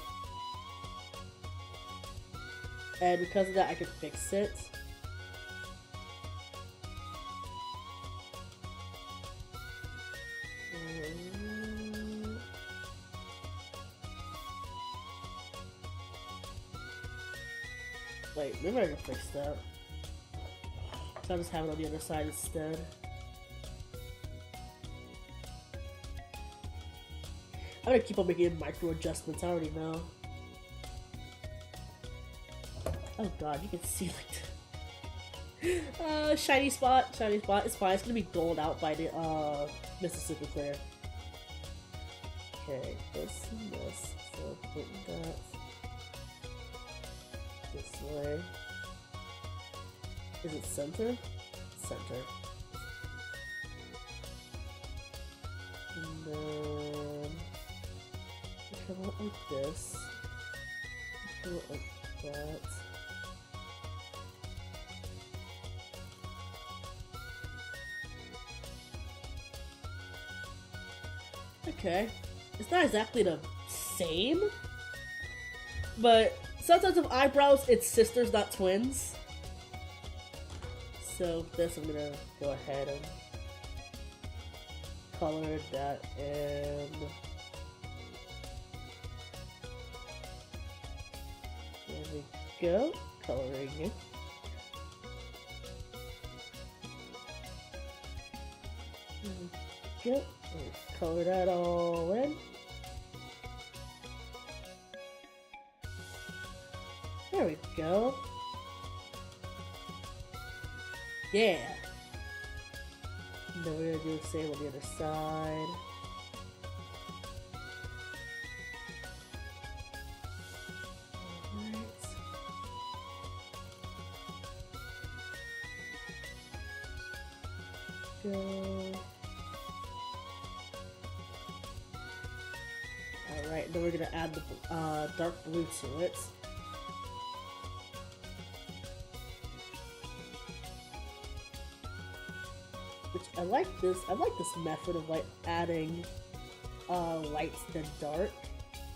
And because of that, I can fix it. Wait, maybe I can fix that. So I'll just have it on the other side instead. I'm gonna keep on making micro adjustments, I already know. Oh god, you can see like shiny spot, it's fine, it's gonna be doled out by the Mississippi Clear. Okay, this and this, so put that this way. Is it center? Center. And then come out like this. Come out like that. Okay. It's not exactly the same, but sometimes with eyebrows, it's sisters, not twins. So this, I'm gonna go ahead and color that and there we go, coloring it. There we go. Color that all in. There we go. Yeah. Then we're gonna do the same on the other side. Alright. Go. Alright, then we're gonna add the dark blue to it. Which I like this method of like adding lights than dark.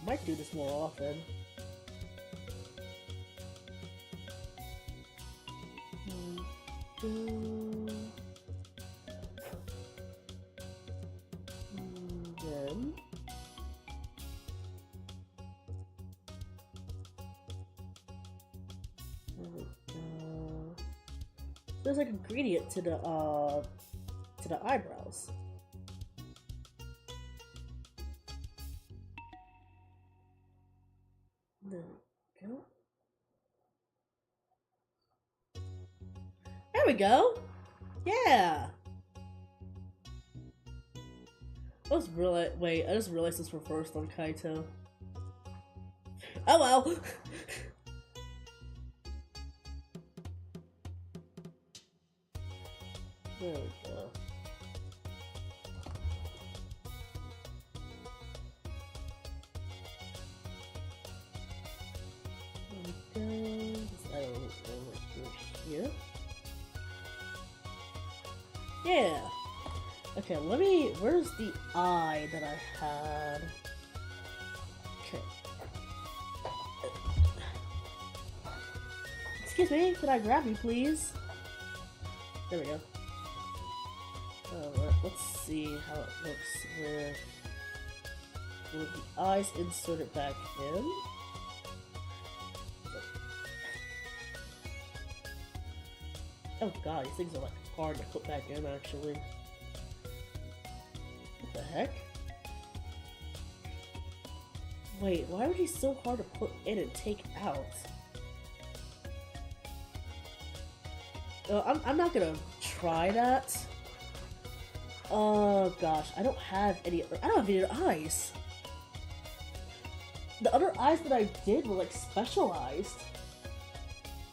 Might do this more often. Then there's like a gradient to the eyebrows. There we go. There we go. Yeah. Wait, I just realized this reversed on KAITO. Oh well. There we go. Here. Yeah. Okay, where's the eye that I had? Okay. Excuse me, can I grab you, please? There we go. Alright, let's see how it looks with the eyes inserted back in. Oh god, these things are like hard to put back in actually. What the heck? Wait, why are these so hard to put in and take out? I'm not gonna try that. Oh gosh, I don't have any other eyes. The other eyes that I did were like specialized.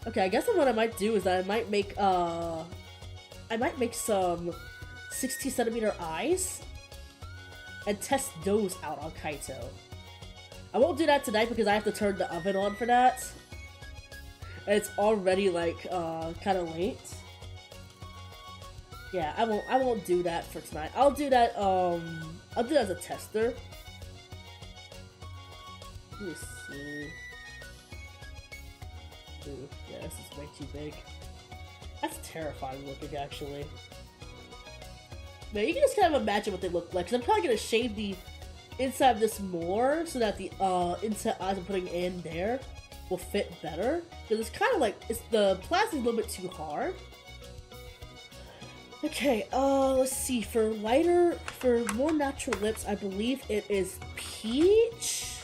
Okay, I guess what I might do is that I might make some 60cm eyes and test those out on KAITO. I won't do that tonight because I have to turn the oven on for that. And it's already like kind of late. Yeah, I won't do that for tonight. I'll do that as a tester. Let me see. Ooh, yeah, this is way too big. That's terrifying looking, actually. Man, you can just kind of imagine what they look like. Cause I'm probably gonna shave the inside of this more so that the inside eyes I'm putting in there will fit better. Cause it's kind of like the plastic's a little bit too hard. Okay, let's see. For more natural lips, I believe it is peach.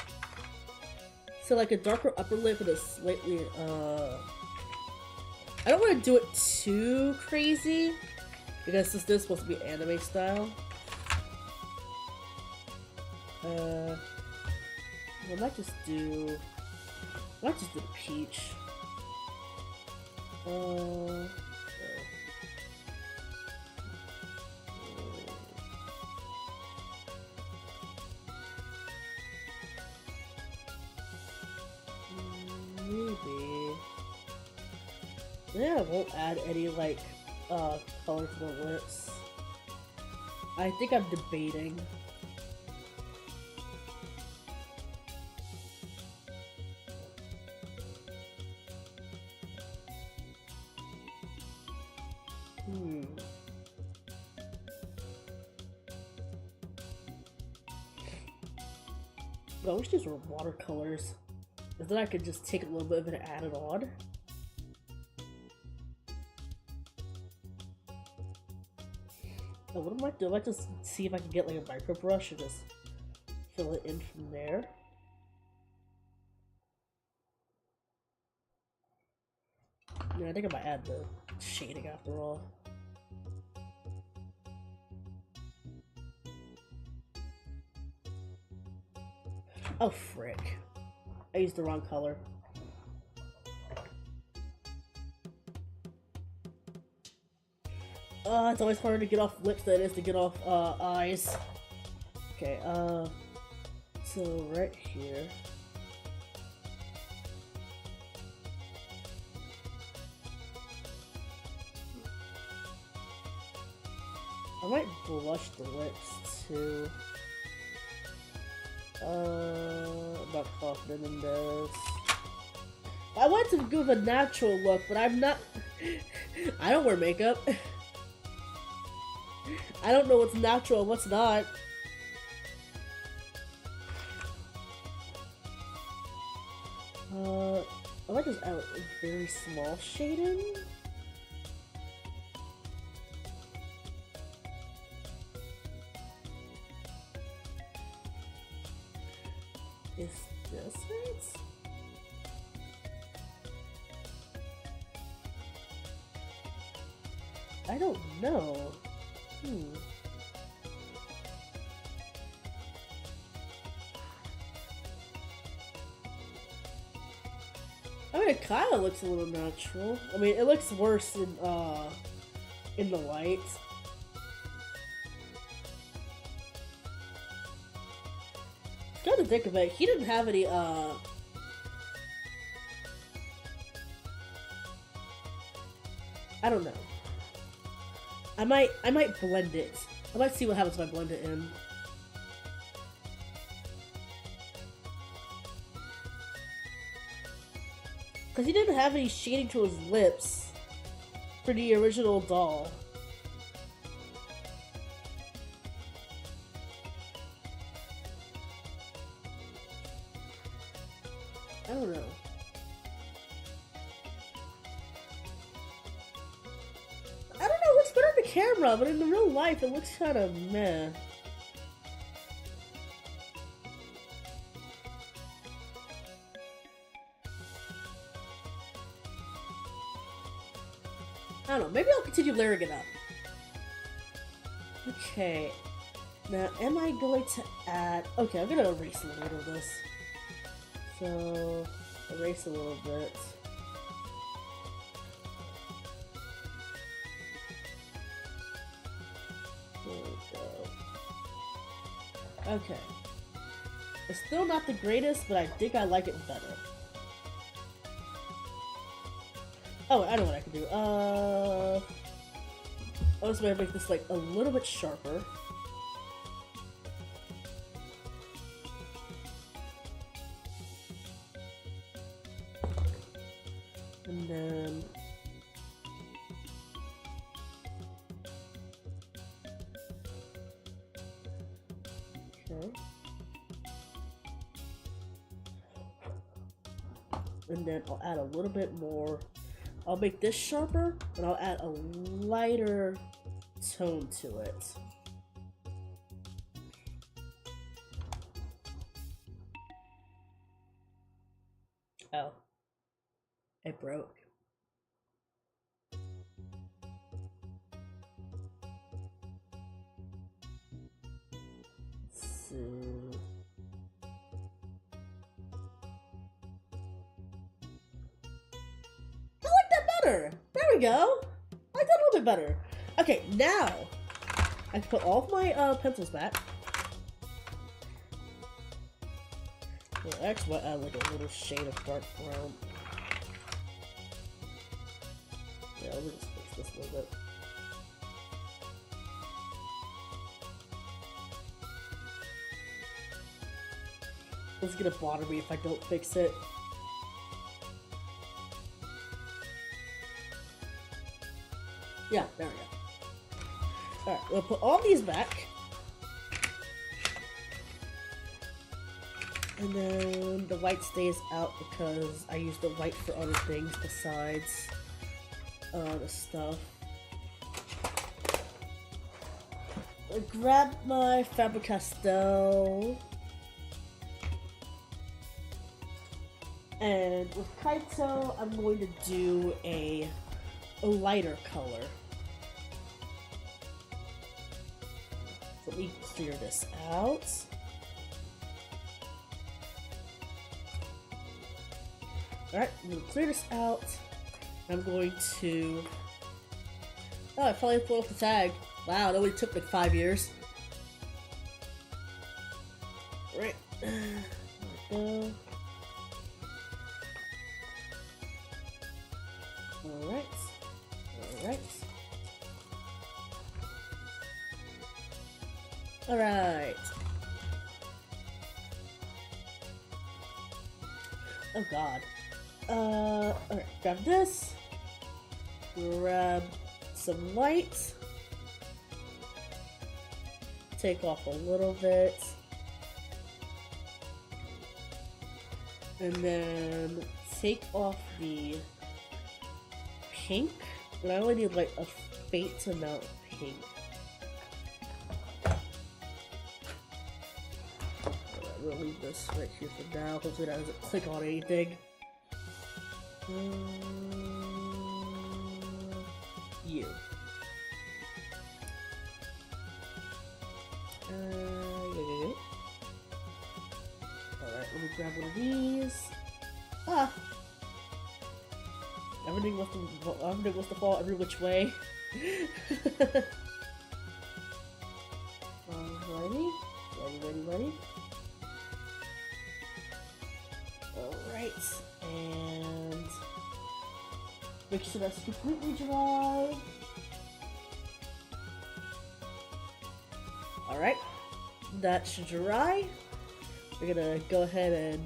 So like a darker upper lip with a slightly, I don't want to do it too crazy, because this is supposed to be anime style. I might just do the peach. Maybe. Yeah, I won't add any, like, color to the lips. I think I'm debating. I wish these were watercolors. Because then I could just take a little bit of it and add it on. Oh, what I might do, I might just see if I can get like a micro brush and just fill it in from there. Yeah, I think I might add the shading after all. Oh, frick. I used the wrong color. It's always harder to get off lips than it is to get off, eyes. Okay, so right here. I might blush the lips, too. I'm not confident in this. I want to give a natural look, but I'm not. I don't wear makeup. I don't know what's natural and what's not. I might just add a very small shading. Is this it? I don't know. I mean, it kind of looks a little natural. I mean, it looks worse in the light. Come to think of it, he didn't have any, I don't know. I might blend it. I might see what happens if I blend it in. Because he didn't have any shading to his lips for the original doll. I don't know. I don't know, it looks better on the camera, but in the real life it looks kind of meh. I don't know, maybe I'll continue layering it up. Okay. Now, am I going to add... Okay, I'm gonna erase a little bit of this. So, erase a little bit. Okay. It's still not the greatest, but I think I like it better. Oh, I know what I can do. I was going to make this like a little bit sharper. And then okay. And then I'll add a little bit more. I'll make this sharper, and I'll add a lighter tone to it. Oh. It broke. Let's see. I like that better. There we go. I like that a little bit better. Okay, now I can put all of my pencils back. Well, actually, I add like a little shade of dark brown. Yeah, let me just fix this a little bit. It's gonna bother me if I don't fix it. Yeah, there we go. Alright, we'll put all these back. And then the white stays out because I use the white for other things besides the stuff. I grab my Faber-Castell. And with KAITO, I'm going to do a lighter color. So let me clear this out. Alright, I'm going to clear this out. I'm going to... Oh, I finally pulled off the tag. Wow, that only took like 5 years. Right. There we go. Alright. Alright. Alright. Oh god. Alright, grab this. Grab some white. Take off a little bit. And then take off the pink. And I only need like a faint amount of pink. We'll leave this right here for now. Hopefully that doesn't click on anything. You. Yeah. Alright, let me grab one of these. Ah! Everything wants to fall every which way. Ready. Alright, and make sure that's completely dry. Alright, that should dry. We're gonna go ahead and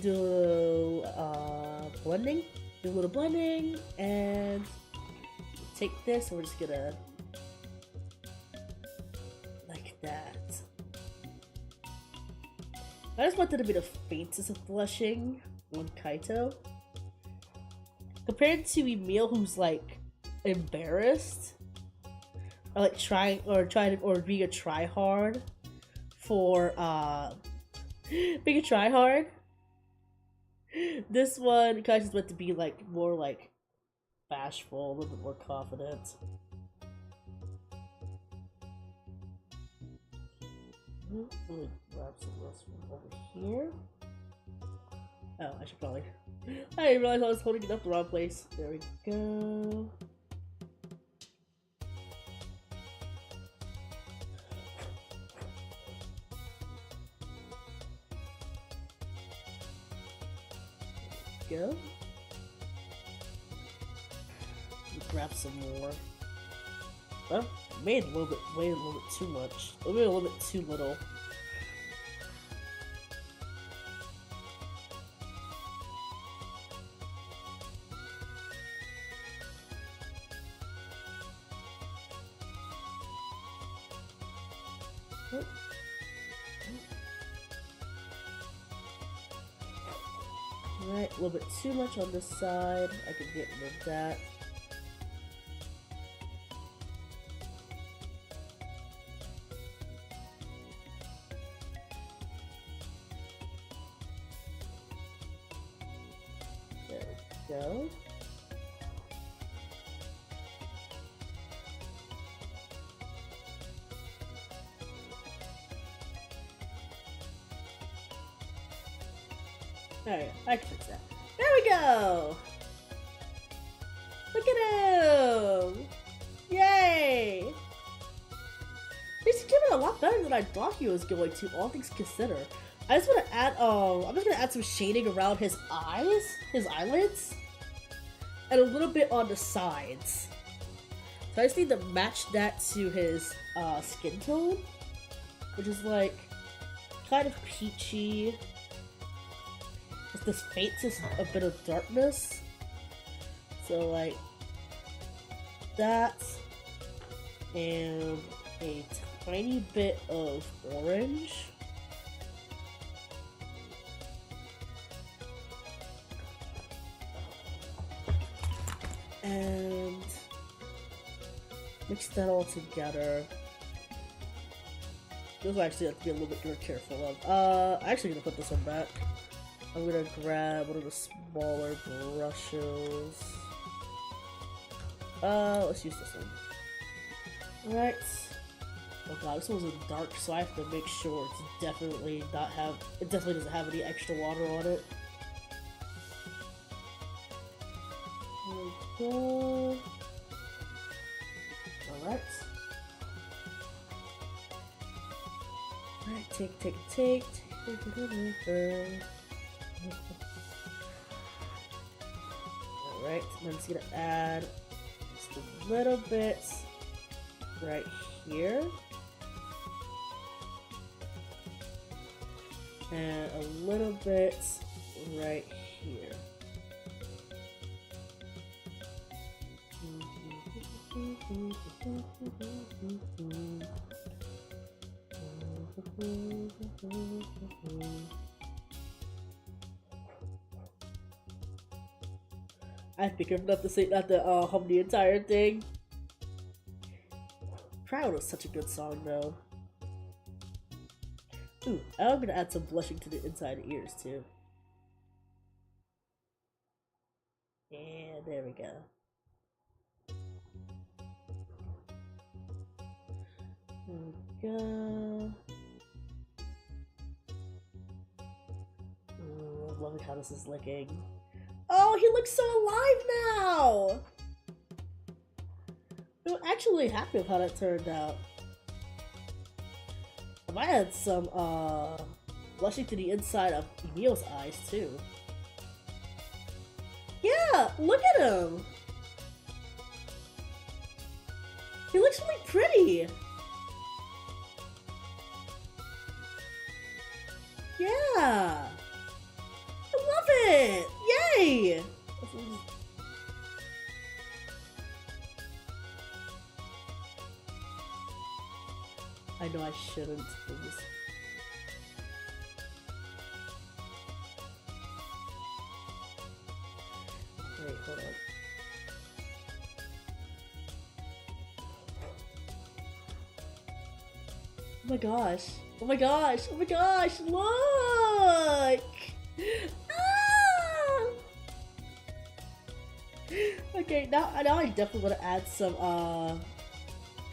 do blending. Do a little blending and take this and we're just gonna like that. I just wanted to be the faintest of blushing on KAITO. Compared to Emil, who's like embarrassed. Or like trying or being a tryhard for being a tryhard. This one KAITO's meant to be like more like bashful, a little bit more confident. Let me grab some less from over here. Oh, I should probably. I didn't realize I was holding it up the wrong place. There we go. go. Grab some more. Well, made a little bit, way a little bit too much. A little bit too little. Alright, a little bit too much on this side. I can get rid of that. There we go. Alright, I can fix that. There we go! Look at him! Yay! He's doing a lot better than I thought he was going to, all things considered. I just want to add, I'm just gonna add some shading around his eyes, his eyelids, and a little bit on the sides. So I just need to match that to his, skin tone, which is like, kind of peachy. This faintest a bit of darkness, so like that, and a tiny bit of orange, and mix that all together. This I actually have to be a little bit more careful of. I'm actually gonna put this one back. I'm gonna grab one of the smaller brushes. Let's use this one. Alright. Oh god, this one's in dark, so I have to make sure it's definitely it definitely doesn't have any extra water on it. There we go. Alright. Alright, take. Alright, I'm just gonna add just a little bit right here. And a little bit right here. I have to be careful enough to say not to hum the entire thing. Proud was such a good song though. Ooh, I'm gonna add some blushing to the inside ears too. And there we go. There we go. Ooh, I'm loving how this is looking. Oh, he looks so alive now! I'm actually happy with how that turned out. I might add some blushing to the inside of Emil's eyes too. Yeah, look at him! He looks really pretty! Yeah! I love it! Yay! I know I shouldn't. Wait, hold on. Oh my gosh! Oh my gosh! Oh my gosh! Look! Ah! Okay, now I definitely want to add some.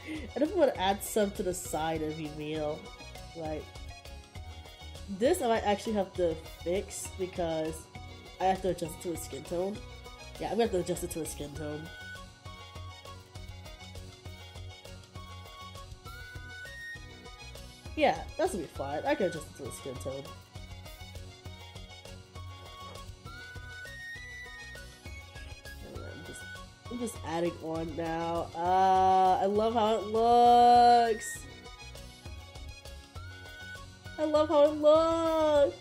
I definitely want to add some to the side of Emil. Like this, I might actually have to fix because I have to adjust it to his skin tone. Yeah, I'm gonna have to adjust it to his skin tone. Yeah, that's gonna be fine. I can adjust it to his skin tone. I'm just adding on now. I love how it looks. I love how it looks.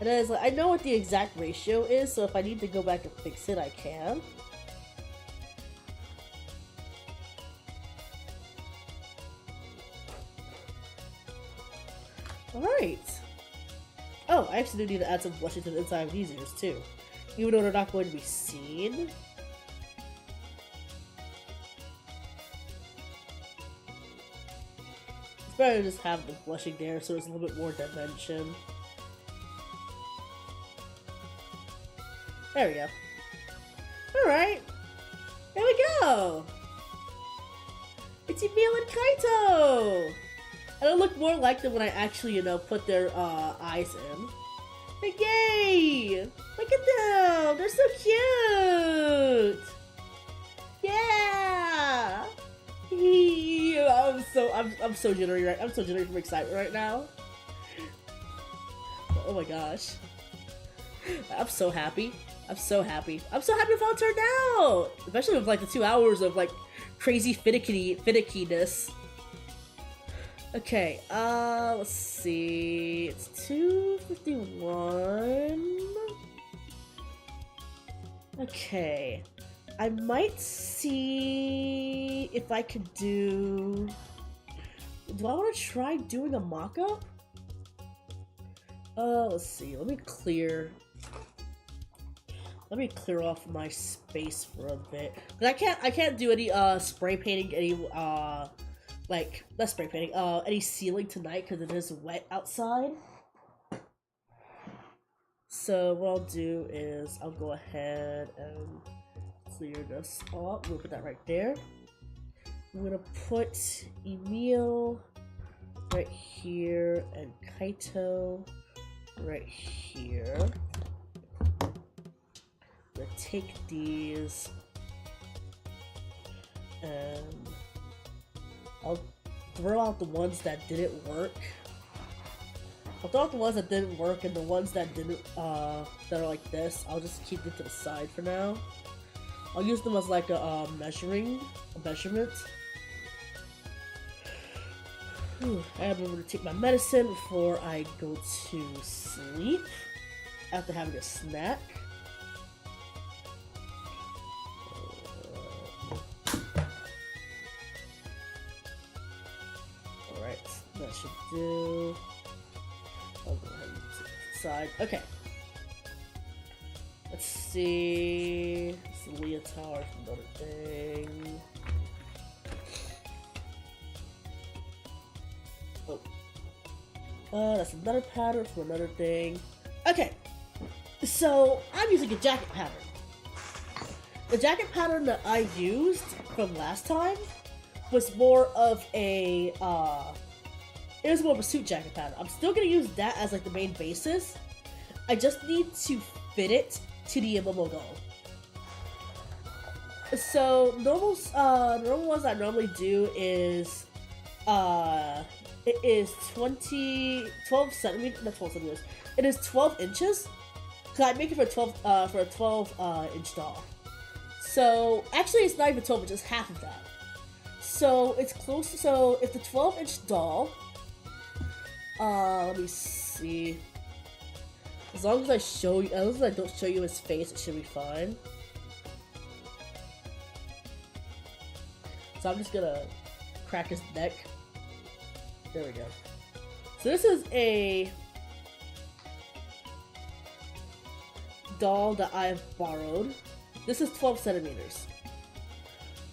And then it's like, I know what the exact ratio is, so if I need to go back and fix it, I can. Alright. Oh, I actually do need to add some blushing to the inside of these ears too. Even though they're not going to be seen. It's better to just have the blushing there so there's a little bit more dimension. There we go. Alright. There we go! It's Emil and KAITO! And it'll look more like them when I actually, you know, put their eyes in. Like, yay! Look at them! They're so cute! Yeah! I'm so jittery right. I'm so jittery from excitement right now. Oh my gosh! I'm so happy. I'm so happy. I'm so happy with how it turned out, especially with like the 2 hours of like crazy finickiness. Okay, let's see. It's 2:51. Okay, I might see if I could do. Do I want to try doing a mock-up? Let's see. Let me clear off my space for a bit. Cause I can't do any spray painting, any like not spray painting, any ceiling tonight because it is wet outside. So what I'll do is I'll go ahead and clear this up. We'll put that right there. I'm gonna put Emil right here and KAITO right here. I'm gonna take these and I'll throw out the ones that didn't work. I'll throw out the ones that didn't work, and the ones that didn't, that are like this, I'll just keep them to the side for now. I'll use them as like a measurement. I am able to take my medicine before I go to sleep after having a snack. Alright, that should do. I'll go ahead and put it aside. Okay. Let's see. It's the Leah Tower from another thing. Oh. That's another pattern from another thing. Okay. So, I'm using a jacket pattern. The jacket pattern that I used from last time was more of a, it was more of a suit jacket pattern. I'm still gonna use that as like the main basis. I just need to fit it to the Momo doll. So normal ones I normally do is it is 12 centimeters, not 12 centimeters. It is 12 inches. Cause I make it for a 12 inch doll. So actually it's not even 12 inches, half of that. So it's close. So if the 12 inch doll, let me see. As long as I show you, as long as I don't show you his face, it should be fine. So I'm just gonna crack his neck. There we go. So this is a doll that I've borrowed. This is 12 centimeters.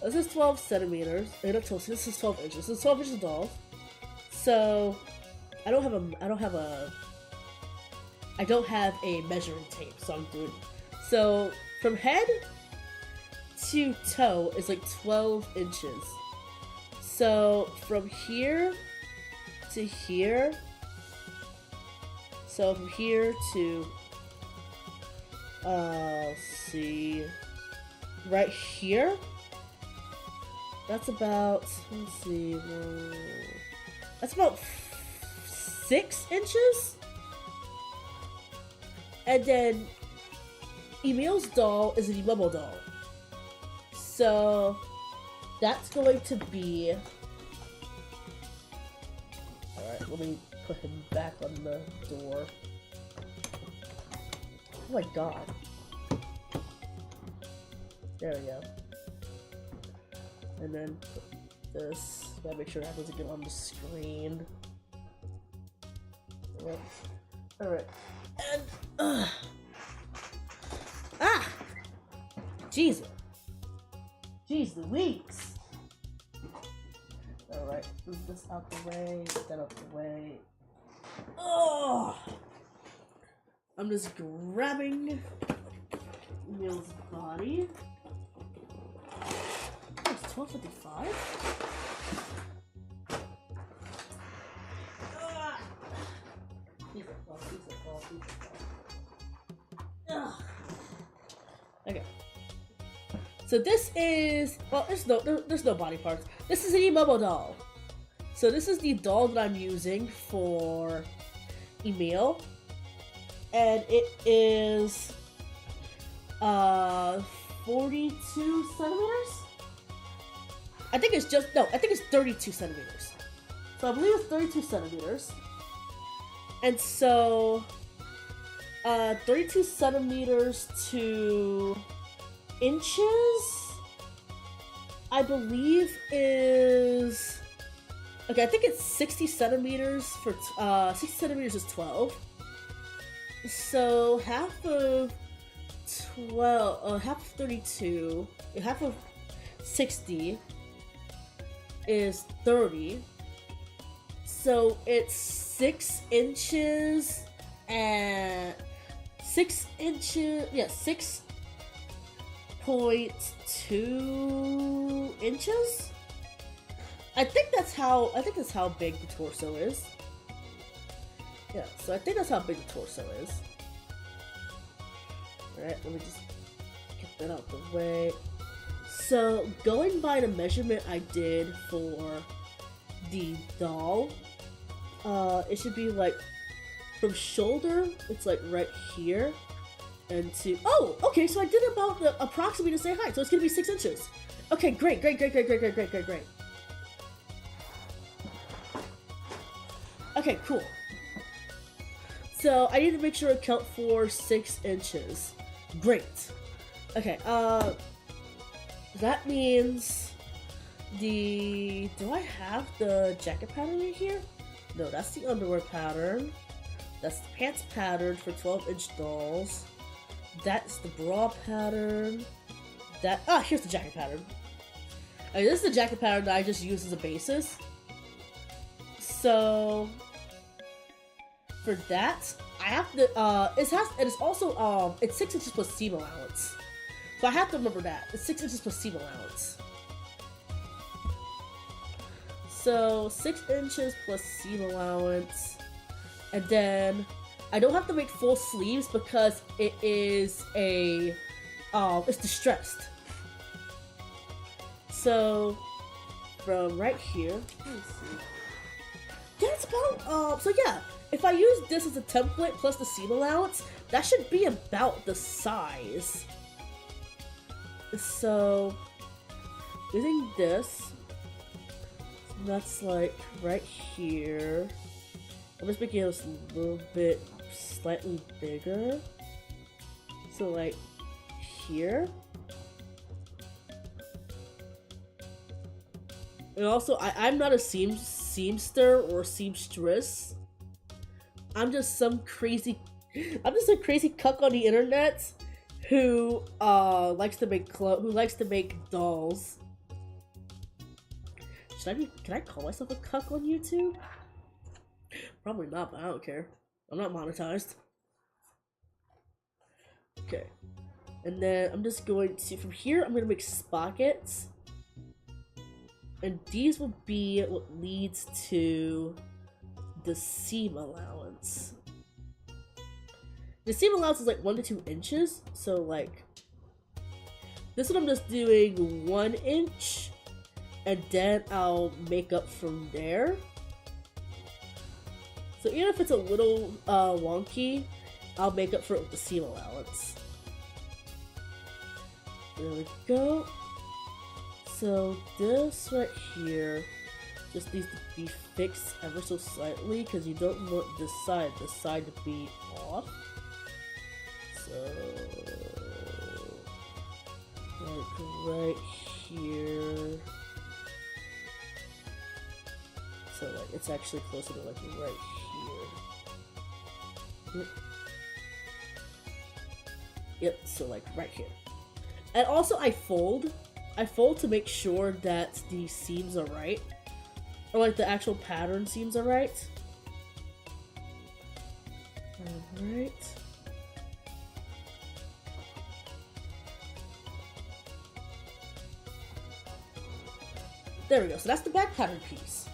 This is 12 centimeters. This is 12 inches. This is 12 inches doll. So I don't have a measuring tape, so I'm doing. So from head to toe is like 12 inches. So from here to here. So from here to let's see, right here. That's about, let's see, that's about 6 inches. And then Emil's doll is an Emomo doll. So that's going to be... Alright, let me put him back on the door. Oh my god. There we go. And then put this. Gotta make sure that doesn't get on the screen. Alright. And ah! Jesus. Jeez Louise. Alright, move this out the way, get that out the way. Oh! I'm just grabbing Emil's body. Oh, it's 12:55? Okay. So this is, well, there's no body parts. This is an Emomo doll. So this is the doll that I'm using for Emil, and it is 42 centimeters. I think it's 32 centimeters. So I believe it's 32 centimeters. And so 32 centimeters to inches, I believe is, okay, I think it's 60 centimeters for, 60 centimeters is 12. So half of 12, half of 32, half of 60 is 30. So it's 6 inches and 6 inches, yeah, 6.2 inches. I think that's how big the torso is. Yeah, so I think that's how big the torso is. Alright, let me just get that out the way. So, going by the measurement I did for the doll, it should be like from shoulder, it's like right here, and to, oh, okay, so I did about the approximately the same height, so it's gonna be 6 inches. Okay, great. Okay, cool. So I need to make sure I count for 6 inches. Great. Okay, that means do I have the jacket pattern in here? No, that's the underwear pattern. That's the pants pattern for 12-inch dolls. That's the bra pattern. Here's the jacket pattern. Okay, this is the jacket pattern that I just use as a basis. So for that, I have to, it is also, it's 6 inches plus seam allowance. So I have to remember that. It's 6 inches plus seam allowance. So 6 inches plus seam allowance. And then I don't have to make full sleeves because it is it's distressed. So from right here, let's see. Yeah, it's about, so yeah, if I use this as a template plus the seam allowance, that should be about the size. So, using this, that's like right here. I'm just making it a little bit slightly bigger. So like here. And also, I'm not a seamster or seamstress. I'm just a crazy cuck on the internet who likes to make dolls. Can I call myself a cuck on YouTube? Probably not, but I don't care. I'm not monetized. Okay. And then I'm just going to, from here, I'm going to make sprockets. And these will be what leads to the seam allowance. The seam allowance is like 1 to 2 inches. So like, this one I'm just doing 1 inch. And then I'll make up from there. So even if it's a little wonky, I'll make up for it with the seam allowance. There we go. So this right here just needs to be fixed ever so slightly because you don't want this side to be off. So like right here. So like it's actually closer to like right here. Yep, so like right here. And also I fold to make sure that the seams are right. Or like the actual pattern seams are right. Alright. There we go, so that's the back pattern piece.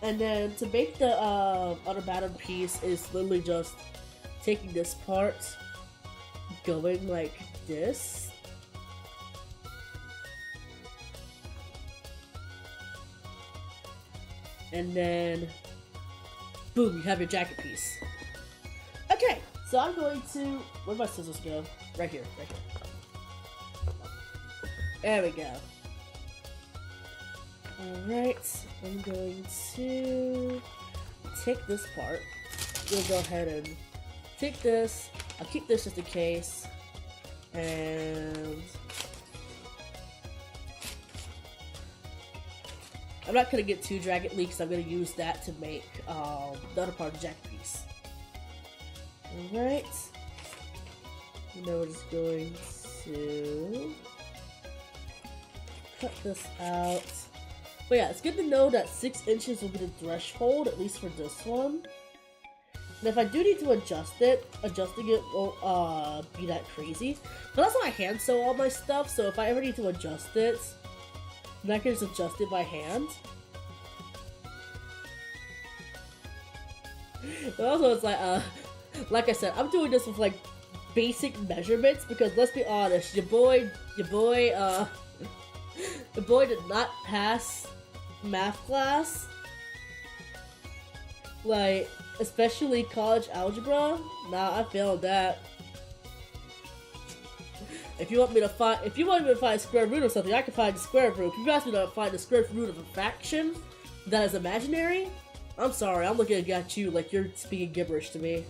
And then to make the other pattern piece is literally just taking this part, going like this. And then, boom, you have your jacket piece. Okay, so I'm going to, where'd my scissors go? Right here, right here. There we go. Alright, I'm going to take this part. We'll go ahead and take this. I'll keep this just in case. And I'm not going to get too jaggedly because I'm going to use that to make the other part of the jacket piece. Alright. Now we're just going to cut this out. But yeah, it's good to know that 6 inches will be the threshold, at least for this one. And if I do need to adjust it, adjusting it won't be that crazy. But that's how I hand sew all my stuff, so if I ever need to adjust it, then I can just adjust it by hand. But also it's like I said, I'm doing this with like basic measurements because let's be honest, your boy did not pass math class. Like, especially college algebra. Nah, I failed that. If you want me to find square root of something, I can find the square root. If you ask me to find the square root of a fraction that is imaginary, I'm sorry, I'm looking at you like you're speaking gibberish to me.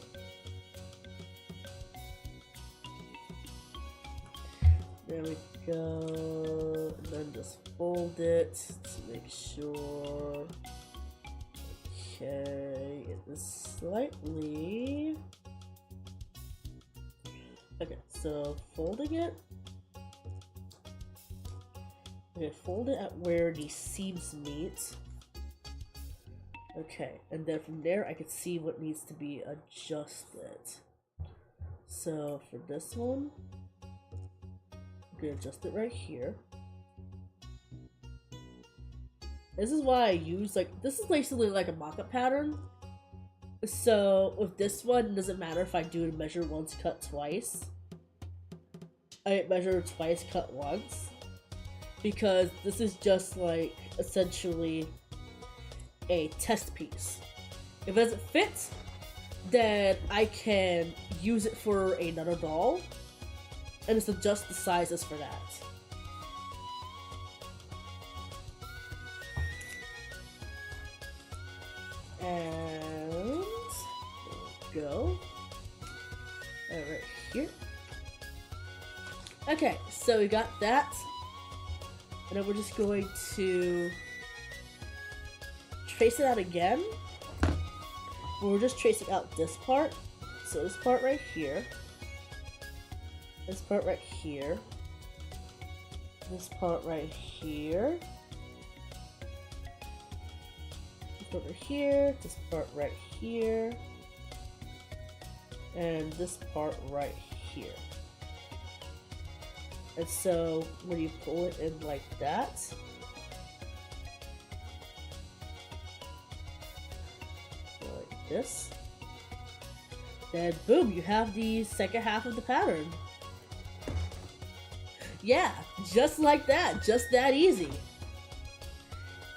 There we go. And then just fold it to make sure. Okay, it is slightly. Okay, so folding it. Okay, fold it at where the seams meet. Okay, and then from there I can see what needs to be adjusted. So for this one, I'm gonna adjust it right here. This is why I use, like, this is basically like a mock-up pattern. So with this one, it doesn't matter if I do measure once, cut twice. I measure twice, cut once. Because this is just like, essentially, a test piece. If it doesn't fit, then I can use it for another doll. And just adjust the sizes for that. And there we go. Right here. Okay, so we got that. And then we're just going to trace it out again. We're just tracing out this part. So this part right here. This part right here. This part right here. Over here, this part right here, and this part right here. And so when you pull it in like that, like this, then boom, you have the second half of the pattern. Yeah, just like that, just that easy.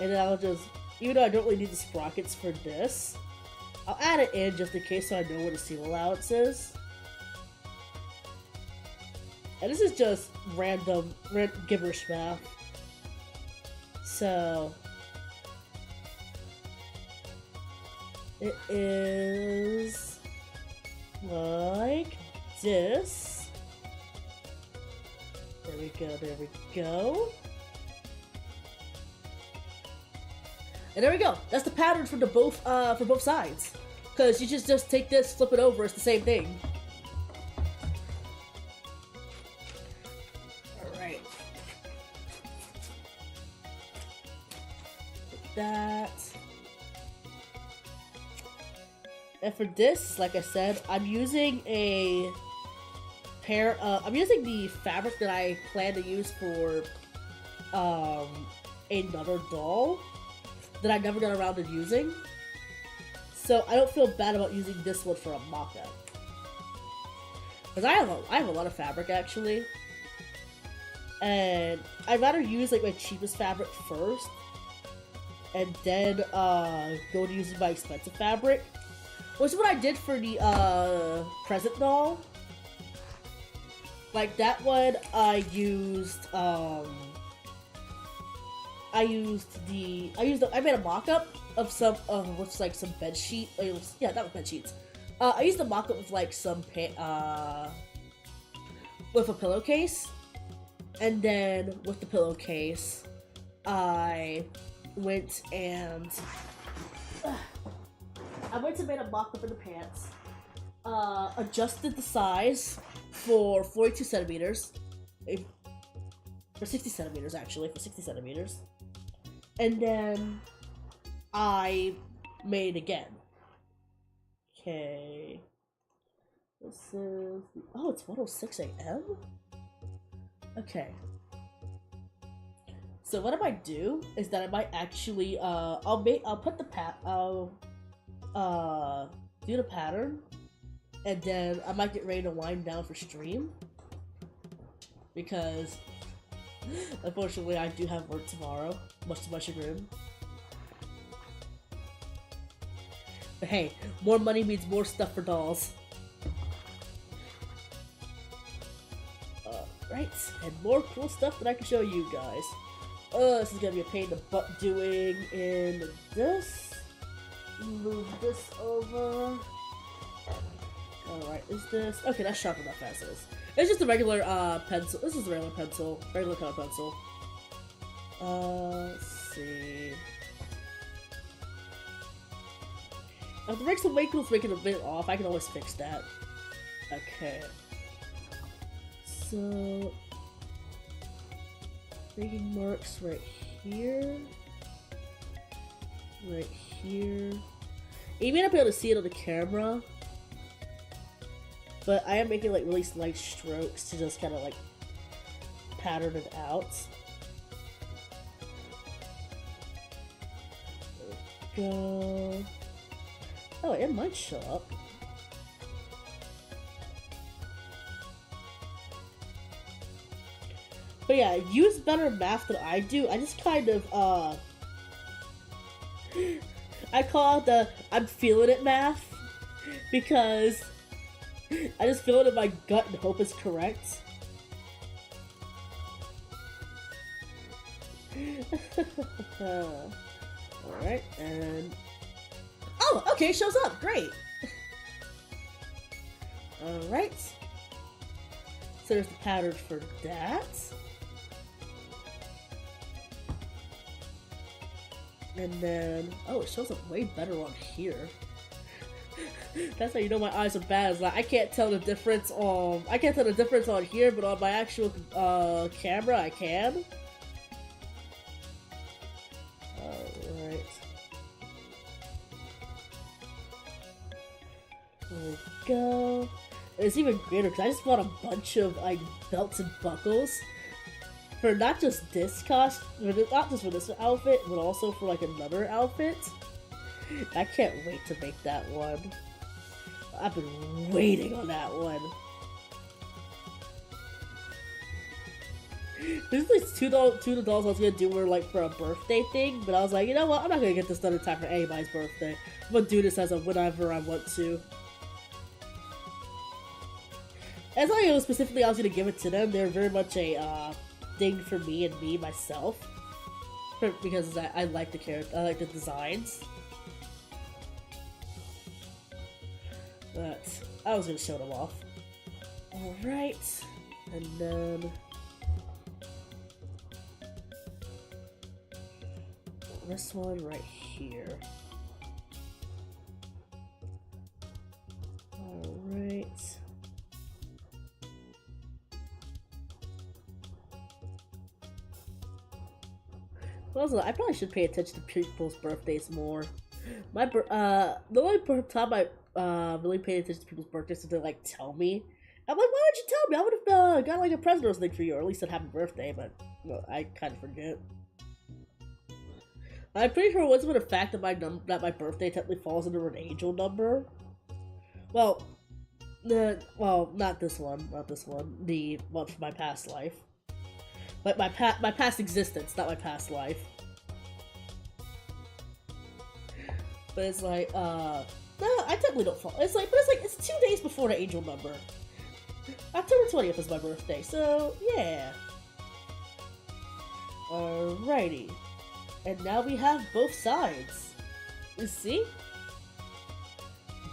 And then I'll just, even though I don't really need the sprockets for this, I'll add it in just in case so I know where the seam allowance is. And this is just random gibberish math. So it is like this. There we go, there we go. And there we go. That's the pattern for both sides. Cause you just take this, flip it over, it's the same thing. Alright. That. And for this, like I said, I'm using a pair I'm using the fabric that I plan to use for another doll that I never got around to using. So I don't feel bad about using this one for a mock-up. Because I have a lot of fabric actually. And I'd rather use like my cheapest fabric first and then go to using my expensive fabric. Which is what I did for the present doll. Like that one I made a mock-up of some with like some bed sheet. Yeah, that was bed sheets. I used the mock-up with like some with a pillowcase, and then with the pillowcase, I went and made a mock-up in the pants. Adjusted the size for 42 centimeters, for 60 centimeters actually, for 60 centimeters. And then I made it again. Okay. This is... Oh, it's 1:06 a.m.? Okay. So what I might do is that I might actually, I'll put the do the pattern, and then I might get ready to wind down for stream. Because unfortunately, I do have work tomorrow, much to my chagrin. But hey, more money means more stuff for dolls. Alright, and more cool stuff that I can show you guys. This is gonna be a pain in the butt doing in this. Move this over. Alright, is this... Okay, that's sharp enough as is. It's just a regular, pencil. This is a regular pencil. Regular color pencil. Let's see. If the Rick's Awakening's making a bit off, I can always fix that. Okay. So... making marks right here. Right here. You may not be able to see it on the camera, but I am making like really light strokes to just kind of like pattern it out. There we go. Oh, it might show up. But yeah, use better math than I do. I just kind of, I call it the I'm feeling it math, because I just feel it in my gut and hope it's correct. Alright, and... Oh, okay, it shows up! Great! Alright. So there's the pattern for that. And then... Oh, it shows up way better on here. That's how you know my eyes are bad. It's like I can't tell the difference on... I can't tell the difference on here, but on my actual camera I can. Alright. There we go. And it's even greater because I just bought a bunch of like belts and buckles for not just this costume, not just for this outfit, but also for like another outfit. I can't wait to make that one. I've been waiting on that one. There's like two of the dolls I was gonna do were like for a birthday thing, but I was like, you know what? I'm not gonna get this done in time for anybody's birthday. I'm gonna do this as a whatever I want to. As I know specifically, I was gonna give it to them. They're very much a thing for me and myself, because I like the character, I like the designs. But I was gonna show them off. All right, and then this one right here. All right. Also, I probably should pay attention to people's birthdays more. The only time I really paid attention to people's birthdays is they like tell me. I'm like, why didn't you tell me? I would have got like a present or something for you, or at least said happy birthday. But well, I kind of forget. I'm pretty sure it wasn't the fact that my birthday technically falls under an angel number. Well, not this one, The one from my past life. Like my past existence, not my past life. But it's like, no, I technically don't fall. It's 2 days before the angel number. October 20th is my birthday, so yeah. Alrighty. And now we have both sides. You see?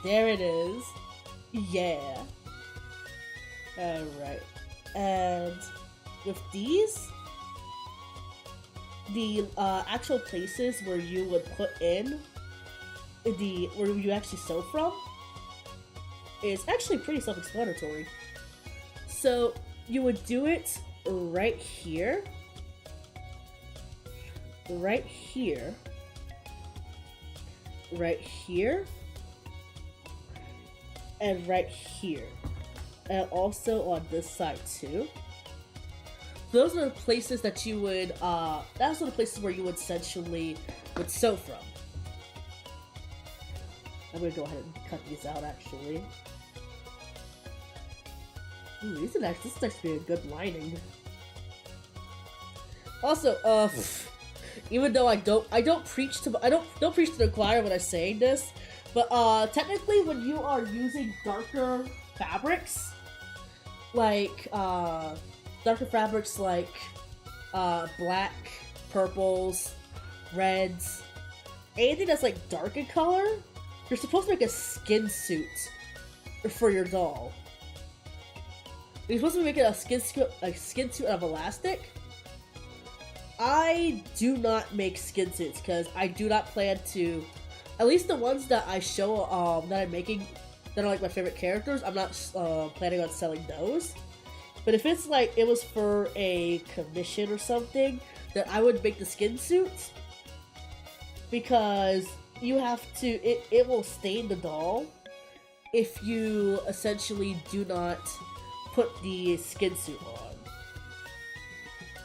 There it is. Yeah. Alright. And with these, the actual places where you would put in where you actually sew from is actually pretty self-explanatory. So you would do it right here, right here, right here, and right here, and also on this side too. Those are the places that you would, those are the places where you would essentially would sew from. I'm gonna go ahead and cut these out, actually. Ooh, this is actually a good lining. Also, even though I don't preach to the choir when I say this, but technically when you are using darker fabrics, like black, purples, reds, anything that's like dark in color, you're supposed to make a skin suit for your doll. You're supposed to make it a skin suit out of elastic. I do not make skin suits because I do not plan to. At least the ones that I show that I'm making that are like my favorite characters, I'm not planning on selling those. But if it's like it was for a commission or something, then I would make the skin suits, because you have to. It will stain the doll if you essentially do not put the skin suit on.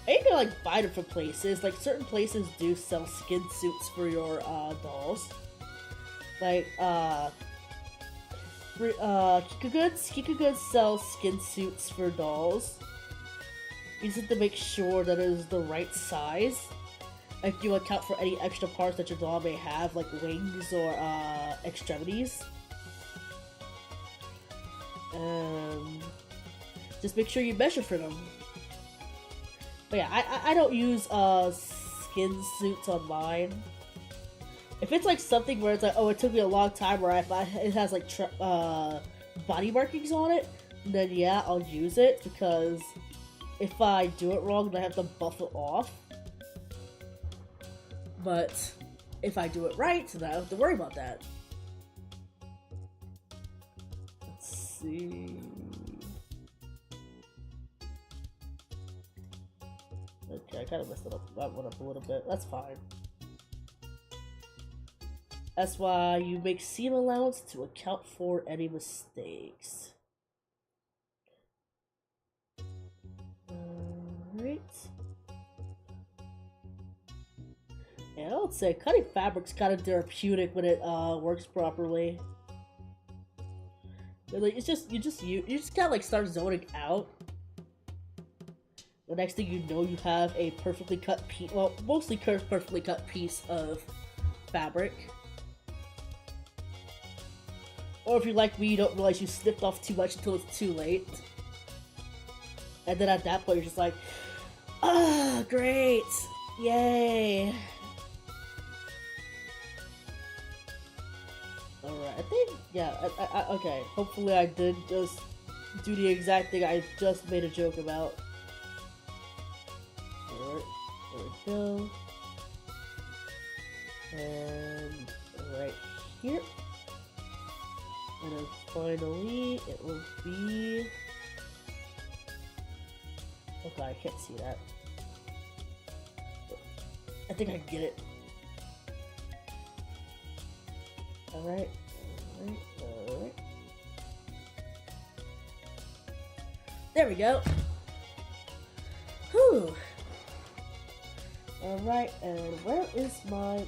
And you can like buy them from places. Like certain places do sell skin suits for your dolls. Like Kika Goods sells skin suits for dolls. You just have to make sure that it is the right size. Like you account for any extra parts that your doll may have, like wings or extremities. Just make sure you measure for them. But yeah, I don't use skin suits on mine. If it's like something where it's like, oh, it took me a long time, or it has like body markings on it, then yeah, I'll use it, because if I do it wrong, then I have to buff it off. But if I do it right, then I don't have to worry about that. Let's see. Okay, I kind of messed that one up a little bit. That's fine. That's why you make seam allowance to account for any mistakes. Alright. Yeah, I would say cutting fabric's kind of therapeutic when it works properly. But, like, you just kind of like start zoning out. The next thing you know, you have a perfectly cut piece, well, mostly perfectly cut piece of fabric. Or if you're like me, you don't realize you snipped off too much until it's too late. And then at that point, you're just like, ah, great! Yay! Alright, I think, yeah, okay. Hopefully I did just do the exact thing I just made a joke about. Alright, there we go. And right here. And then finally, it will be... Oh god, I can't see that. I think I get it. Alright, alright, alright. There we go. Whew. Alright, and where is my...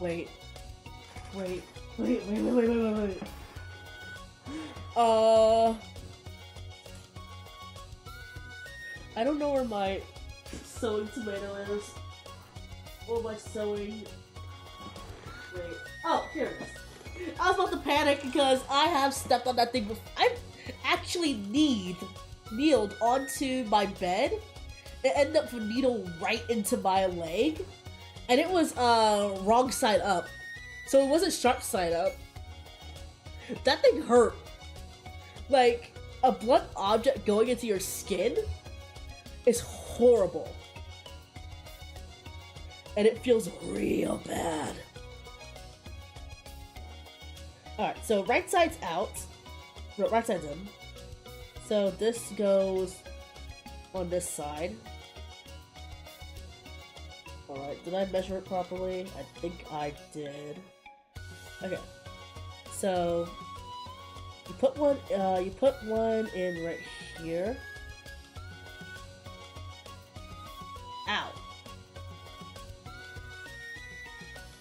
Wait. I don't know where my sewing tomato is. Or my sewing... Wait. Oh, here it is. I was about to panic because I have stepped on that thing before. I actually kneeled onto my bed. It ended up with a needle right into my leg. And it was wrong side up. So it wasn't sharp side up. That thing hurt. Like, a blunt object going into your skin is horrible. And it feels real bad. Alright, so right side's out. Right side's in. So this goes on this side. Alright, did I measure it properly? I think I did. Okay. So you put one in right here. Ow.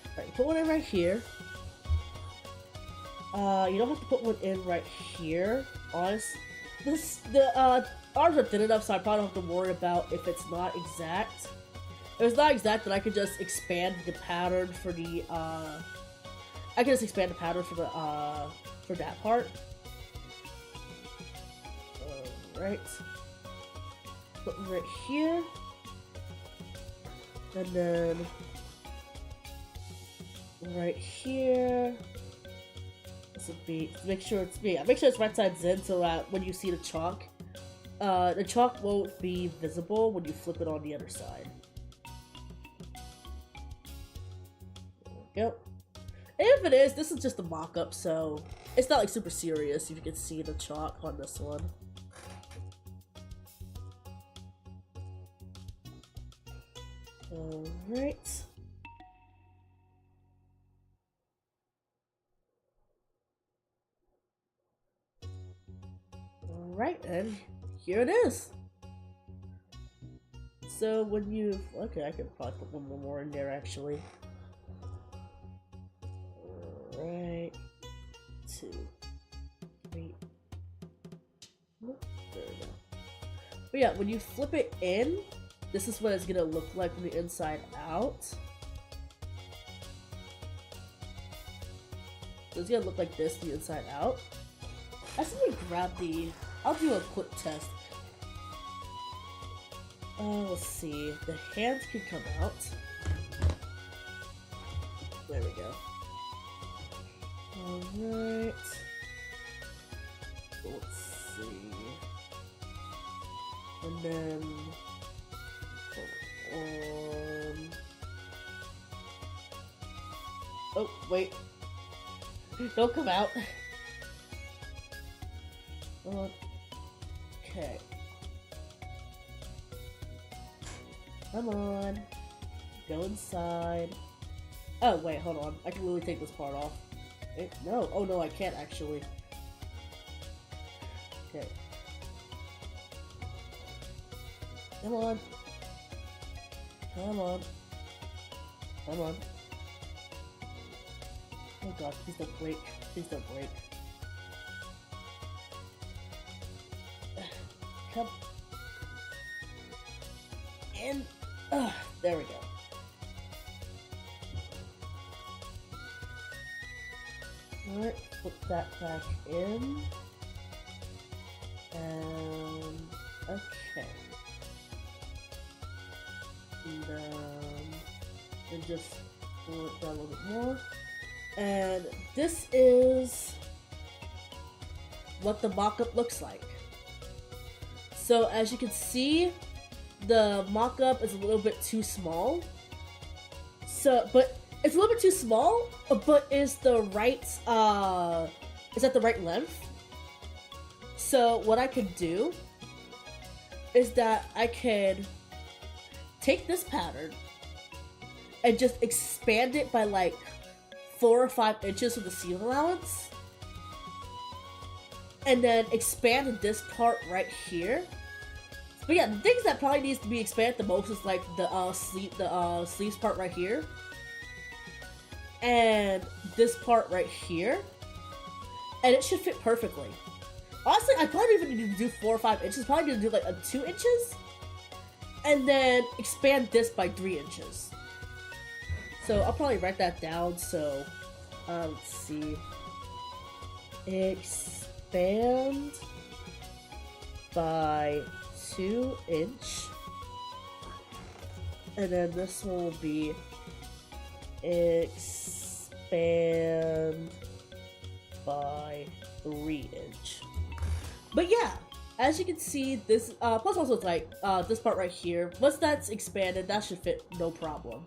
Alright, you put one in right here. You don't have to put one in right here. Honestly, the arms are thin enough, so I probably don't have to worry about if it's not exact. If it's not exact, then I could just expand the pattern for the I can just expand the pattern for the for that part. Alright. Put one right here. And then right here. This would be, make sure it's right side's in so that when you see the chalk won't be visible when you flip it on the other side. There we go. And if it is, this is just a mock-up, so it's not like super serious if you can see the chalk on this one. Alright. Alright, and here it is. So when you... Okay, I could probably put one more in there, actually. Alright. 2, 3. Oh, there we go. But yeah, when you flip it in, this is what it's gonna look like from the inside out. So it's gonna look like this, the inside out. I just need to grab the... I'll do a quick test. Let's see. The hands can come out. There we go. Alright. Let's see. And then... Hold on. Oh, wait. Don't come out. Okay. Come on. Go inside. Oh, wait, hold on. I can really take this part off. No. Oh, no, I can't, actually. Okay. Come on. Come on. Come on. Oh god, please don't break. Please don't break. come. And, there we go. Alright, put that back in. And, okay. And just pull it down a little bit more. And this is what the mock-up looks like. So as you can see, the mock-up is a little bit too small. But it's a little bit too small, but is the right, is at the right length. So what I could do is that I could take this pattern and just expand it by like 4 or 5 inches with the seam allowance. And then expand this part right here. But yeah, the things that probably needs to be expanded the most is like the sleeves part right here. And this part right here. And it should fit perfectly. Honestly, I probably don't even need to do 4 or 5 inches. Probably need to do like a 2 inches. And then expand this by 3 inches. So I'll probably write that down. So, let's see. Expand by 2 inch. And then this one will be expand by 3 inch. But yeah, as you can see, this plus also it's like this part right here. Once that's expanded, that should fit no problem.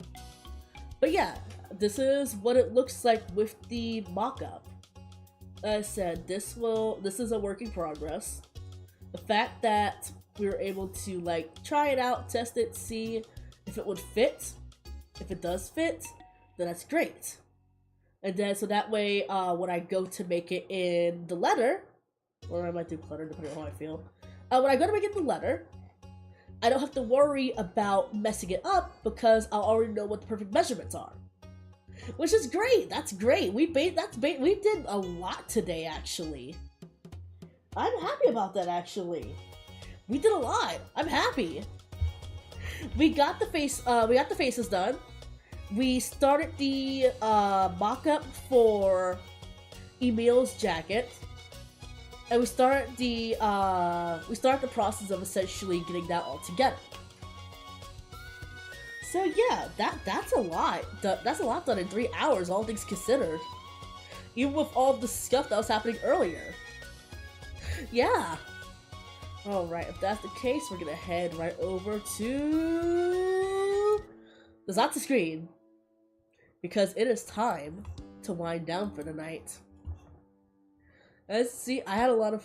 But yeah, this is what it looks like with the mock-up. Like I said, this is a work in progress. The fact that we were able to like try it out, test it, see if it would fit. If it does fit, then that's great. And then so that way, when I go to make it in the letter, or I might do clutter depending on how I feel. When I go to make it in the letter, I don't have to worry about messing it up because I'll already know what the perfect measurements are. Which is great. That's great. We did a lot today, actually. I'm happy about that, actually. We did a lot. I'm happy. We got the faces done. We started the mock-up for Emil's jacket. And we started the process of essentially getting that all together. So yeah, that's a lot. That's a lot done in 3 hours, all things considered. Even with all the stuff that was happening earlier. Yeah. Alright, if that's the case, we're gonna head right over to the Zatsu screen. Because it is time to wind down for the night. Let's see, I had a lot of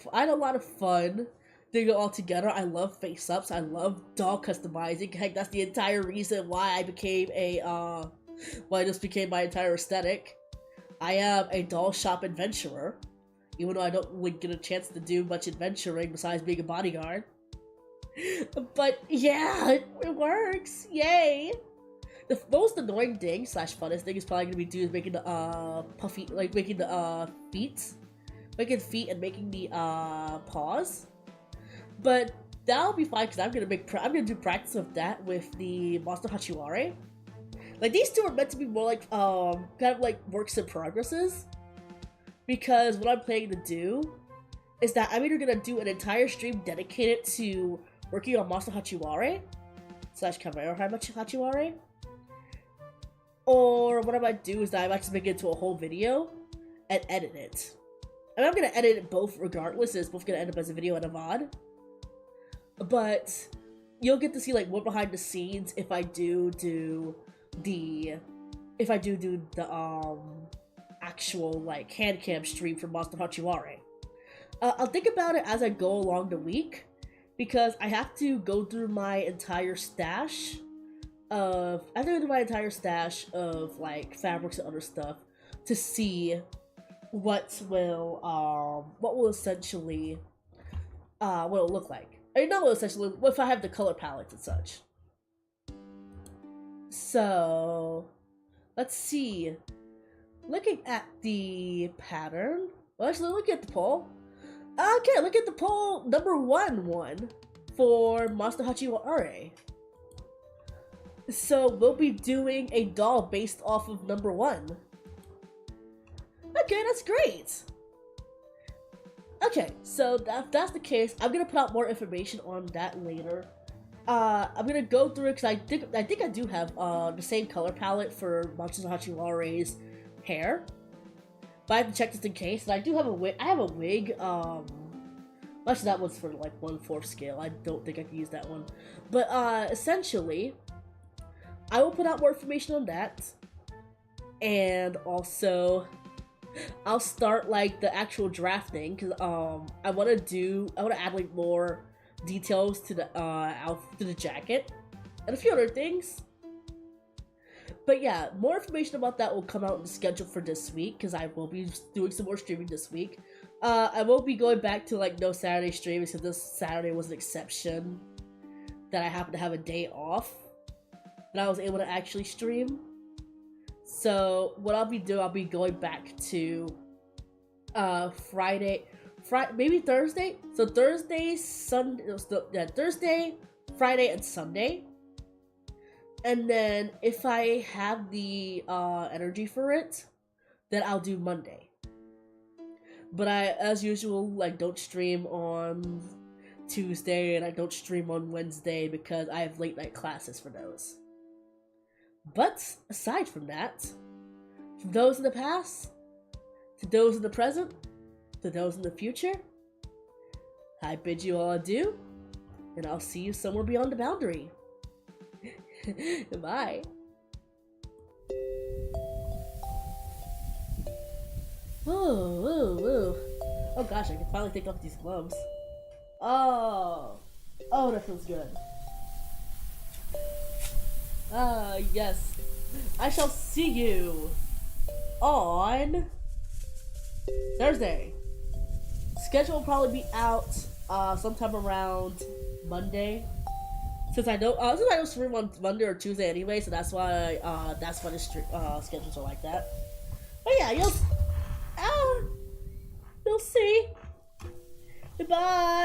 fun doing it all together. I love face-ups. I love doll customizing. Heck, that's the entire reason why I became why this became my entire aesthetic. I am a doll shop adventurer, even though I don't really get a chance to do much adventuring besides being a bodyguard. But yeah, it works. Yay! The most annoying thing / funnest thing is probably gonna be making the puffy, like making the feet. Making feet and making the paws, but that'll be fine because I'm gonna do practice of that with the Monster Hachiware. Like these two are meant to be more like kind of like works in progresses, because what I'm planning to do is that I'm either gonna do an entire stream dedicated to working on Monster Hachiware / Kamera Hachiware, or what I might do is that I might just make it into a whole video and edit it. And I'm gonna edit it both regardless, it's both gonna end up as a video and a VOD. But you'll get to see like more behind the scenes if I do the actual like hand cam stream for Monster Hachiware. I'll think about it as I go along the week, because I have to go through my entire stash of like fabrics and other stuff to see what will essentially what it'll look like. I mean, not what essentially, if I have the color palettes and such. So let's see. Looking at the pattern. Well, actually, look at the poll. Okay, look at the poll number one. for Monster Hachiwara. So we'll be doing a doll based off of number 1. Okay, that's great. Okay, so if that's the case, I'm gonna put out more information on that later. I'm gonna go through it because I think I do have the same color palette for Monster Hachiwara's hair, but I have to check just in case. And I do have a wig. I have a wig. Actually, that one's for like 1/4 scale. I don't think I can use that one. But essentially, I will put out more information on that, and also I'll start like the actual drafting because I want to add like more details to the jacket and a few other things. But yeah, more information about that will come out in the schedule for this week because I will be doing some more streaming this week. I won't be going back to like no Saturday streams because this Saturday was an exception that I happened to have a day off that I was able to actually stream. So what I'll be doing, I'll be going back to Friday, maybe Thursday. So Thursday, Thursday, Friday, and Sunday. And then if I have the energy for it, then I'll do Monday. But I, as usual, like don't stream on Tuesday and I don't stream on Wednesday because I have late night classes for those. But aside from that, from those in the past, to those in the present, to those in the future, I bid you all adieu, and I'll see you somewhere beyond the boundary. Bye. Oh gosh, I can finally take off these gloves. Oh, that feels good. Yes. I shall see you on Thursday. Schedule will probably be out sometime around Monday. Since I don't stream on Monday or Tuesday anyway, so that's why the schedules are like that. But yeah, you'll see. Goodbye.